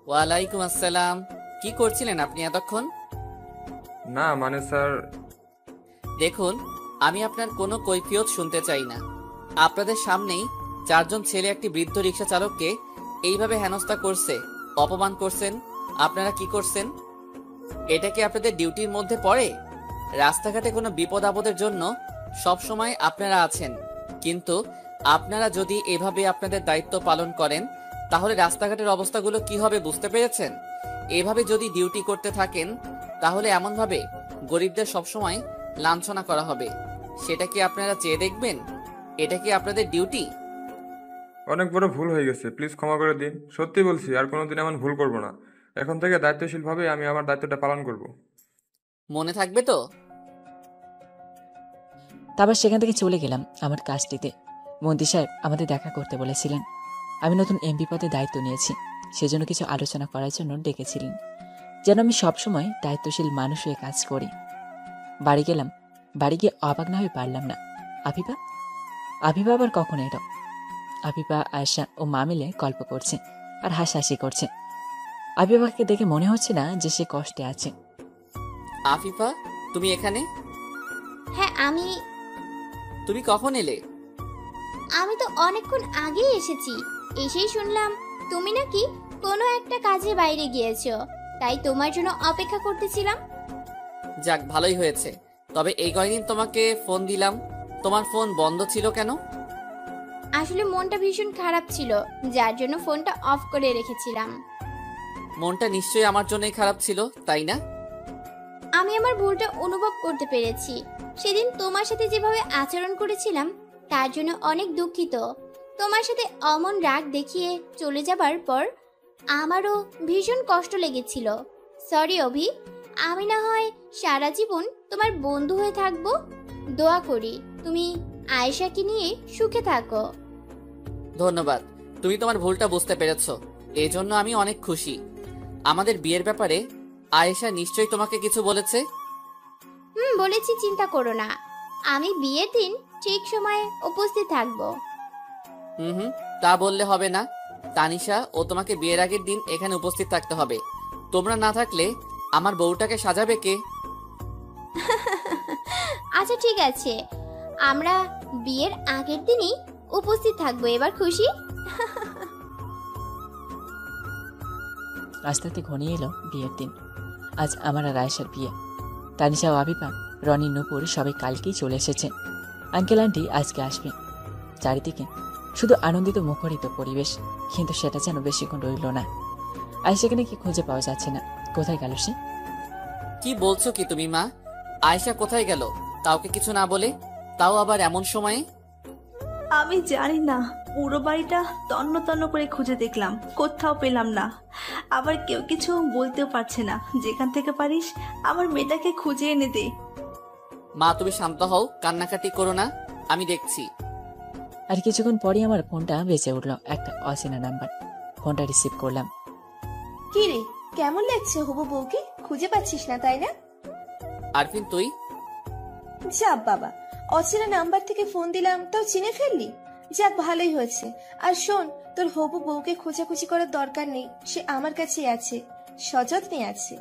ওয়ালাইকুম আসসালাম। কি করছিলেন আপনি এতক্ষণ? না মানে স্যার, দেখুন, আমি আপনার কোনো কৈফিয়ত শুনতে চাই না। আপনাদের সামনেই 4 জন ছেলে একটি বৃদ্ধ রিক্সা চালককে এইভাবে হেনস্থা করছে, অপমান করছেন। আপনারা কি করছেন? এটা কি আপনাদের ডিউটির মধ্যে পড়ে? রাস্তাঘাটে কোনো বিপদ আপদের জন্য সব সময় আপনারা আছেন, কিন্তু আপনারা যদি এভাবে আপনাদের দায়িত্ব পালন করেন তাহলে রাস্তাঘাটের অবস্থাগুলো কি হবে বুঝতে পেরেছেন? এভাবে যদি ডিউটি করতে থাকেন তাহলে এমনভাবে গরিবদের সবসময় লাঞ্ছনা করা হবে। সেটা কি আপনারা চেয়ে দেখবেন? এটা কি আপনাদের ডিউটি? অনেক বড় ভুল হয়ে গেছে, প্লিজ ক্ষমা করে দিন। সত্যি বলছি, আর কোনোদিন এমন ভুল করব না। এখন থেকে দায়িত্বশীলভাবে আমি আমার দায়িত্বটা পালন করব। মনে থাকবে তো? তারপর সেখান থেকে চলে গেলাম আমার কাজটিতে। মন্ত্রী সাহেব আমাদের দেখা করতে বলেছিলেন। আমি নতুন এমপি পদে দায়িত্ব নিয়েছি, সেজন্য কিছু আলোচনা করার জন্য ডেকেছিলেন, যেন আমি সবসময় দায়িত্বশীল মানুষ হয়ে কাজ করি। বাড়ি গেলাম। বাড়ি গিয়ে অবাক না হয়ে পারলাম না। আফিফা আবার কখন এলো? আফিফা, আয়েশা ও মা মিলে গল্প করছে আর হাসাহাসি করছে। আফিফাকে দেখে মনে হচ্ছে না যে সে কষ্টে আছে। আফিফা, তুমি এখানে? হ্যাঁ, তুমি কখন এলে? আমি তো অনেকক্ষণ আগেই এসেছি। এসেই শুনলাম তুমি নাকি কোনো একটা কাজে বাইরে গিয়েছো, তাই তোমার জন্য অপেক্ষা করতেছিলাম। যাক, ভালোই হয়েছে। তবে এই কয়দিন তোমাকে ফোন দিলাম, তোমার ফোন বন্ধ ছিল কেন? আসলে মনটা ভীষণ খারাপ ছিল, যার জন্য ফোনটা অফ করে রেখেছিলাম। মনটা নিশ্চয়ই আমার জন্যই খারাপ ছিল, তাই না? আমি আমার ভুলটা অনুভব করতে পেরেছি। সেদিন তোমার সাথে যেভাবে আচরণ করেছিলাম তার জন্য অনেক দুঃখিত। তোমার সাথে অমন রাগ দেখিয়ে চলে যাবার পর আমারও ভীষণ কষ্ট লেগেছিল। সরি অভি, আমি না হয় সারা জীবন তোমার বন্ধু হয়ে থাকবো। দোয়া করি তুমি আয়েশাকে নিয়ে সুখে থাকো। ধন্যবাদ, তুমি তোমার ভুলটা বুঝতে পেরেছো, এজন্য আমি অনেক খুশি। আমাদের বিয়ের ব্যাপারে আয়েশা নিশ্চয়ই তোমাকে কিছু বলেছে? বলেছি, চিন্তা করো না, আমি বিয়ের দিন ঠিক সময়ে উপস্থিত থাকবো। তা বললে হবে না। তানিশা ও তোমাকে বিয়ের আগের দিন এখানে উপস্থিত থাকতে হবে। তোমরা না থাকলে আমার বউটাকে সাজাবে কে? আচ্ছা ঠিক আছে, আমরা বিয়ের আগের দিনই উপস্থিত থাকবো। এবার খুশি? আস্তে আস্তে ঘনিয়ে এলো বিয়ের দিন। আজ আমার আর আয়েশার বিয়ে। তানিশা ও আবিপা, রনি, নূপুর সবাই কালকেই চলে এসেছে। আঙ্কেল আন্টি আজকে আসবে। চারিদিকে শুধু আনন্দিত মুখরিত পরিবেশ, কিন্তু সেটা যেন বেশিক্ষণ রইল না। আয়েশাকে নাকি খুঁজে পাওয়া যাচ্ছে না। কোথায় গেল সে? কি বলছো কি তুমি মা? আয়েশা কোথায় গেল? কাউকে কিছু না বলে, তাও আবার এমন সময়ে? আমি জানি না, পুরো বাড়িটা তন্ন তন্ন করে খুঁজে দেখলাম, কোথাও পেলাম না। আবার কেউ কিছু বলতেও পারছে না। যেখান থেকে পারিস আমার মেয়েটাকে খুঁজে এনে দে। মা, তুমি শান্ত হও, কান্নাকাটি করো না, আমি দেখছি। আর কিছুক্ষণ পরই আমার ফোনটা বেজে উঠলো। একটা অচেনা নাম্বার। ফোনটা রিসিভ করলাম। কি রে, কেমন লাগছে হবু বউকে? খুঁজে পাচ্ছিস না তাই না? আরফিন, তুই? যা বাবা, অচেনা নাম্বার থেকে ফোন দিলাম তাও চিনে ফেললি। যাক, ভালোই হয়েছে। আর শোন, তোর হবু বউকে খোঁজাখুঁজি করার দরকার নেই, সে আমার কাছেই আছে, সযত্নে আছে।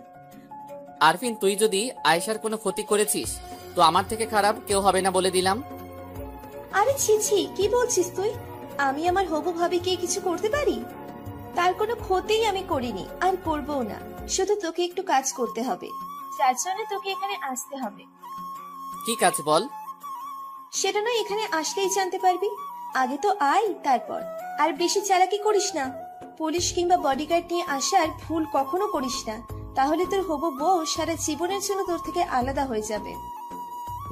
আরফিন, তুই যদি আয়েশার কোনো ক্ষতি করেছিস তো আমার থেকে খারাপ কেউ হবে না বলে দিলাম। আরে ছি ছি, কি বলছিস তুই? আমি আমার হবু ভাবিকে কিছু করতে পারি? তার কোনো ক্ষতিই আমি করিনি, আর করবও না। শুধু তোকে একটু কাজ করতে হবে, যার জন্য তোকে এখানে আসতে হবে। কি কাজ বল? সেটা নয় এখানে আসলেই জানতে পারবি। আগে তো আয়, তারপর। আর বেশি চালাকি করিস না। পুলিশ কিংবা বডিগার্ড নিয়ে আসার ভুল কখনো করিস না, তাহলে তোর হবু বউ সারা জীবনের জন্য তোর থেকে আলাদা হয়ে যাবে।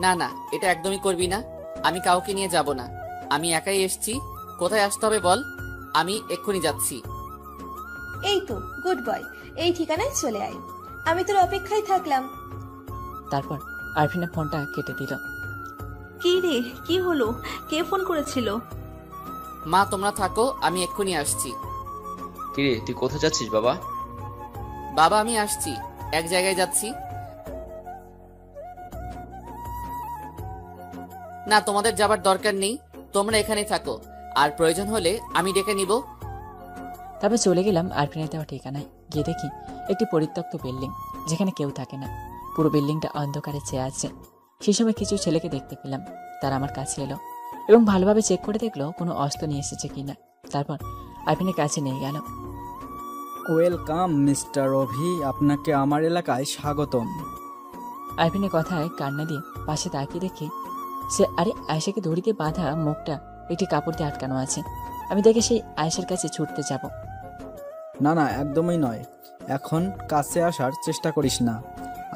না না, এটা একদমই করবি না। আমি কাউকে নিয়ে যাব না, আমি একাই এসেছি। কোথায় আসতে হবে বল, আমি এক্ষুনি যাচ্ছি। এই তো গুড বয়, এই ঠিকানায় চলে আয়, আমি তোর অপেক্ষায় থাকলাম। তারপর আরফিনের ফোনটা কেটে দিল। কি রে, কি হলো? কে ফোন করেছিল? মা তোমরা থাকো, আমি এক্ষুনি আসছি। কিরে তুই কোথায় যাচ্ছিস বাবা? বাবা আমি আসছি, এক জায়গায় যাচ্ছি। না, তোমাদের যাবার দরকার নেই, তোমরা এখানেই থাকো, আর প্রয়োজন হলে আমি ডেকে নিব। তারপর চলে গেলাম আরফিনের দেওয়া ঠিকানায়। গিয়ে দেখি একটি পরিত্যক্ত বিল্ডিং, যেখানে কেউ থাকে না। পুরো বিল্ডিংটা অন্ধকারে চেয়ে আছে। সেই সময় কিছু ছেলেকে দেখতে পেলাম, তারা আমার কাছে এলো এবং ভালোভাবে চেক করে দেখলো কোনো অস্ত্র নিয়ে এসেছে কিনা। তারপর আরফিনের কাছে নিয়ে গেল। ওয়েলকাম মিস্টার অভি, আপনাকে আমার এলাকায় স্বাগতম। আরফিনের কথায় কান্না দিয়ে পাশে তাকিয়ে দেখি সে আয়েশাকে দড়িতে বাঁধা মুখটা একটি কাপড় দিয়ে আটকানো আছে। আমি দেখে সেই আয়েশার কাছে ছুটতে যাব। না না, একদমই নয়। এখন কাছে আসার চেষ্টা করিস না,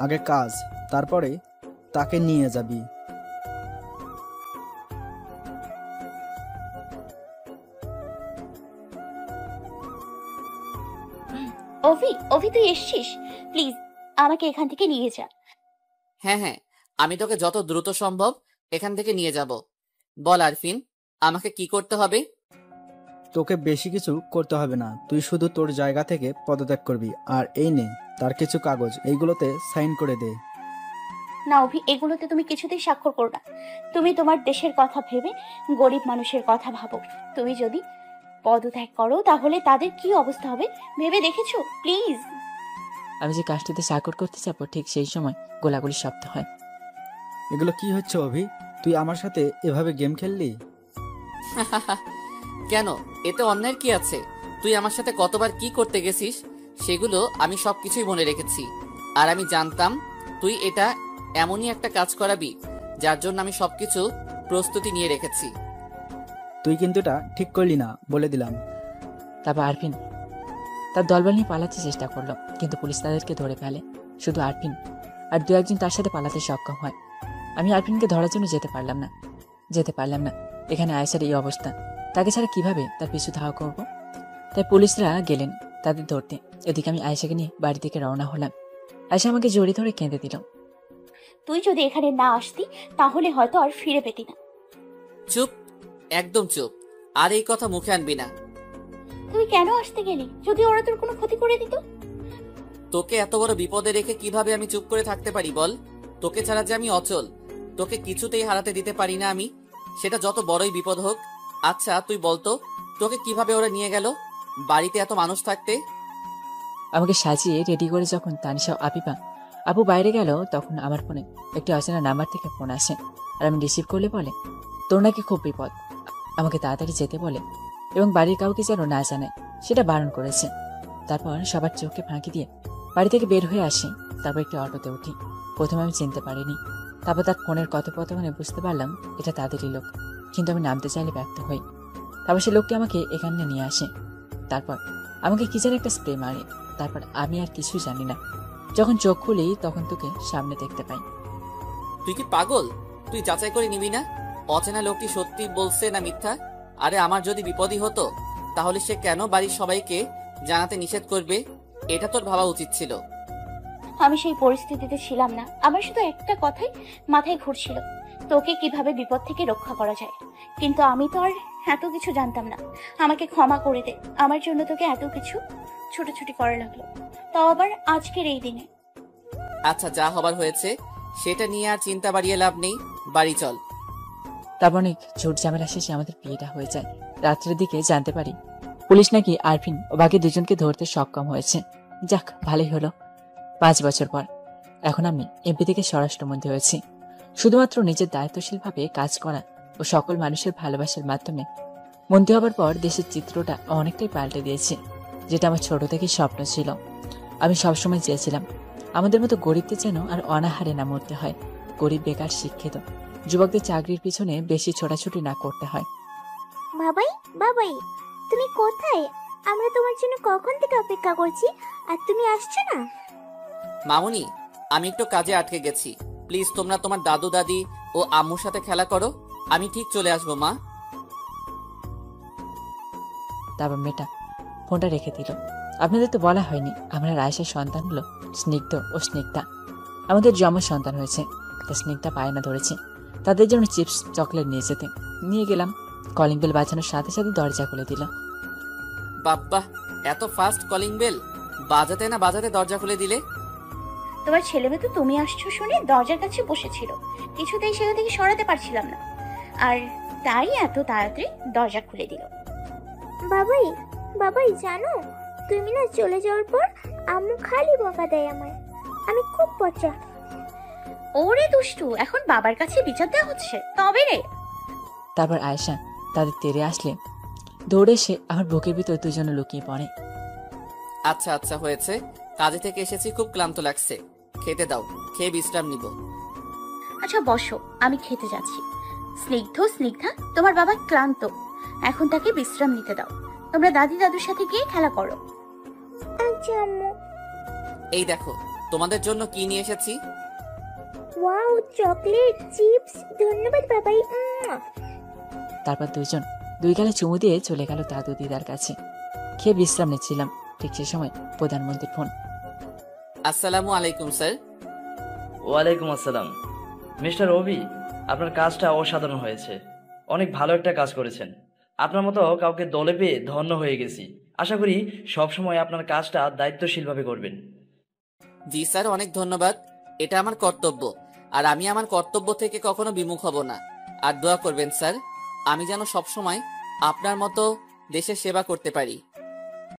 আগে কাজ, তারপরে তাকে নিয়ে যাবি। অভি, অভি তুই এসছিস? প্লিজ আমাকে এখান থেকে নিয়ে যা। হ্যাঁ হ্যাঁ, আমি তোকে যত দ্রুত সম্ভব এখান থেকে নিয়ে যাব। বল আরফিন, আমাকে কি করতে হবে? তোকে বেশি কিছু করতে হবে না, তুই শুধু তোর জায়গা থেকে পদত্যাগ করবি। আর এই নে তার কিছু কাগজ, এইগুলোতে সাইন করে দে। না অভি, এগুলোতে তুমি কিছুতেই স্বাক্ষর করো না। তুমি তোমার দেশের কথা ভেবে গরিব মানুষের কথা ভাবো। তুমি যদি পদত্যাগ করো তাহলে তাদের কি অবস্থা হবে ভেবে দেখেছো? প্লিজ। আমি যে কাজটিতে স্বাক্ষর করতে যাবো ঠিক সেই সময় গোলাগুলি শব্দ হয়। এগুলো কি হচ্ছে অভি? তুই আমার সাথে এভাবে গেম খেললি? কেন, এতে অন্যায়ের কি আছে? তুই আমার সাথে কতবার কি করতে গেছিস সেগুলো আমি সবকিছুই মনে রেখেছি। আর আমি জানতাম তুই এটা এমনই একটা কাজ করাবি যার জন্য আমি সবকিছু প্রস্তুতি নিয়ে রেখেছি। তুই কিন্তু এটা ঠিক করলি না, বলে দিলাম। তারপর আরফিন তার দলবল নিয়ে পালাতে চেষ্টা করলো, কিন্তু পুলিশ তাদেরকে ধরে ফেলে। শুধু আরফিন আর দু একজন তার সাথে পালাতে সক্ষম হয়। আমি আরফিনকে ধরার জন্য যেতে পারলাম না। এখানে আয়েশার এই অবস্থা, তাকে ছাড়া কিভাবে তার পিছু ধাওয়া করব? তাই পুলিশরা গেলেন তাদের ধরতে। এদিকে আমি আয়েশাকে নিয়ে বাড়ি থেকে রওনা হলাম। আয়েশা আমাকে জড়িয়ে ধরে কেঁদে দিল। তুই যদি এখানে না আসতি তাহলে হয়তো আর ফিরে পেতি না। চুপ, একদম চুপ, আর এই কথা মুখে আনবি না। তুই কেন আসতে গেলি? যদি ওরা তোর কোনো ক্ষতি করে দিত? তোকে এত বড় বিপদে রেখে কিভাবে আমি চুপ করে থাকতে পারি বল? তোকে ছাড়া যে আমি অচল, তোকে কিছুতেই হারাতে দিতে পারি না আমি, সেটা যত বড়ই বিপদ হোক। আচ্ছা তুই বলতো, তোকে কিভাবে ওরা নিয়ে গেল বাড়িতে এত মানুষ থাকতে? আমাকে সাজিয়ে রেডি করে যখন তানিশা আপু বাইরে গেল, তখন আমার ফোনে একটি অচেনা নাম্বার থেকে ফোন আসে। আর আমি রিসিভ করলে বলে, তোর নাকি খুব বিপদ, আমাকে তাড়াতাড়ি যেতে বলে এবং বাড়ির কাউকে যেন না জানায় সেটা বারণ করেছে। তারপর সবার চোখকে ফাঁকি দিয়ে বাড়ি থেকে বের হয়ে আসি। তারপর একটি অটোতে উঠি। প্রথমে আমি চিনতে পারিনি, তারপর তার ফোনের কথোপকথনে বুঝতে পারলাম এটা তাদেরই লোক, কিন্তু আমি নামতে চাইলে ব্যর্থ হই। তারপর সে লোকটি আমাকে এখানে নিয়ে আসে। তারপর আমাকে কি যেন একটা স্প্রে মারে। তারপর আমি আর কিছুই জানি না। যখন চোখ খুলি তখন তোকে সামনে দেখতে পাই। তুই কি পাগল? তুই যাচাই করে নিবি না অচেনা লোকটি সত্যি বলছে না মিথ্যা? আরে আমার যদি বিপদই হতো তাহলে সে কেন বাড়ির সবাইকে জানাতে নিষেধ করবে? এটা তোর ভাবা উচিত ছিল। আমি সেই পরিস্থিতিতে ছিলাম না। আমার শুধু একটা কথাই মাথায় ঘুরছিল, তোকে কিভাবে বিপদ থেকে রক্ষা করা যায়। কিন্তু আমি তো আর এত কিছু জানতাম না। আমাকে ক্ষমা করে দে, আমার জন্য তোকে এত কিছু ছুটোছুটি করা লাগলো, তাও আবার আজকের এই দিনে। আচ্ছা যা হবার হয়েছে সেটা নিয়ে আর চিন্তা বাড়িয়ে লাভ নেই, বাড়ি চল। তারপর অনেক ঝুট ঝামেলা শেষে আমাদের বিয়েটা হয়ে যায়। রাত্রের দিকে জানতে পারি পুলিশ নাকি আরফিন ও বাকি দুজনকে ধরতে সক্ষম হয়েছে। যাক, ভালোই হলো। 5 বছর পর এখন আমি এমপি থেকে স্বরাষ্ট্রমন্ত্রী হয়েছি। শুধুমাত্র নিজের দায়িত্বশীলভাবে কাজ করা ও সকল মানুষের ভালোবাসার মাধ্যমে মন্ত্রী হবার পর দেশের চিত্রটা অনেকটাই পাল্টে দিয়েছে, যেটা আমার ছোট থেকে স্বপ্ন ছিল। আমি সবসময় চেয়েছিলাম আমাদের মতো গরিবদের যেন আর অনাহারে না মরতে হয়, গরিব, বেকার, শিক্ষিত যুবকদের চাকরির পিছনে বেশি ছোটাছুটি না করতে হয়। বাবাই, বাবাই, তুমি কোথায়? আমরা তোমার জন্য কখন থেকে অপেক্ষা করছি, আর তুমি আসছো না। মামুনি, আমি একটু কাজে আটকে গেছি, প্লিজ তোমরা তোমার দাদু দাদি ও আম্মুর সাথে খেলা করো, আমি ঠিক চলে আসবো মা। তারপর মেয়েটা ফোনটা রেখে দিল। আপনাদের তো বলা হয়নি আমরা রায়সার সন্তান হলো স্নিগ্ধ ও স্নিগ্ধা। আমাদের জন্ম সন্তান হয়েছে, তা স্নিগ্ধা বায়না ধরেছে তাদের জন্য চিপস চকলেট নিয়ে যেতে। নিয়ে গেলাম, কলিং বেল বাজানোর সাথে সাথে দরজা খুলে দিল। বাব্বা, এত ফাস্ট কলিং বেল! বাজাতে না বাজাতে দরজা খুলে দিলে। তোমার ছেলে মেয়ে তো তুমি আসছো শুনে দরজার কাছে বসেছিল, কিছুতেই সেখান থেকে সরাতে পারছিলাম না, আর তাই এত তাড়াতাড়ি দরজা খুলে দিল। বাবাই, বাবাই, জানো তুমি না চলে যাওয়ার পর আম্মু খালি বকা দেয় আমায়। আমি খুব পচা। ওরে দুষ্টু, এখন বাবার কাছে বিচার দেওয়া হচ্ছে তবে রে। তারপর আয়েশা তাদের তেড়ে আসলে দৌড়ে এসে আমার বুকের ভিতর দুজনে লুকিয়ে পড়ে। আচ্ছা আচ্ছা হয়েছে, কাজে থেকে এসেছি, খুব ক্লান্ত লাগছে, খেতে দাও, খেয়ে বিশ্রাম নিব। আচ্ছা বসো, আমি খেতে যাচ্ছি। স্নিগ্ধা, তোমার বাবা ক্লান্ত, এখন তাকে বিশ্রাম নিতে দাও। তোমরা দাদি দাদুর সাথে গিয়ে খেলা করো। আচ্ছা আম্মু। এই দেখো তোমাদের জন্য কি নিয়ে এসেছি। ওয়াও, চকলেট, চিপস, ধন্যবাদ বাবাই। তারপর দুজন দুই গালে চুমু দিয়ে চলে গেল দাদু দিদার কাছে। খেয়ে বিশ্রাম নিচ্ছিলাম, ঠিক সে সময় প্রধানমন্ত্রীর ফোন। আসসালামু আলাইকুম স্যার। ওয়ালাইকুম আসসালাম। মিস্টার রবি, আপনার কাজটা অসাধারণ হয়েছে, অনেক ভালো একটা কাজ করেছেন। আপনার মতো কাউকে দলে পেয়ে ধন্য হয়ে গেছি। আশা করি সবসময় আপনার কাজটা দায়িত্বশীলভাবে করবেন। জি স্যার, অনেক ধন্যবাদ, এটা আমার কর্তব্য, আর আমি আমার কর্তব্য থেকে কখনো বিমুখ হব না। আর দোয়া করবেন স্যার, আমি যেন সবসময় আপনার মতো দেশের সেবা করতে পারি।